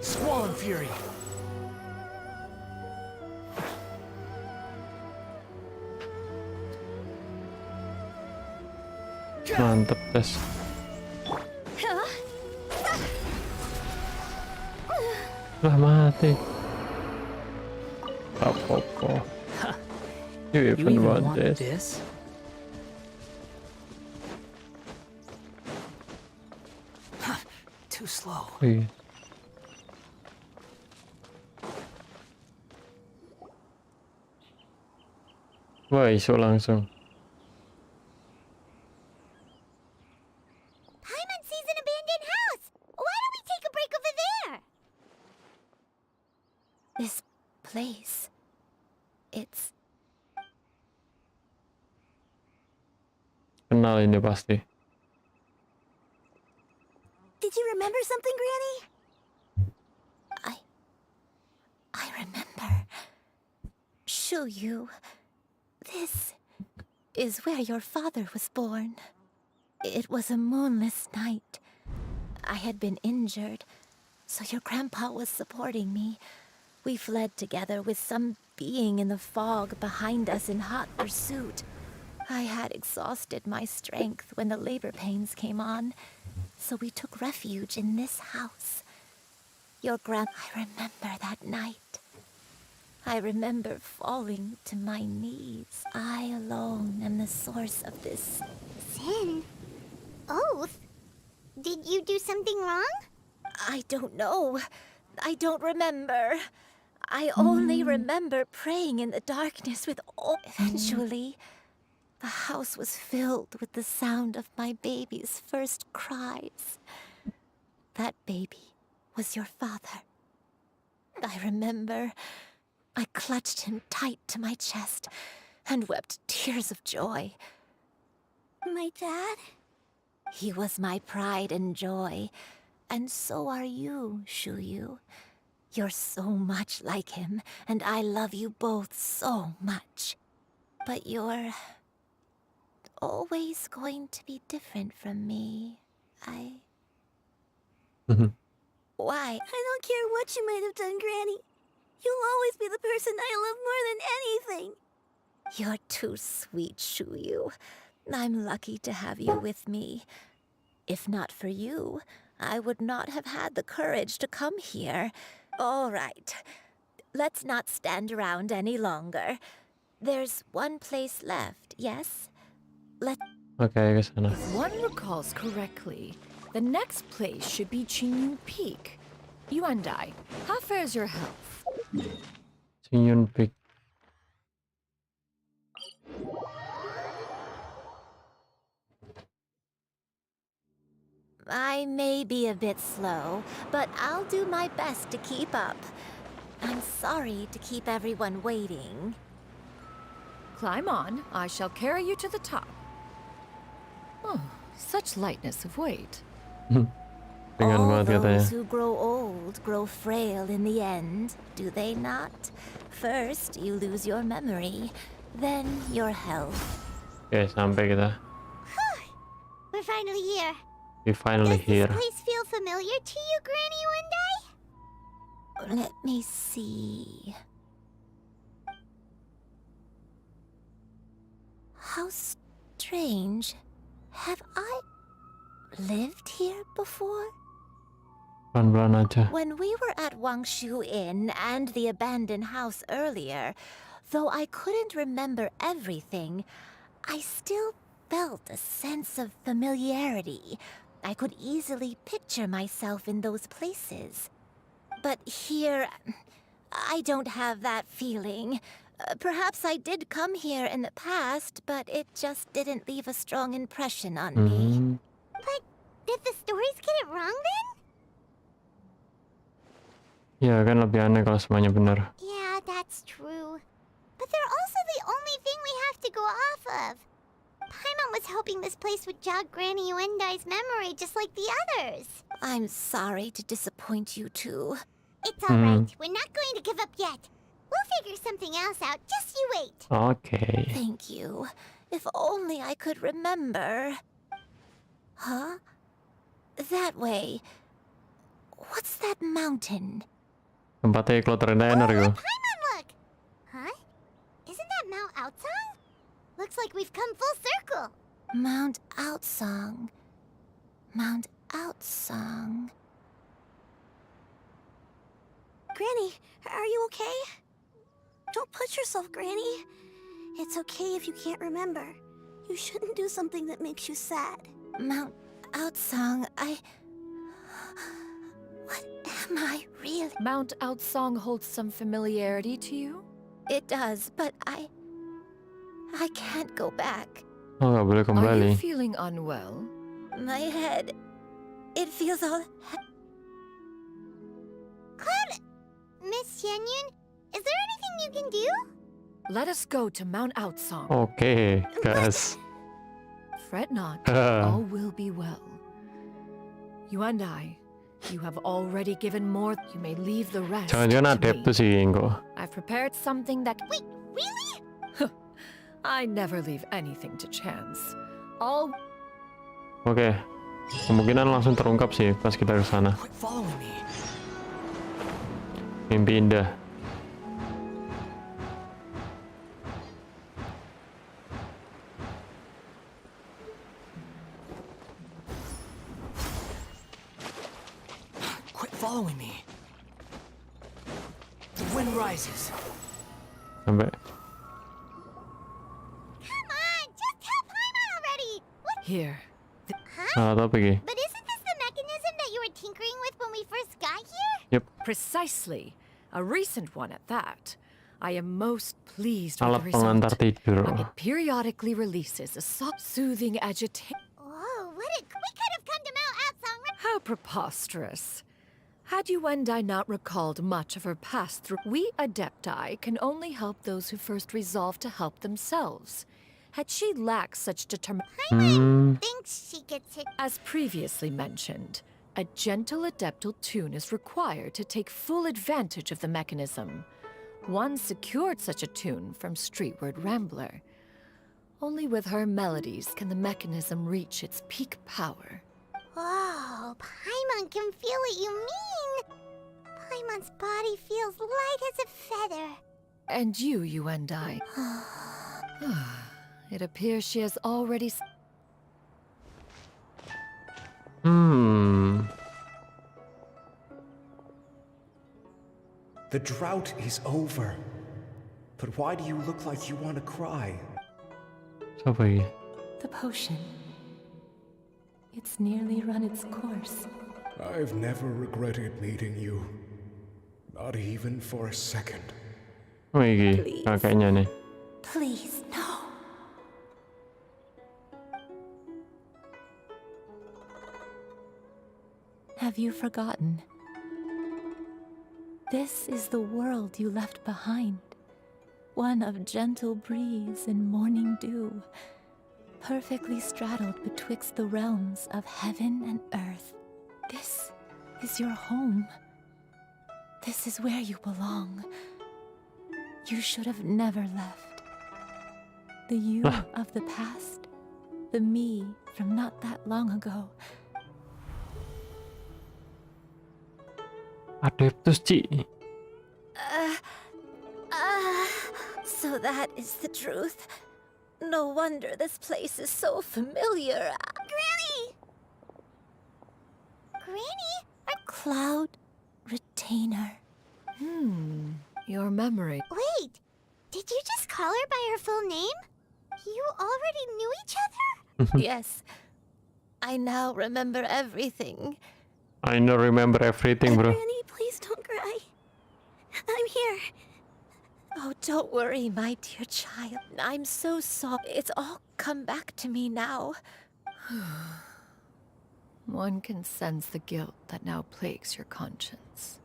Squall and fury. Mantep, tes. Lah mati. Apa-apa. You even want this? Too slow. Wih. Wah, iso langsung. Paimon sees an abandoned house. Why don't we take a break over there? This place, it's... Kenal ini pasti. Did you remember something, Granny? I remember. Shuyu, this is where your father was born. It was a moonless night. I had been injured, so your grandpa was supporting me. We fled together with some being in the fog behind us in hot pursuit. I had exhausted my strength when the labor pains came on, so we took refuge in this house. I remember that night. I remember falling to my knees. I alone am the source of this sin. Oath? Did you do something wrong? I don't know. I don't remember. I only remember praying in the darkness with all... Eventually, the house was filled with the sound of my baby's first cries. That baby was your father. I remember I clutched him tight to my chest and wept tears of joy. My dad? He was my pride and joy, and so are you, Shuyu. You're so much like him, and I love you both so much. But you're always going to be different from me. Why? I don't care what you might have done, Granny. You'll always be the person I love more than anything. You're too sweet, Shuyu. I'm lucky to have you with me. If not for you, I would not have had the courage to come here. All right. Let's not stand around any longer. There's one place left, yes? Okay, ke sana. If one recalls correctly, the next place should be Chinyu Peak. You and I, how fares your health? Sinyun Peak. I may be a bit slow, but I'll do my best to keep up. I'm sorry to keep everyone waiting. Climb on. I shall carry you to the top. Oh, such lightness of weight. Ringan All banget katanya. those who grow old grow frail in the end, do they not? First, you lose your memory, then your health. Oke, sampai kita. We're finally here. We finally here. Does this place feel familiar to you, Granny Wendai? Let me see. How strange. Have I lived here before? Pelan-pelan aja. When we were at Wangshu Inn and the abandoned house earlier, though I couldn't remember everything, I still felt a sense of familiarity. I could easily picture myself in those places. But here, I don't have that feeling. Perhaps I did come here in the past, but it just didn't leave a strong impression on me. But did the stories get it wrong then? Ya kan lebih aneh kalau semuanya benar. Yeah, that's true. But they're also the only thing we have to go off of. Paimon was hoping this place would jog Granny Uendai's memory just like the others. I'm sorry to disappoint you too. It's alright. We're not going to give up yet. We'll figure something else out. Just you wait. Okay. Thank you. If only I could remember. Huh? That way. What's that mountain? Tempatnya kalau terendah enak Oh, gitu. Paimon, look! Huh? Isn't that Mount Outsang? Looks like we've come full circle. Mount Outsang. Mount Outsang. Granny, are you okay? Don't push yourself, Granny. It's okay if you can't remember. You shouldn't do something that makes you sad. Mount Outsang, What am I really? Mount Outsang holds some familiarity to you? It does, but I can't go back. Oh, nggak boleh Are kembali. you feeling unwell? My head, it feels all... Cloud... Miss Xianyun, is there anything you can do? Let us go to Mount Outsang. Oke, guys. Fret not, all will be well. You and I, you have already given more. You may leave the rest Jangan-jangan to adep tuh me. si Ingo. I've prepared something that... Wait, really? I never leave anything to chance. All... Oke. Kemungkinan langsung terungkap sih pas kita ke sana. Quit following me. Mimpi indah. Quit following me. The wind rises. Sampai. Come on, just tell Paimon already! What? Here. Salah apa lagi? But isn't this the mechanism that you were tinkering with when we first got here? Yep. Precisely. A recent one at that. I am most pleased Alat with the pengantar result. tidur. It periodically releases a soft, soothing agitation. Whoa, we could have come to Mount Outsang. How preposterous. Had you and I not recalled much of her past through, we Adepti can only help those who first resolve to help themselves. Had she lacked such Paimon thinks she gets it. As previously mentioned, a gentle adeptal tune is required to take full advantage of the mechanism. One secured such a tune from Streetward Rambler. Only with her melodies can the mechanism reach its peak power. Whoa, Paimon can feel what you mean. Paimon's body feels light as a feather. And you and I. It appears she has already... The drought is over. But why do you look like you want to cry? Siapa ini? The potion. It's nearly run its course. I've never regretted meeting you. Not even for a second. Oh ini kakaknya nih. Please, no. Have you forgotten? This is the world you left behind. One of gentle breeze and morning dew, perfectly straddled betwixt the realms of heaven and earth. This is your home. This is where you belong. You should have never left. The you of the past, the me from not that long ago. Adeptus, Ci. So that is the truth. No wonder this place is so familiar. Granny! Granny? Cloud Retainer. Your memory. Wait, did you just call her by her full name? You already knew each other? Yes. I now remember everything. I know remember everything, bro. Granny, please don't cry. I'm here. Oh, don't worry, my dear child. I'm so sorry. It's all come back to me now. One can sense the guilt that now plagues your conscience.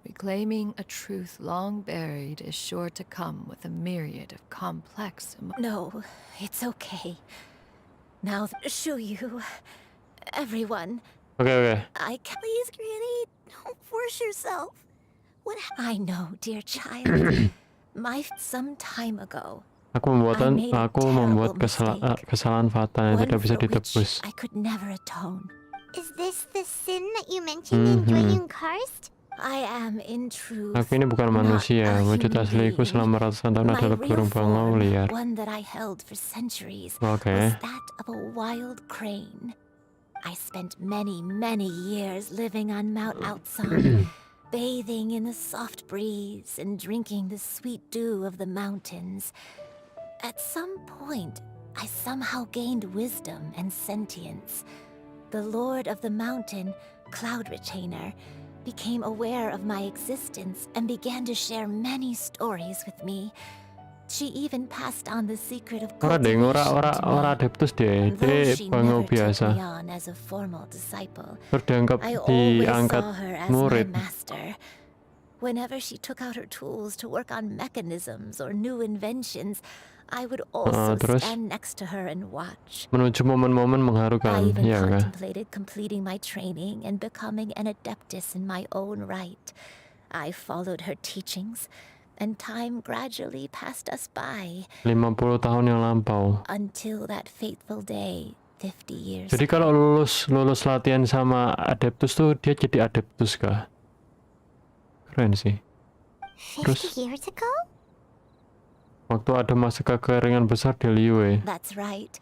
Reclaiming a truth long buried is sure to come with a myriad of complex No, it's okay. Now, Shuyu, everyone. Okay. I can... Please, Granny, don't force yourself. What I know, dear child. Some time ago, Aku membuat kesalahan fatal yang tidak bisa ditebus. I could never atone. Is this the sin that you mentioned in Joyun Karst? I am in truth. Aku ini bukan manusia. Wujud asliku selama ratusan tahun adalah burung bangau liar. One that I held for centuries Okay. was that of a wild crane. I spent many, many years living on Mount Outsong, bathing in the soft breeze and drinking the sweet dew of the mountains. At some point, I somehow gained wisdom and sentience. The Lord of the Mountain, Cloud Retainer, became aware of my existence and began to share many stories with me. She even passed on the secret of cultivation ora adeptus deh. Dia bangau biasa. as a formal disciple. Terus I always diangkat saw her as murid. my master. Whenever she took out her tools to work on mechanisms or new inventions, I would also terus stand next to her and watch. Menuju momen-momen I mengharukan, even ya kan? contemplated completing my training and becoming an adeptus in my own right. I followed her teachings, and time gradually passed us by. 50 tahun yang lampau. Until that fateful day, 50 years Jadi kalau lulus latihan sama adeptus tuh dia jadi adeptus kah? Keren sih. 50 years ago? Waktu ada masa kekeringan besar di Liyue. That's right.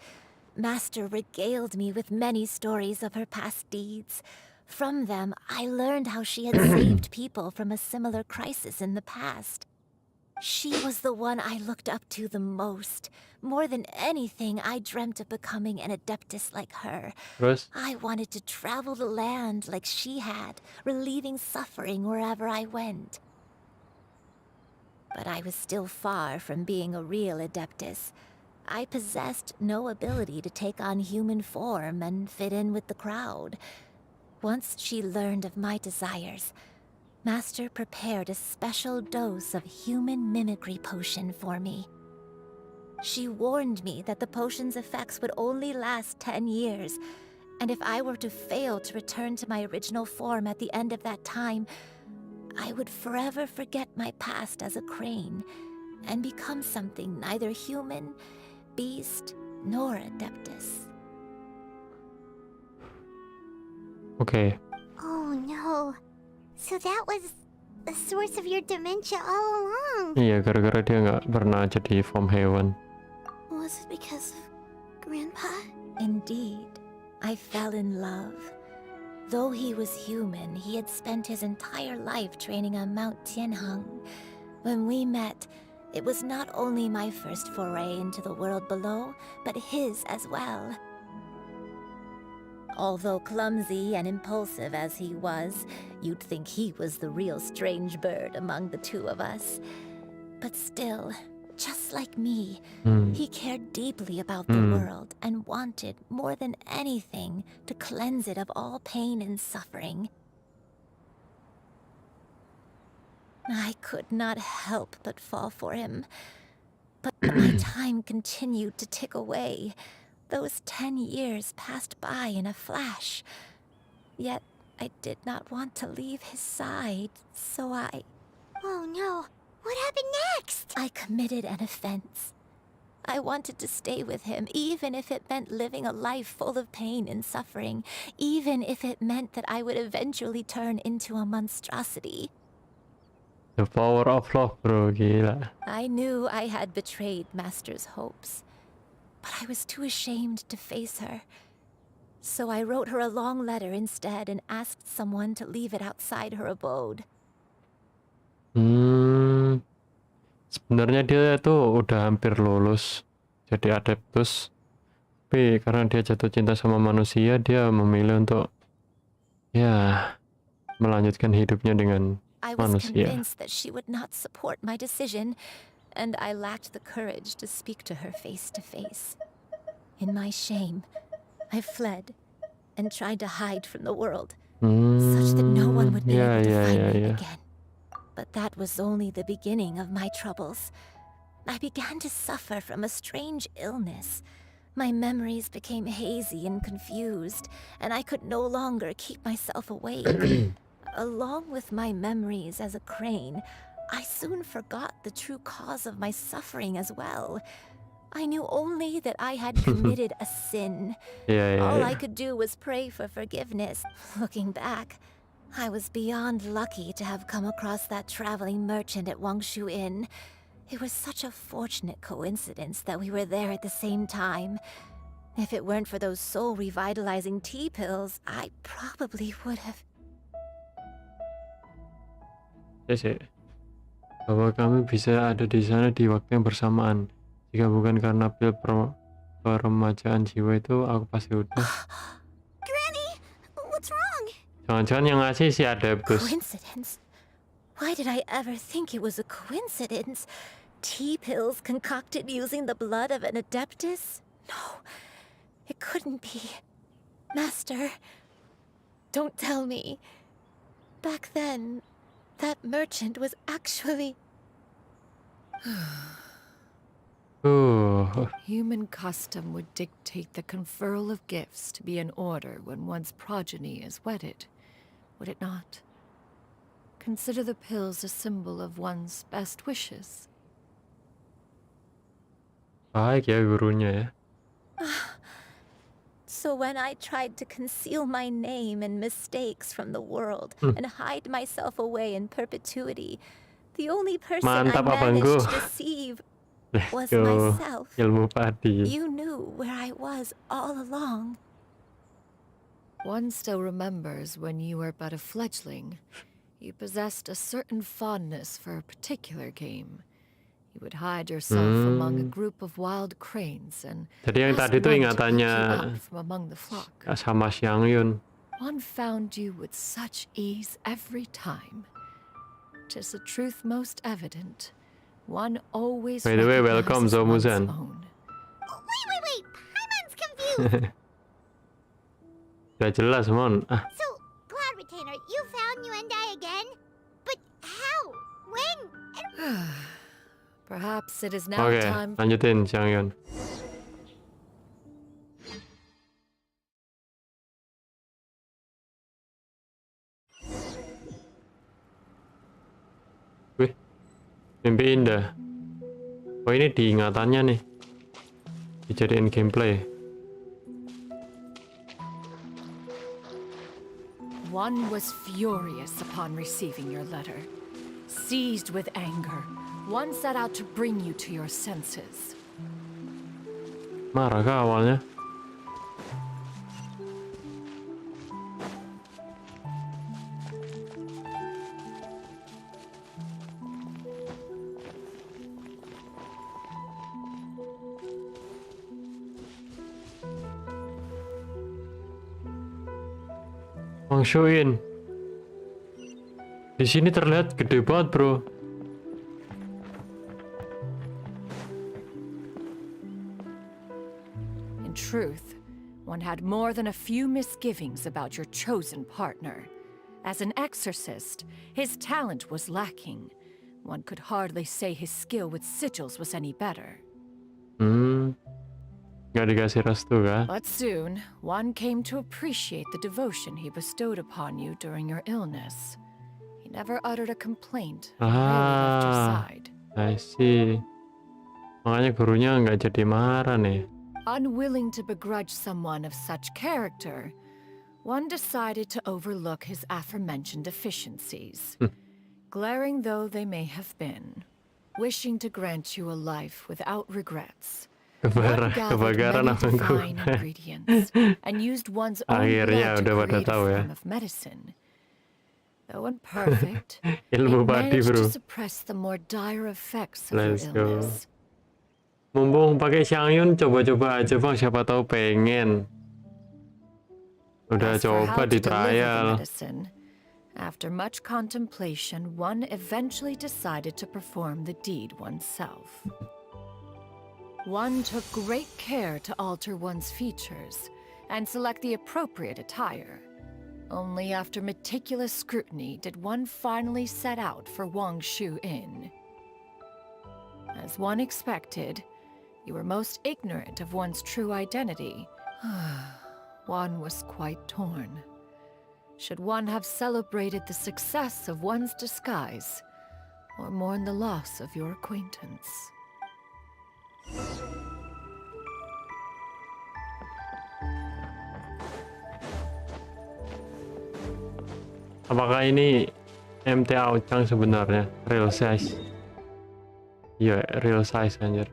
Master regaled me with many stories of her past deeds. From them, I learned how she had saved people from a similar crisis in the past. She was the one I looked up to the most. More than anything, I dreamt of becoming an adeptus like her. Terus? I wanted to travel the land like she had, relieving suffering wherever I went. But I was still far from being a real adeptus. I possessed no ability to take on human form and fit in with the crowd. Once she learned of my desires, Master prepared a special dose of human mimicry potion for me. She warned me that the potion's effects would only last 10 years, and if I were to fail to return to my original form at the end of that time, I would forever forget my past as a crane and become something neither human, beast, nor adeptus. Okay. Oh no. So that was the source of your dementia all along. Iya, gara-gara dia nggak pernah jadi form hewan. Was it because of Grandpa? Indeed, I fell in love. Though he was human, he had spent his entire life training on Mount Tianheng. When we met, it was not only my first foray into the world below, but his as well. Although clumsy and impulsive as he was, you'd think he was the real strange bird among the two of us. But still, just like me, he cared deeply about the world and wanted, more than anything, to cleanse it of all pain and suffering. I could not help but fall for him. But my time continued to tick away. Those 10 years passed by in a flash. Yet I did not want to leave his side, so I... Oh no. What happened next? I committed an offense. I wanted to stay with him, even if it meant living a life full of pain and suffering, even if it meant that I would eventually turn into a monstrosity. The power of love, bro, gila. I knew I had betrayed Master's hopes, but I was too ashamed to face her. So I wrote her a long letter instead and asked someone to leave it outside her abode. Sebenarnya dia tuh udah hampir lulus jadi adeptus, tapi karena dia jatuh cinta sama manusia, dia memilih untuk melanjutkan hidupnya dengan I was manusia. convinced that she would not support my decision, and I lacked the courage to speak to her face to face. In my shame, I fled and tried to hide from the world, such that no one would be able to find me again. But that was only the beginning of my troubles. I began to suffer from a strange illness. My memories became hazy and confused, and I could no longer keep myself awake. Along with my memories as a crane, I soon forgot the true cause of my suffering as well. I knew only that I had committed a sin. All I could do was pray for forgiveness. Looking back, I was beyond lucky to have come across that traveling merchant at Wangshu Inn. It was such a fortunate coincidence that we were there at the same time. If it weren't for those soul-revitalizing tea pills, I probably would have... Bahwa kami bisa ada di sana di waktu yang bersamaan. Jika bukan karena pil peremajaan jiwa itu, aku pasti udah. Granny, what's wrong? Jangan-jangan yang ngasih si adeptus. Coincidence? Why did I ever think it was a coincidence? Tea pills concocted using the blood of an adeptus? No, it couldn't be. Master, don't tell me. Back then, that merchant was actually... Human custom would dictate the conferral of gifts to be in order when one's progeny is wedded, would it not? Consider the pills a symbol of one's best wishes. Baik ya gurunya ya. So when I tried to conceal my name and mistakes from the world and hide myself away in perpetuity, the only person I managed to deceive was myself. Ilmu padi. You knew where I was all along. One still remembers when you were but a fledgling. You possessed a certain fondness for a particular game. You would hide yourself among a group of wild cranes and Jadi yang tadi itu ingatannya from among the flock. sama Xiang Yun. One found you with such ease every time. 'Tis a truth most evident. One always By the way, welcome Zomu-san. Wait. Paimon's confused. Udah jelas, Mon. So, Cloud Retainer, you found Yuendai again? But how? When? Perhaps it is now Oke, time. lanjutin Xiangyun. Wih, mimpi indah. Oh, ini diingatannya nih. Dijadiin gameplay. One was furious upon receiving your letter. Seized with anger, one set out to bring you to your senses. Marah kah awalnya? Mangshuin. Di sini terlihat gede banget, bro. In truth, one had more than a few misgivings about your chosen partner. As an exorcist, his talent was lacking. One could hardly say his skill with sigils was any better. Nggak dikasih restu kah? But soon, one came to appreciate the devotion he bestowed upon you during your illness. He never uttered a complaint, rarely left your side. I see. Makanya gurunya nggak jadi marah nih. Unwilling to begrudge someone of such character, one decided to overlook his aforementioned deficiencies, glaring though they may have been. Wishing to grant you a life without regrets, one gathered many divine ingredients and used one's own blood to create a form of medicine. Though imperfect, it managed to suppress the more dire effects of your illness. Mumpung pakai Xiangyun, coba-coba aja bang, siapa tahu pengen. Udah coba di trial. After much contemplation, one eventually decided to perform the deed oneself. One took great care to alter one's features and select the appropriate attire. Only after meticulous scrutiny did one finally set out for Wangshu Inn. As one expected, you were most ignorant of one's true identity. One was quite torn. Should one have celebrated the success of one's disguise, or mourn the loss of your acquaintance? Apakah ini MT Aocang sebenarnya? Real size. Iya, real size anjir.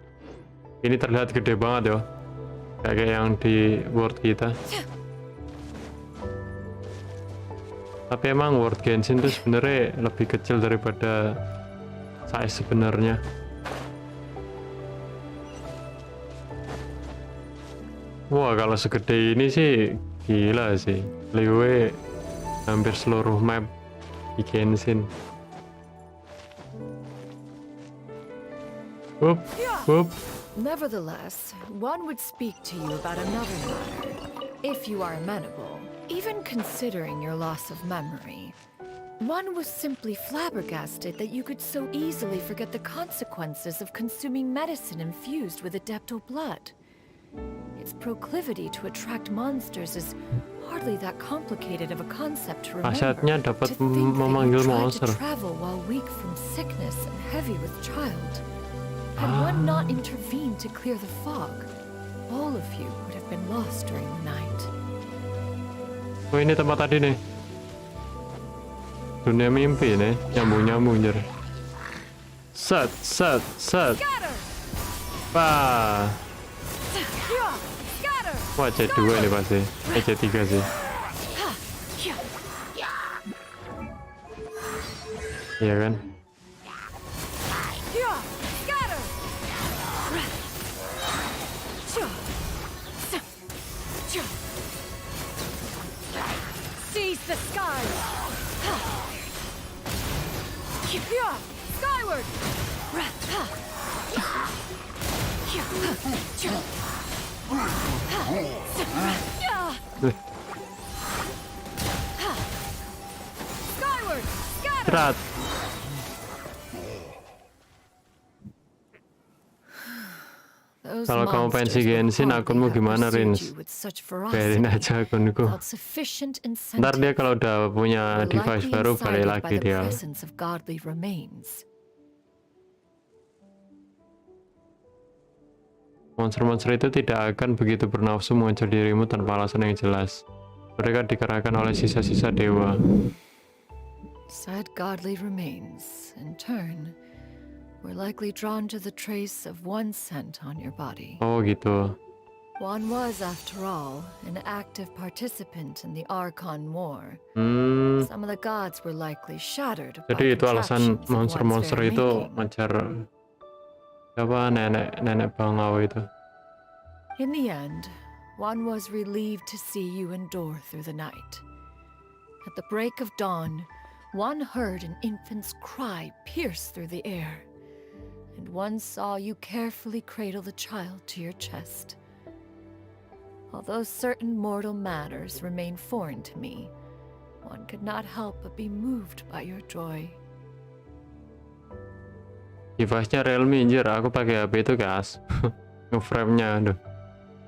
Ini terlihat gede banget yo. Kayak yang di World kita. Tapi emang World Genshin itu sebenarnya lebih kecil daripada size sebenarnya. Wah, kalau segede ini sih gila sih. Liwe hampir seluruh map di Genshin. Whoop, whoop. Nevertheless, one would speak to you about another matter, if you are amenable. Even considering your loss of memory, one was simply flabbergasted that you could so easily forget the consequences of consuming medicine infused with adeptal blood. Its proclivity to attract monsters is hardly that complicated of a concept to remember. Asetnya dapat To think memanggil that you tried monster. to travel while weak from sickness and heavy with child. Had one not intervened to clear the fog, all of you would have been lost during the night. Oh, ini tempat tadi nih. Dunia mimpi nih, nyambung-nyambung jer. Set, set, set. Wah. Wah, C2 ini pasti. C3 sih. Iya kan? Seize the sky! Skyward! Berat. Those Kalau kamu pensi monsters would Genshin, hardly akunmu have gimana, pursued Rins? you with such Biarin ferocity aja akunku. without sufficient Ntar dia incentive. kalau udah punya Were device likely baru, balik incited by lagi the dia. presence of godly remains. Monster-monster itu tidak akan begitu bernafsu mengejar dirimu tanpa alasan yang jelas. Mereka dikerahkan oleh sisa-sisa dewa. Said godly remains, in turn, were likely drawn to the trace of one scent on your body. Oh gitu. One was, after all, an active participant in the Archon War. Some of the gods were likely shattered by Jadi itu alasan contraptions of one's monster-monster fair itu making. ngejar apa nenek bangau itu. In the end, one was relieved to see you endure through the night. At the break of dawn, one heard an infant's cry pierce through the air, and one saw you carefully cradle the child to your chest. Although certain mortal matters remain foreign to me, one could not help but be moved by your joy. Device-nya Realme anjir, aku pakai HP itu gas. Nge-frame-nya aduh.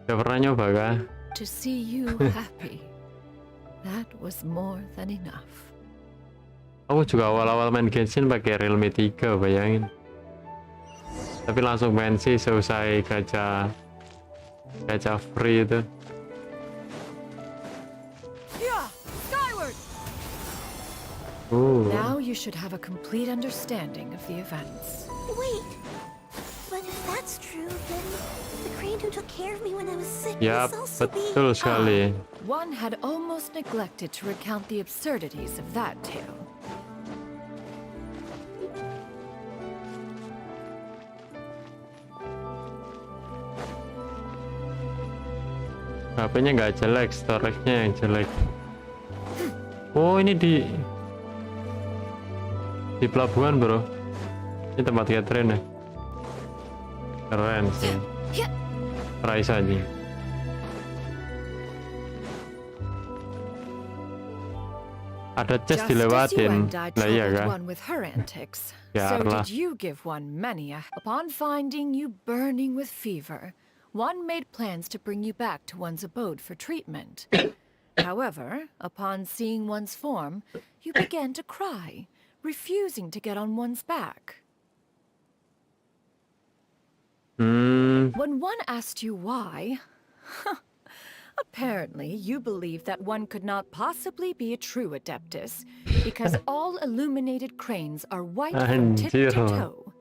Gak pernah nyoba kah? To see you happy, that was more than enough. Aku juga awal-awal main Genshin pakai Realme 3, bayangin. Tapi langsung pensi seusai gacha free itu. Yeah, skyward. Now you should have a complete understanding of the events. Wait, but if that's true, then the crane who took care of me when I was sick Yap, must also be... betul sekali. One had almost neglected to recount the absurdities of that tale. HP-nya nggak jelek, storage-nya yang jelek. Oh, ini di pelabuhan, bro. Ini tempat catering ya. Keren sih. Rais aja. Ada chest dilewatin. Lah iya kan? So did you give one many a... Upon finding you burning with fever, one made plans to bring you back to one's abode for treatment. However, upon seeing one's form, you began to cry, refusing to get on one's back. When one asked you why, apparently you believed that one could not possibly be a true Adeptus because all illuminated cranes are white from tip to toe.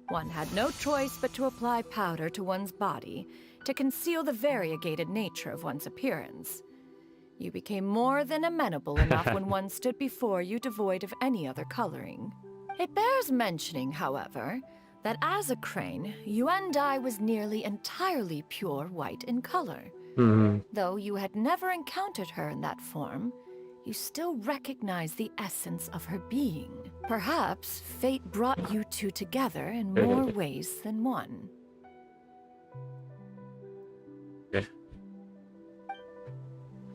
One had no choice but to apply powder to one's body to conceal the variegated nature of one's appearance. You became more than amenable enough when one stood before you devoid of any other coloring. It bears mentioning, however, that as a crane, Yuandai was nearly entirely pure white in color. Though you had never encountered her in that form, you still recognize the essence of her being. Perhaps fate brought you two together in more ways than one.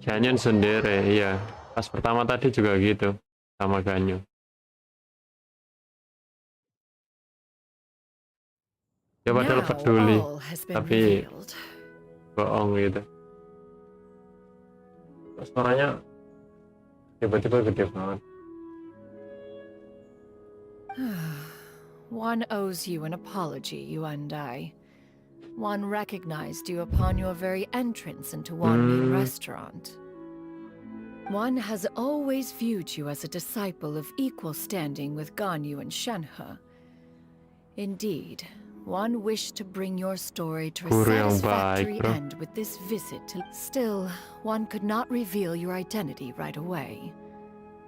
Ganyon sendiri, iya. Pas pertama tadi juga gitu, sama Ganyo. Dia padahal peduli, tapi bohong gitu. Suaranya tiba-tiba gede banget. One owes you an apology, Yuandai. One recognized you upon your very entrance into Wanmin restaurant. One has always viewed you as a disciple of equal standing with Ganyu and Shenhe. Indeed, one wished to bring your story to a satisfactory end with this visit to... Still, one could not reveal your identity right away.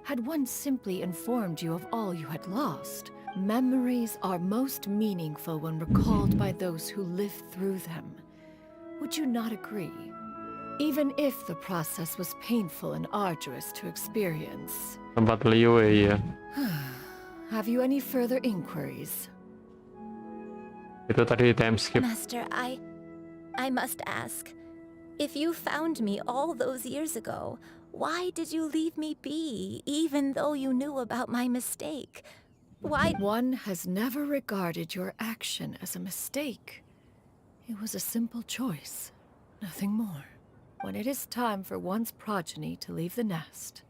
Had one simply informed you of all you had lost, memories are most meaningful when recalled by those who lived through them. Would you not agree? Even if the process was painful and arduous to experience. Tempat Liu ya. Have you any further inquiries? Itu tadi time skip. Master, I must ask. If you found me all those years ago, why did you leave me be, even though you knew about my mistake? Why? One has never regarded your action as a mistake. It was a simple choice, nothing more. When it is time for one's progeny to leave the nest,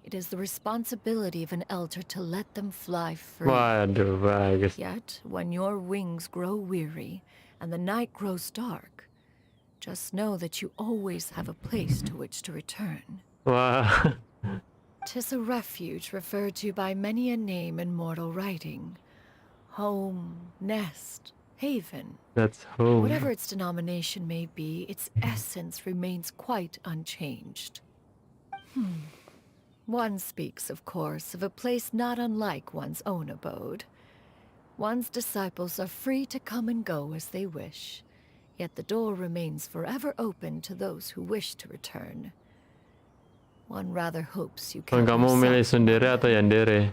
it is the responsibility of an elder to let them fly free. Waduh, bagus. Yet, when your wings grow weary and the night grows dark, just know that you always have a place to which to return. Wah. 'Tis a refuge referred to by many a name in mortal writing. Home, nest, haven. That's home. Whatever its denomination may be, its essence remains quite unchanged. One speaks, of course, of a place not unlike one's own abode. One's disciples are free to come and go as they wish, yet the door remains forever open to those who wish to return. One rather hopes you can. Kamu milih sendiri atau yandere?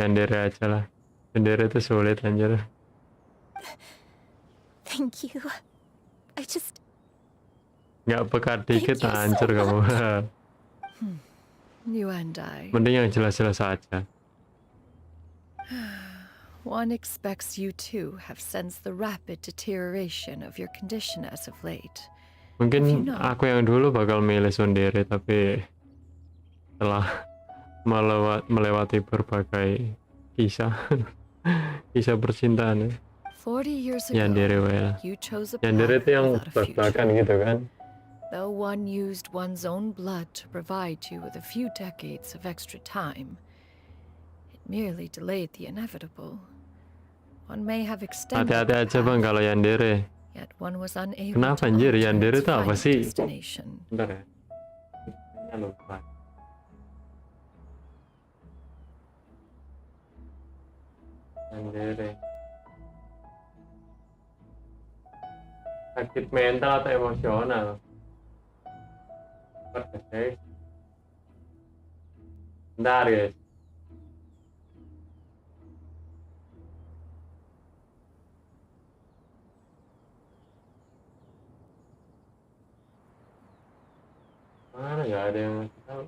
Yandere aja lah. Sendiri itu sulit anjir. Thank you. I just... Nggak pekat dikit hancur kamu. You and I. Mending yang jelas-jelas aja. One expects you too have sensed the rapid deterioration of your condition as of late. Mungkin aku yang dulu bakal milih sendiri, tapi setelah melewati berbagai kisah kisah percintaan ya. 40 years ago, Yandere ya. you chose a Yandere path itu yang without a future. belak-belakan gitu kan. Though one used one's own blood to provide you with a few decades of extra time, it merely delayed the inevitable. One may have extended Hati-hati the aja bang path, kalau yandere. yet one was unable Kenapa to anjir alter yandere its itu apa final sih? destination. Bentar ya. Ini lupa. Yandere. Sakit mental atau emosional? Bentar guys. Bentar guys. Mana nggak ada yang ngasih tahu?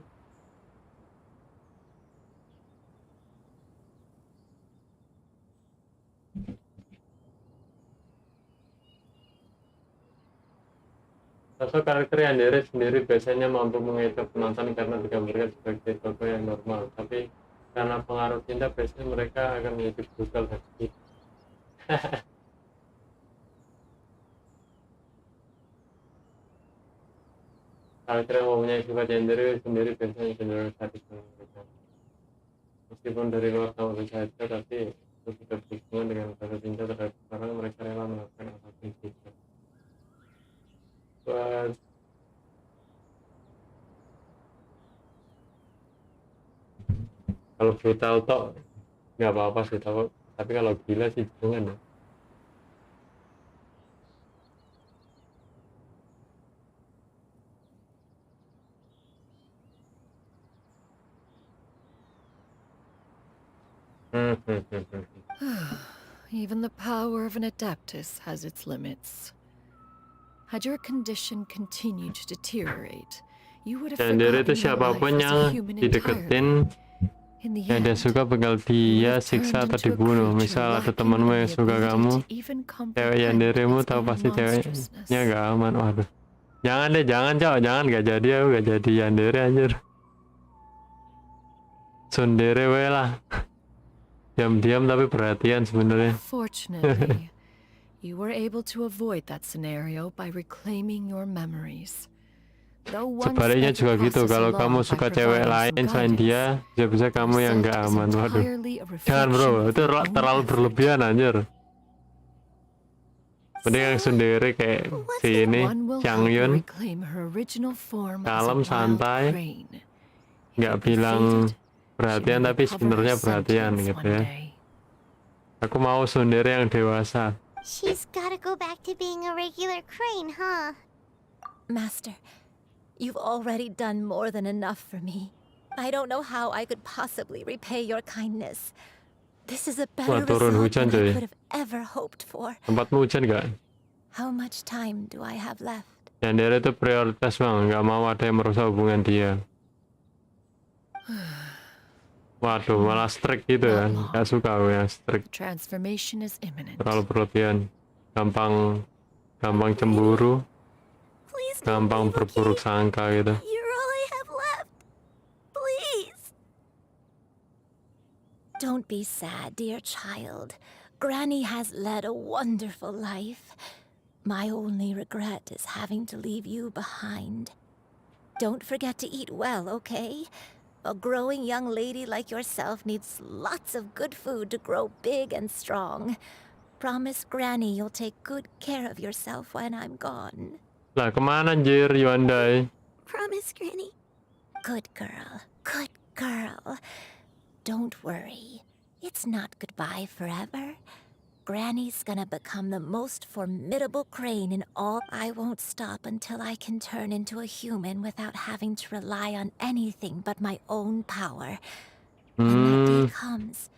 Sosok karakter yandere sendiri biasanya mampu mengecoh penonton karena digambarkan sebagai tokoh yang normal, tapi karena pengaruh cinta biasanya mereka akan menjadi brutal dan sedih. Karakter yang mempunyai sifat yandere sendiri biasanya cenderung sadis dan mengerikan. Meskipun dari luar tahu saja, tapi itu tidak berhubungan dengan rasa cinta terhadap orang, mereka rela melakukan apapun itu. Kalau brutal tok nggak apa-apa sih, tapi kalau gila sih jangan ya. Even the power of an adeptus has its limits. Had your condition continued to deteriorate, you would have Yandere itu forgotten your life siapapun as a yang human dideketin, entirely. In the yang dia end, suka bakal dia siksa atau dibunuh. Misal ada temanmu yang suka kamu, cewek yanderemu tahu pasti ceweknya nggak aman. Waduh, jangan deh, jangan cowok, jangan, nggak jadi, aku nggak jadi yandere anjir. Sundere we lah. Diam-diam tapi perhatian sebenarnya. Fortunately, you were able to avoid that scenario by reclaiming your memories. Sebaliknya juga gitu, kalau kamu suka cewek lain selain dia, bisa-bisa kamu yang nggak aman. Waduh, jangan bro, itu terlalu berlebihan anjir. Mending yang sendiri kayak si ini, Changyun, kalem, santai, nggak bilang perhatian tapi sebenarnya perhatian gitu ya. Aku mau sundere yang dewasa. She's gotta go back to being a regular crane, huh? Master, you've already done more than enough for me. I don't know how I could possibly repay your kindness. This is a better turun result hujan, than I coy. could have ever hoped for. Tempatmu hujan nggak? How much time do I have left? Yandere itu prioritas bang, nggak mau ada yang merusak hubungan dia. Waduh, malah strict gitu ya, nggak suka aku yang strict. Transformation is imminent. Terlalu berlebihan, gampang gampang cemburu, gampang berburuk sangka gitu. You're all I have left. Please. Don't be sad, dear child. Granny has led a wonderful life. My only regret is having to leave you behind. Don't forget to eat well, okay? A growing young lady like yourself needs lots of good food to grow big and strong. Promise Granny you'll take good care of yourself when I'm gone. Lah kemana anjir Yuandai? Promise, Granny. Good girl, good girl. Don't worry. It's not goodbye forever. Granny's gonna become the most formidable crane in all. I won't stop until I can turn into a human without having to rely on anything but my own power. When that day comes,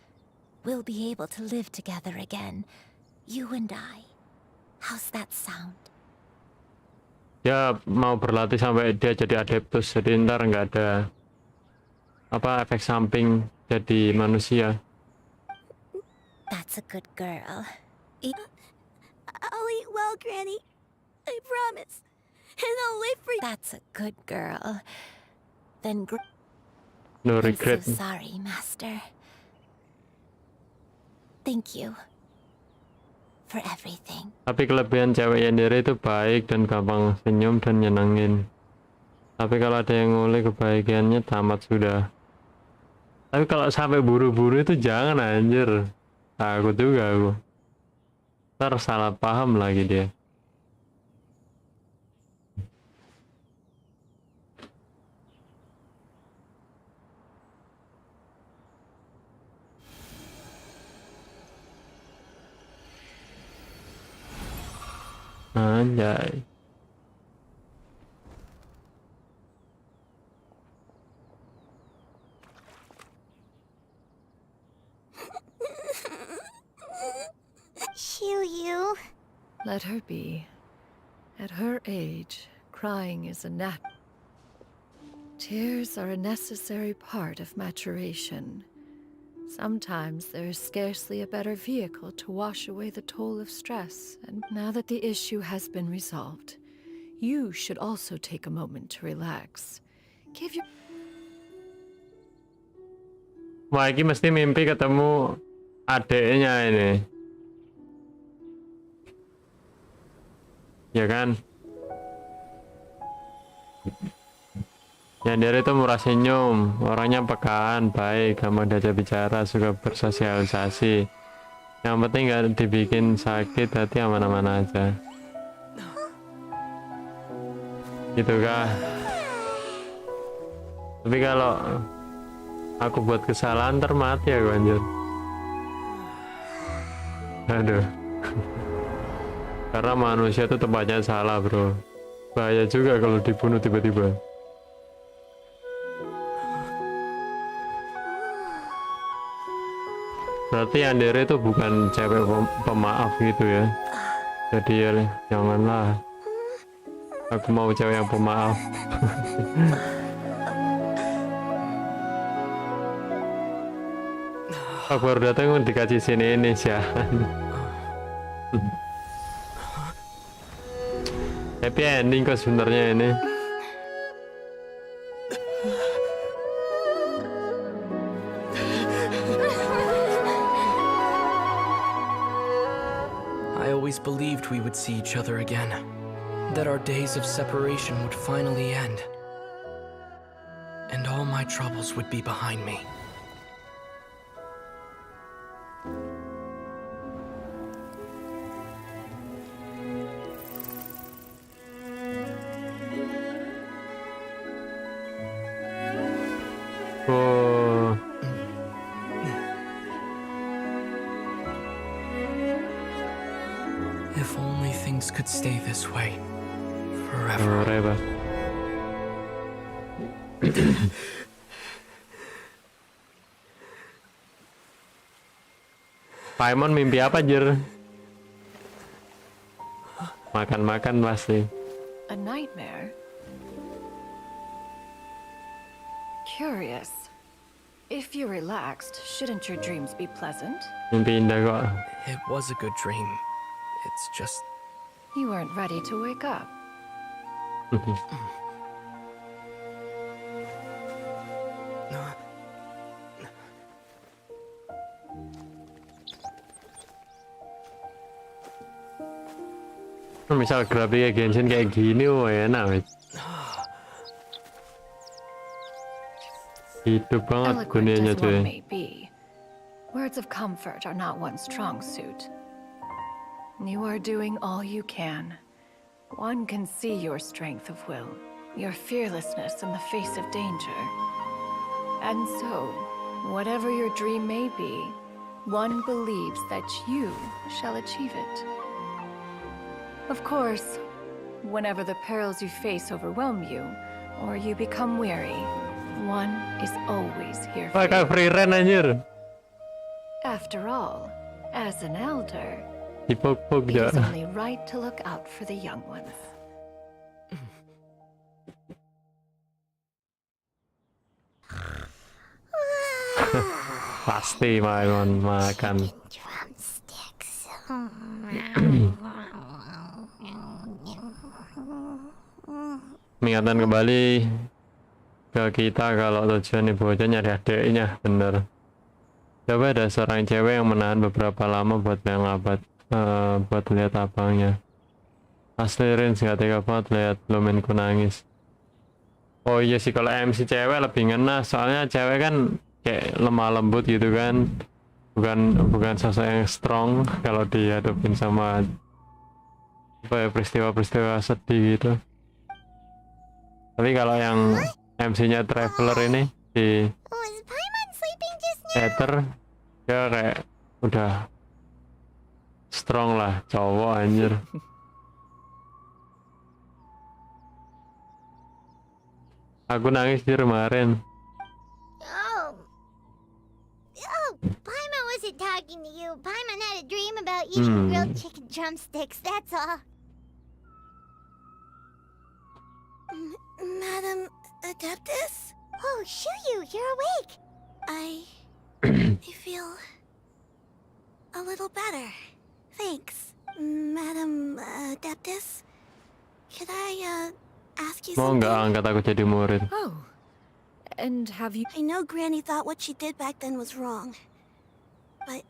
we'll be able to live together again. You and I. How's that sound? Ya mau berlatih sampai dia jadi adeptus, jadi ntar nggak ada apa efek samping jadi manusia. That's a good girl. I'll eat well, Granny. I promise. And I'll wait for you. That's a good girl. Then No I'm regret. so sorry, Master. Thank you for everything. Tapi kelebihan cewek Yandere itu baik dan gampang senyum dan nyenengin. Tapi kalau ada yang ngulik kebaikannya tamat sudah. Tapi kalau sampai buru-buru itu jangan anjir. Takut juga aku. Ntar salah paham lagi dia. Anjay. You. Let her be. At her age, crying is a Tears are a necessary part of maturation. Sometimes there is scarcely a better vehicle to wash away the toll of stress, and now that the issue has been resolved, you should also take a moment to relax. Give your... Wah, ini mesti mimpi ketemu adeknya ini. Ya kan? Yandere itu murah senyum, orangnya pekaan, baik, gampang diajak bicara, suka bersosialisasi. Yang penting nggak dibikin sakit hati, aman-aman aja. Gitu kah? Tapi kalau aku buat kesalahan termati aku anjir. Aduh. Karena manusia itu tempatnya salah bro. Bahaya juga kalau dibunuh tiba-tiba. Berarti Yandere itu bukan cewek pemaaf gitu ya. Jadi ya janganlah. Aku mau cewek yang pemaaf. Aku baru datang dikasih sini ini sih. Happy ending kok sebenarnya ini. I always believed we would see each other again, that our days of separation would finally end, and all my troubles would be behind me. Oh. If only things could stay this way forever. Forever. Paimon mimpi apa Jer? Makan-makan pasti. A nightmare? Curious. If you're relaxed, shouldn't your dreams be pleasant? Mimpi indah kok. It was a good dream. It's just You weren't ready to wake up. Misal grafiknya Genshin kayak gini, wah enak wes. Hidup banget dunianya Eloquent as cuy. one may be, words of comfort are not one's strong suit. You are doing all you can. One can see your strength of will, your fearlessness in the face of danger. And so, whatever your dream may be, one believes that you shall achieve it. Of course, whenever the perils you face overwhelm you, or you become weary, one is always here for Wah, kayak free run anjir. After all, as an elder, Dipuk-puk it ya. is only right to look out for the young ones. Pasti makan. Mengingatkan kembali ke kita kalau tujuan ibu bocah nyari adiknya, bener. Coba ada seorang cewek yang menahan beberapa lama buat buat lihat abangnya. Asli Rins gak tega banget lihat Luminku nangis. Oh iya sih, kalau MC cewek lebih ngena, soalnya cewek kan kayak lemah lembut gitu kan, bukan sosok yang strong kalau dihadapin sama peristiwa-peristiwa sedih gitu. Tapi kalau yang MC-nya Traveler ini di Ether, dia kayak udah strong lah, cowok anjir. Aku nangis di kemarin. Paimon wasn't talking to you. Paimon had a dream about eating grilled chicken drumsticks, that's all. Madam Adeptus? Oh, Shuyu, you're awake. I feel a little better. Thanks, Madam Adeptus. Could I ask you Mau something? nggak angkat aku jadi murid? Oh, and have you... I know Granny thought what she did back then was wrong. But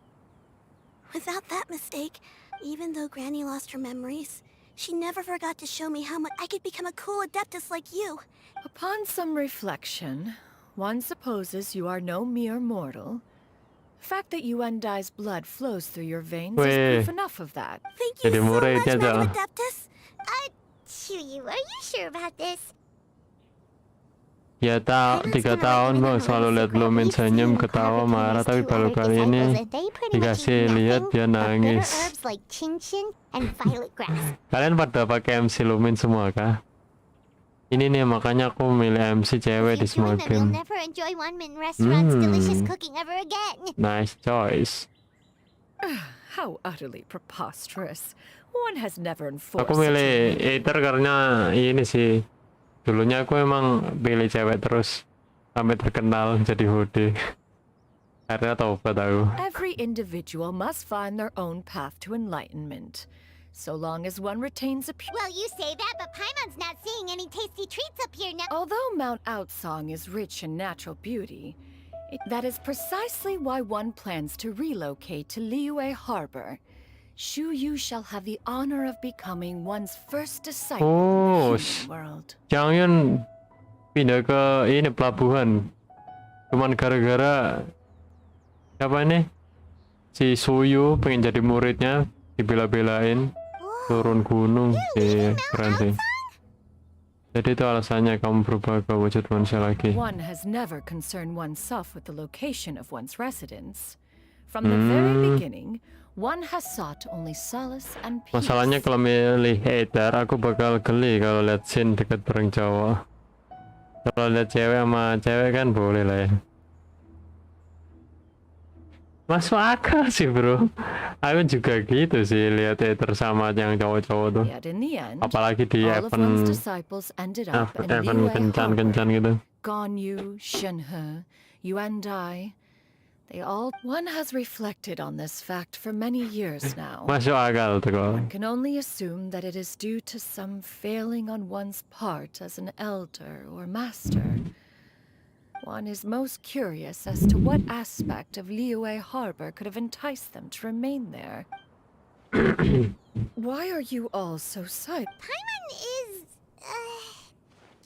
without that mistake, even though Granny lost her memories, she never forgot to show me how much I could become a cool Adeptus like you. Upon some reflection, one supposes you are no mere mortal. The fact that Yuandai's blood flows through your veins is proof enough of that. Thank you Jadi so murid much, aja. Madam Adeptus. Shuyu, are you sure about this? Ya 3 tahun bang selalu lihat Lumin senyum, ketawa, marah, tapi baru kali ini dikasih lihat dia nangis. Like chin-chin and violet grass. Kalian pada pakai MC Lumin semua kah? Ini nih makanya aku milih MC cewek di semua You'll game. never enjoy One-Man Restaurant's delicious cooking ever again. Nice choice. How utterly preposterous. One has never enforced Aku milih Ether karena ini sih. Dulunya aku emang pilih cewek terus sampai terkenal jadi hode. Akhirnya taubat aku. Every individual must find their own path to enlightenment. So long as one retains a pure... Well, you say that, but Paimon's not seeing any tasty treats up here now. Although Mount Outsong is rich in natural beauty, that is precisely why one plans to relocate to Liyue Harbor. Shuyu shall have the honor of becoming one's first disciple in the human world. Jangan pindah ke ini pelabuhan. Cuman gara-gara siapa ini? Si Suyu pengen jadi muridnya, dibela-belain turun gunung. Keren sih. Jadi itu alasannya kamu berubah ke wujud manusia lagi. One has never concerned oneself with the location of one's residence. From the very beginning, one has sought only solace and peace. Masalahnya kalau milih Ether, aku bakal geli kalau lihat scene deket bareng Jawa. Kalau lihat cewek sama cewek kan boleh lah ya. Masuk akal sih bro. Aku juga gitu sih lihat Ether sama yang cowok-cowok tuh. Yet in the end, Apalagi di all of one's disciples ended up in Liyue kencan-kencan Harbor. gitu. Ganyu, Shenhe, Yuandai. One has reflected on this fact for many years now. Masuk akal tuh kok. One can only assume that it is due to some failing on one's part as an elder or master. One is most curious as to what aspect of Liyue Harbor could have enticed them to remain there. Why are you all so silent? Paimon is,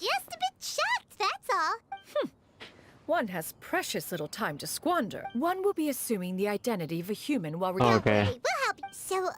just a bit shocked, that's all. One has precious little time to squander. One will be assuming the identity of a human while Okay. We'll help you. So,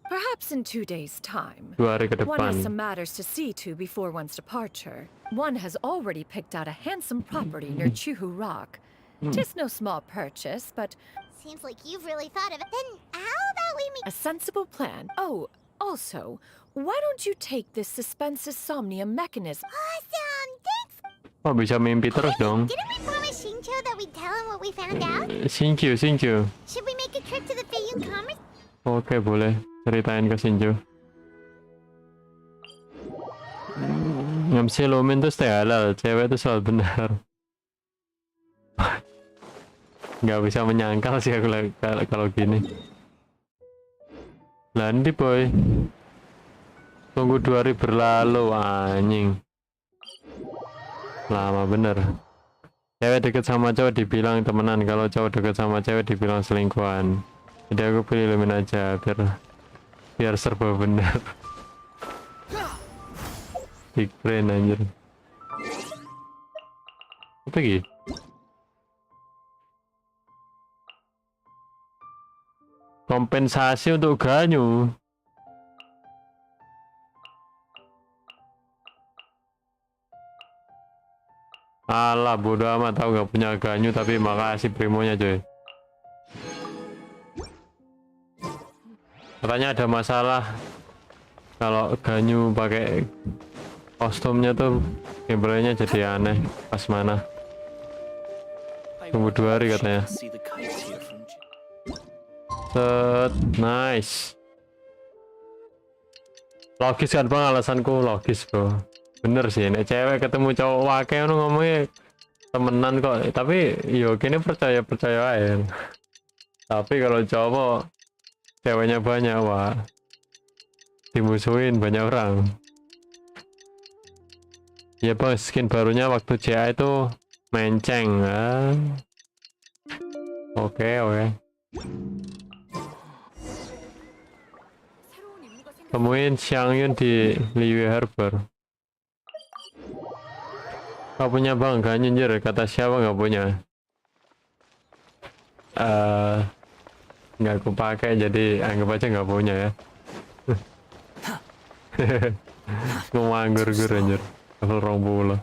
perhaps in 2 days' time. 2 hari ke One has depan. some matters to see to before one's departure. One has already picked out a handsome property near Chuhu Rock. 'Tis no small purchase, but seems like you've really thought of it. Then how about we meet? a sensible plan. Oh, also, why don't you take this suspense insomnia mechanism? Awesome, thanks. Oh, bisa mimpi terus dong. Didn't we promise Shincho that we'd tell him what we found out? Thank you. Should we make a trip to the Feiyun Commerce? Oke, boleh. Ceritain ke Shinjo. MC Lumin tuh stay halal, cewek tuh selalu benar. Nggak bisa menyangkal sih aku kalau gini. Landi boy. Tunggu 2 hari berlalu, anjing. Lama bener. Cewek deket sama cowok dibilang temenan, kalau cowok deket sama cewek dibilang selingkuhan. Jadi aku pilih Lumin aja biar serba benar. Big brain anjir. Apa lagi? Kompensasi untuk Ganyu. Alah, bodo amat, tahu nggak punya Ganyu, tapi makasih primonya coy. Katanya ada masalah kalau Ganyu pakai kostumnya tuh gameplaynya jadi aneh pas mana. Tunggu 2 hari katanya. Set, nice. Logis kan bang, alasanku logis bro. Bener sih, nek cewek ketemu cowok wake ngomongnya temenan kok. Tapi yo kini percaya aja. Tapi kalau cowok ceweknya banyak, wah dimusuhin banyak orang. Ya bang, skin barunya waktu CA itu menceng. Oke. Temuin Xiangyun di Liyue Harbor. Gak punya bang, gak nyinjir. Kata siapa gak punya? Nggak aku pakai, jadi anggap aja nggak punya ya. Nganggur-gur anjir. Level 20.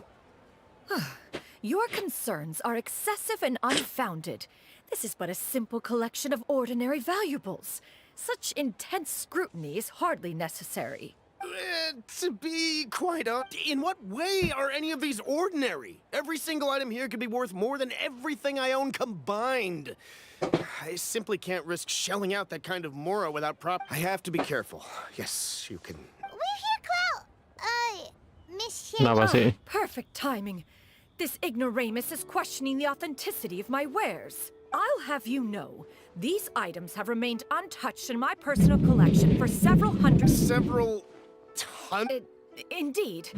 Your concerns are excessive and unfounded. This is but a simple collection of ordinary valuables. Such intense scrutiny is hardly necessary. To be quite honest, in what way are any of these ordinary? Every single item here could be worth more than everything I own combined. I simply can't risk shelling out that kind of mora without I have to be careful. Yes, you can. We're here, Cloud. Miss Kenapa sih? Perfect timing. This ignoramus is questioning the authenticity of my wares. I'll have you know, these items have remained untouched in my personal collection for several hundred... Indeed.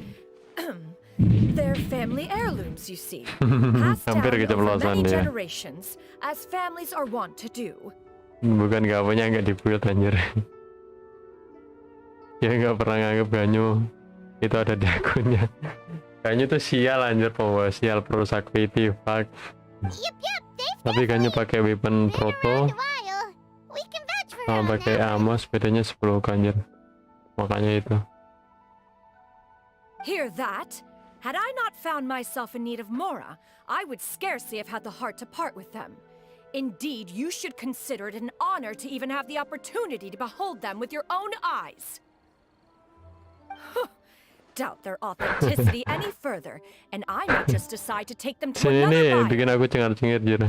They're family heirlooms, you see. Passed down over many generations, as families are wont to do. Bukan gak punya, nggak dibuat anjir. Dia nggak pernah nganggep Ganyu itu ada di akunnya. Ganyu tuh sial anjir, pembawa sial, perusak PT, fuck. Tapi Ganyu pakai weapon proto sama pakai Amos, bedanya 10 anjir. Makanya itu. Hear that? Had I not found myself in need of mora, I would scarcely have had the heart to part with them. Indeed, you should consider it an honor to even have the opportunity to behold them with your own eyes. Doubt their authenticity any further, and I may just decide to take them to Sini another nih, buyer. bikin aku cengar-cengir jir.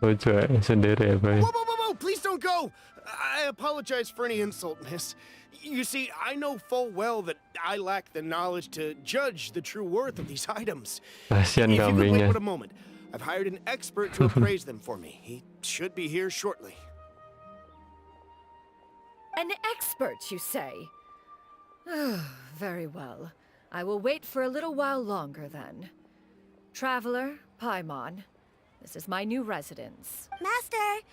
Lucu sendiri ya, Bay. Whoa, please don't go! I apologize for any insult, miss. You see, I know full well that I lack the knowledge to judge the true worth of these items. Kasian If you could wait kambingnya. for a moment, I've hired an expert to appraise them for me. He should be here shortly. An expert, you say? Very well. I will wait for a little while longer then. Traveler, Paimon, this is my new residence. Master!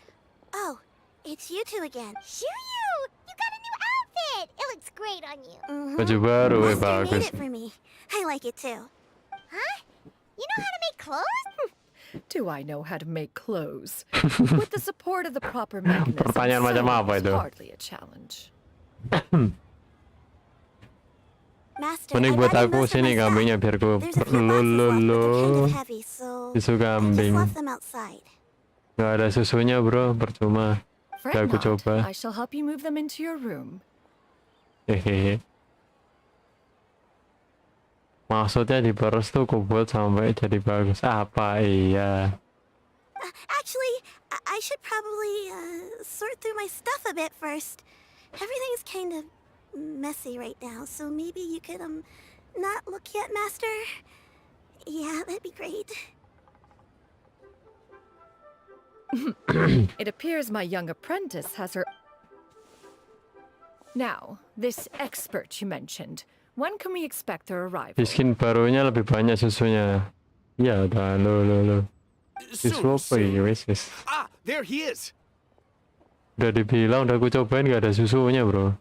Oh, it's you two again. Shoo-you! You got a new outfit! It looks great on you. Baju baru, Master made bagus. it for me. I like it too. Huh? You know how to make clothes? Do I know how to make clothes? With the support of the proper mechanism, Pertanyaan macam apa sewing is itu? hardly a challenge. Master, Mending I buat grabbed aku most of sini my kambingnya biar ku There's a few boxes left, but they're kind lo of heavy, so susu I just kambing. left them outside. Nggak ada susunya bro, percuma. Fret Udah aku not, coba. I shall help you move them into your room. Hehehe. Maksudnya diperes tuh ku buat sampai jadi bagus. Apa iya? Actually, I should probably sort through my stuff a bit first. Everything's kind of messy right now, so maybe you could not look yet, Master. Yeah, that'd be great. It appears my young apprentice has her... Now, this expert you mentioned, when can we expect their arrival? Skin barunya lebih banyak susunya. Ya udah lo. Siswa apa ya wes. Ah, there he is. Udah dibilang, udah aku cobain gak ada susunya bro.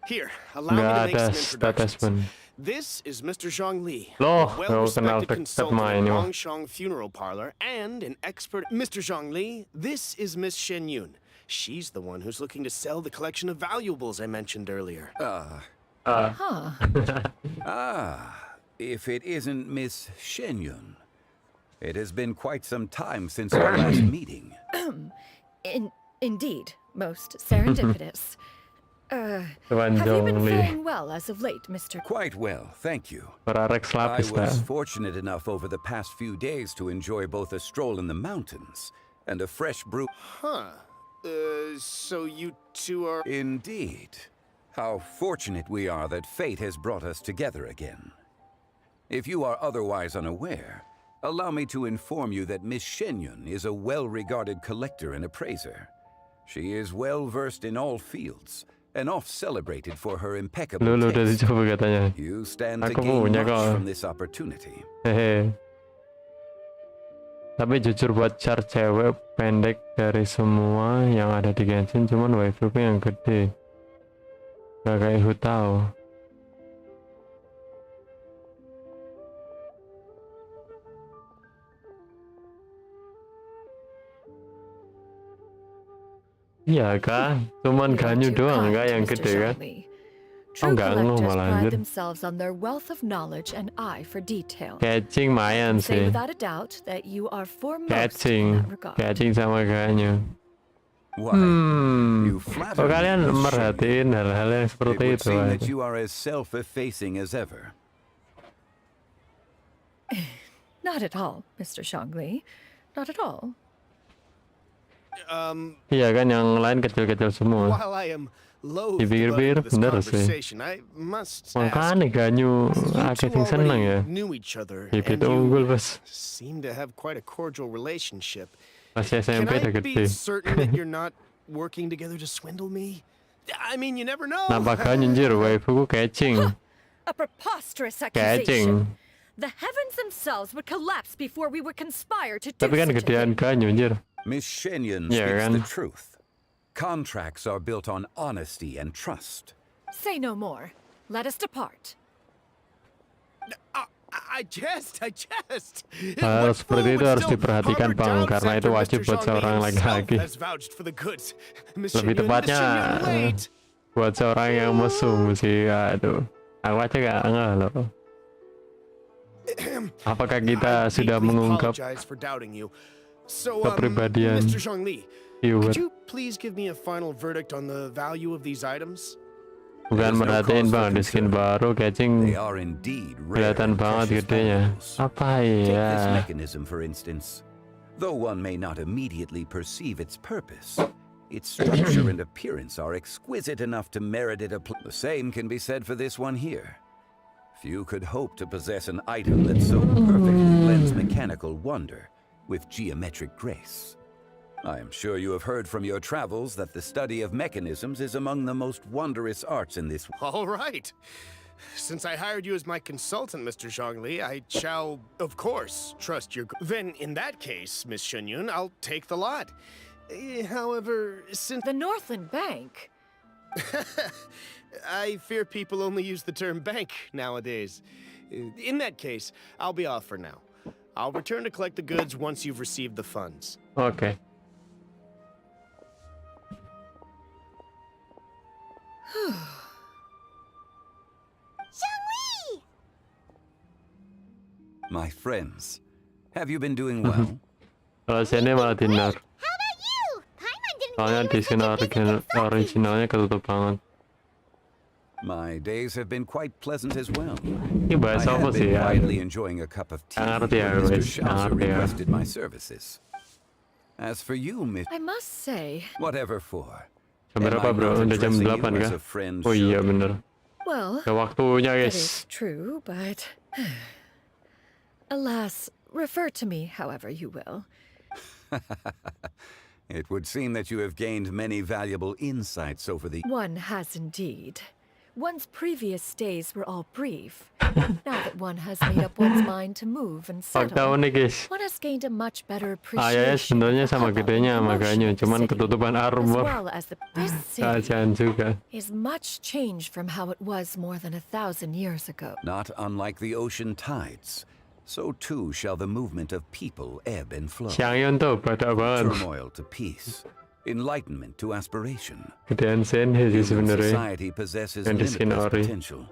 Here, allow me to Nggak make ada some introductions. statement. This is Mr. Zhongli, Loh, a kau kenal well-respected deket consultant mah at ini mah. Longshong Funeral Parlor and an expert. Mr. Zhongli, this is Miss Shen Yun. She's the one who's looking to sell the collection of valuables I mentioned earlier. If it isn't Miss Shen Yun. It has been quite some time since our last meeting. Indeed, most serendipitous. Have you been faring well as of late, Mr. Quite well, thank you. Berarex I lapis was dah. fortunate enough over the past few days to enjoy both a stroll in the mountains and a fresh brew. Huh. So you two are... Indeed. How fortunate we are that fate has brought us together again. If you are otherwise unaware, allow me to inform you that Miss Shenyun is a well-regarded collector and appraiser. She is well-versed in all fields, and oft-celebrated for her impeccable Udah taste. dicoba katanya. You stand to Aku gain punya much kok. from this opportunity. Hehe. Tapi jujur buat char cewek pendek dari semua yang ada di Genshin, cuman waifuku yang gede. Gak kayak Hutao. Iya kan? Cuman Ganyu doang enggak yang gede kan? Oh enggak ngomong malah pride anjir. themselves on their wealth of knowledge and eye for detail. Catching mayan Say sih. without a doubt that you are foremost in Catching. that regard. Catching sama Ganyu. Kok kalian merhatiin hal-hal yang It seperti would itu? seem Aja? that you are as self-effacing as ever. Not at all, Mr. Zhongli. Not at all. Iya kan yang lain kecil-kecil semua. While I am loath to Dipikir-pikir this bener sih. conversation, I must ask, Makanya Ganyu akeh sing seneng ya. knew each other, Bibit and unggul you bos. seem to have quite a cordial relationship. Masih Can SMP udah I be gede. certain that you're not working together to swindle me? I mean, you never know. Napa Ganyu anjir waifuku catching. A preposterous Catching. accusation. The heavens themselves would collapse before we would conspire to do Tapi kan such a gedean thing. Ganyu anjir. Miss Shenyun Yeah, speaks kan? the truth. Contracts are built on honesty and trust. Say no more. Let us depart. I jest. Hal seperti itu harus diperhatikan bang, karena itu wajib buat seorang laki-laki. Lebih tepatnya buat seorang yang mesum sih. Aduh, aku aja gak ngeh loh. Apakah kita sudah mengungkap kepribadian Mr. Zhongli, viewer? could you please give me a final verdict on the value of these items? Bukan merhatiin bang, di skin baru catching They are indeed rare kelihatan and banget precious gedenya. valuables. Apa Take ya? this mechanism, for instance. Though one may not immediately perceive its purpose, its structure and appearance are exquisite enough to merit it. The same can be said for this one here. Few could hope to possess an item that so perfectly blends mechanical wonder with geometric grace. I am sure you have heard from your travels that the study of mechanisms is among the most wondrous arts in this. All right. Since I hired you as my consultant, Mr. Zhongli, I shall, of course, trust your... Then, in that case, Miss Shenyun, I'll take the lot. However, since... The Northland Bank? I fear people only use the term bank nowadays. In that case, I'll be off for now. I'll return to collect the goods once you've received the funds. Okay. My friends, have you been doing well? Kalau sini malah dinner. Soalnya di sini originalnya ketutup banget. My days have been quite pleasant as well. Ini bahasa apa sih ya? Quietly enjoying a cup of tea. Mr. Schnauzer requested my services. As for you, Miss... I must say... Whatever for. Jam berapa bro? Udah jam 8 kah? Oh iya bener. Well, ya waktunya that guys. is true, but... Alas, refer to me however you will. It would seem that you have gained many valuable insights over the... One has indeed. One's previous stays were all brief. Now that one has made up one's mind to move and settle, one has gained a much better appreciation sebenarnya sama gedenya makanya, cuman ketutupan armor. as well as this Kasihan juga. is much changed from how it was more than 1,000 years ago. Not unlike the ocean tides, so too shall the movement of people ebb and flow. Xiangyun tuh badak banget. Turmoil to peace, enlightenment to aspiration. Gedean Senhe sih sebenarnya. Society possesses Yang di skin limitless ori. potential.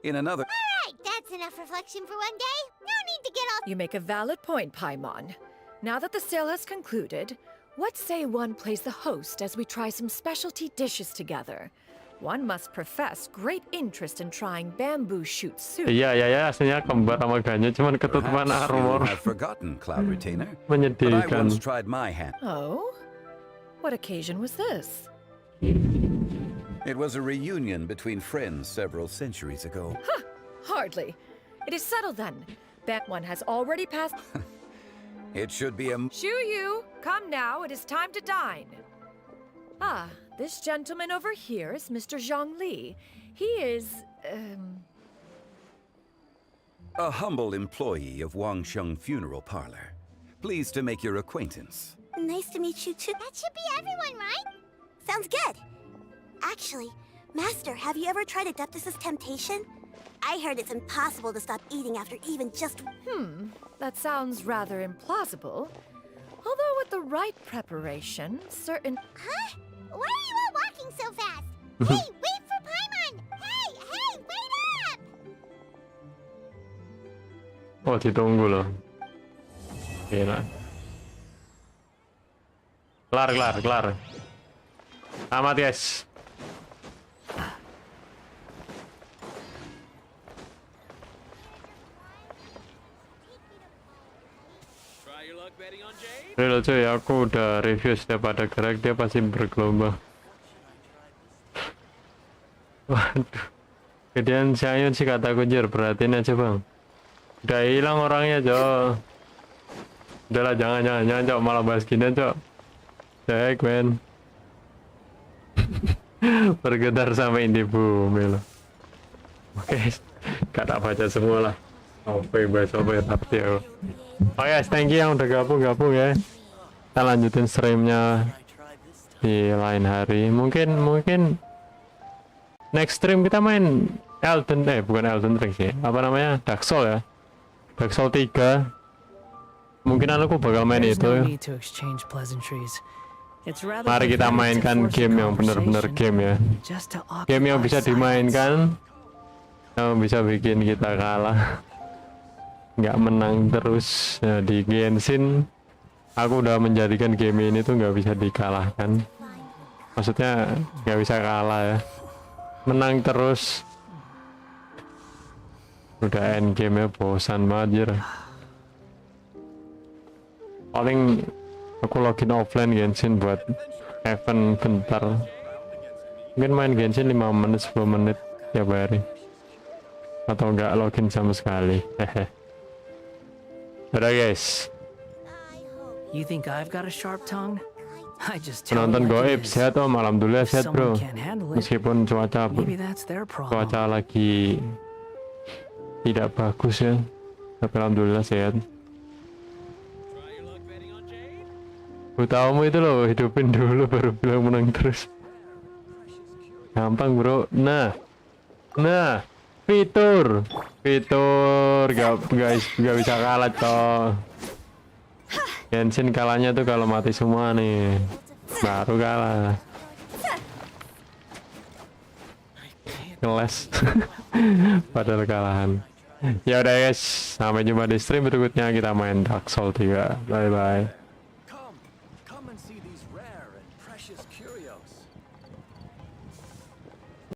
In another... Alright, that's enough reflection for one day. No need to get all... You make a valid point, Paimon. Now that the sale has concluded, what say one plays the host as we try some specialty dishes together? One must profess great interest in trying bamboo shoot soup. Iya, aslinya kembar sama Ganya, cuman ketutupan armor. I've forgotten, Cloud Retainer. Menyedihkan. But I once tried my hand. Oh? What occasion was this? It was a reunion between friends several centuries ago. Huh, hardly. It is settled then. That one has already passed... It should be a... Shu Yu, come now, it is time to dine. Ah, this gentleman over here is Mr. Zhongli. He is, a humble employee of Wangsheng Funeral Parlor. Pleased to make your acquaintance. Nice to meet you too. That should be everyone, right? Sounds good. Actually, Master, have you ever tried Adeptus' temptation? I heard it's impossible to stop eating after even just... That sounds rather implausible. Although with the right preparation, certain... Huh? Why are you all walking so fast? Hey, wait for Paimon! Hey, wait up! Oh, ditunggu loh. Gila. Kelar. Amat guys. Real cuy, aku udah review setiap ada gerak dia pasti bergelombang. Waduh. Gedean Xiangyun sih kata kunjir, perhatiin aja bang. Udah hilang orangnya cok. Udahlah jangan cok, malah bahas gini cok. Cek men. Bergetar sampai di bumi loh. Oke, gak tak baca semua lah. Oke, bahasa apa ya tapi ya. Oh ya, thank you yang udah gabung ya. Kita lanjutin streamnya di lain hari. Mungkin next stream kita main bukan Elden Ring sih. Apa namanya? Dark Souls ya. Dark Souls 3. Mungkin aku bakal main itu. Mari kita mainkan game yang benar-benar game ya. Game yang bisa dimainkan, yang bisa bikin kita kalah. Nggak menang terus ya, di Genshin aku udah menjadikan game ini tuh nggak bisa dikalahkan, maksudnya nggak bisa kalah ya, menang terus udah end game ya, bosan banget ya. Paling aku login offline Genshin buat event bentar, mungkin main Genshin 5 menit 10 menit tiap hari. atau nggak login sama sekali. Hehe. Udah guys. You think I've got a sharp tongue? I just Penonton goib sehat om, alhamdulillah sehat bro. Someone can't handle it. Meskipun Maybe that's their problem. cuaca lagi tidak bagus ya, tapi alhamdulillah sehat. Utawamu itu loh, hidupin dulu baru bilang menang terus. Gampang bro. Nah fitur gak bisa kalah toh. Genshin kalahnya tuh kalau mati semua nih, baru kalah. Ngeles. Padahal kalahan. Ya udah guys, sampai jumpa di stream berikutnya, kita main Dark Souls 3. Bye bye.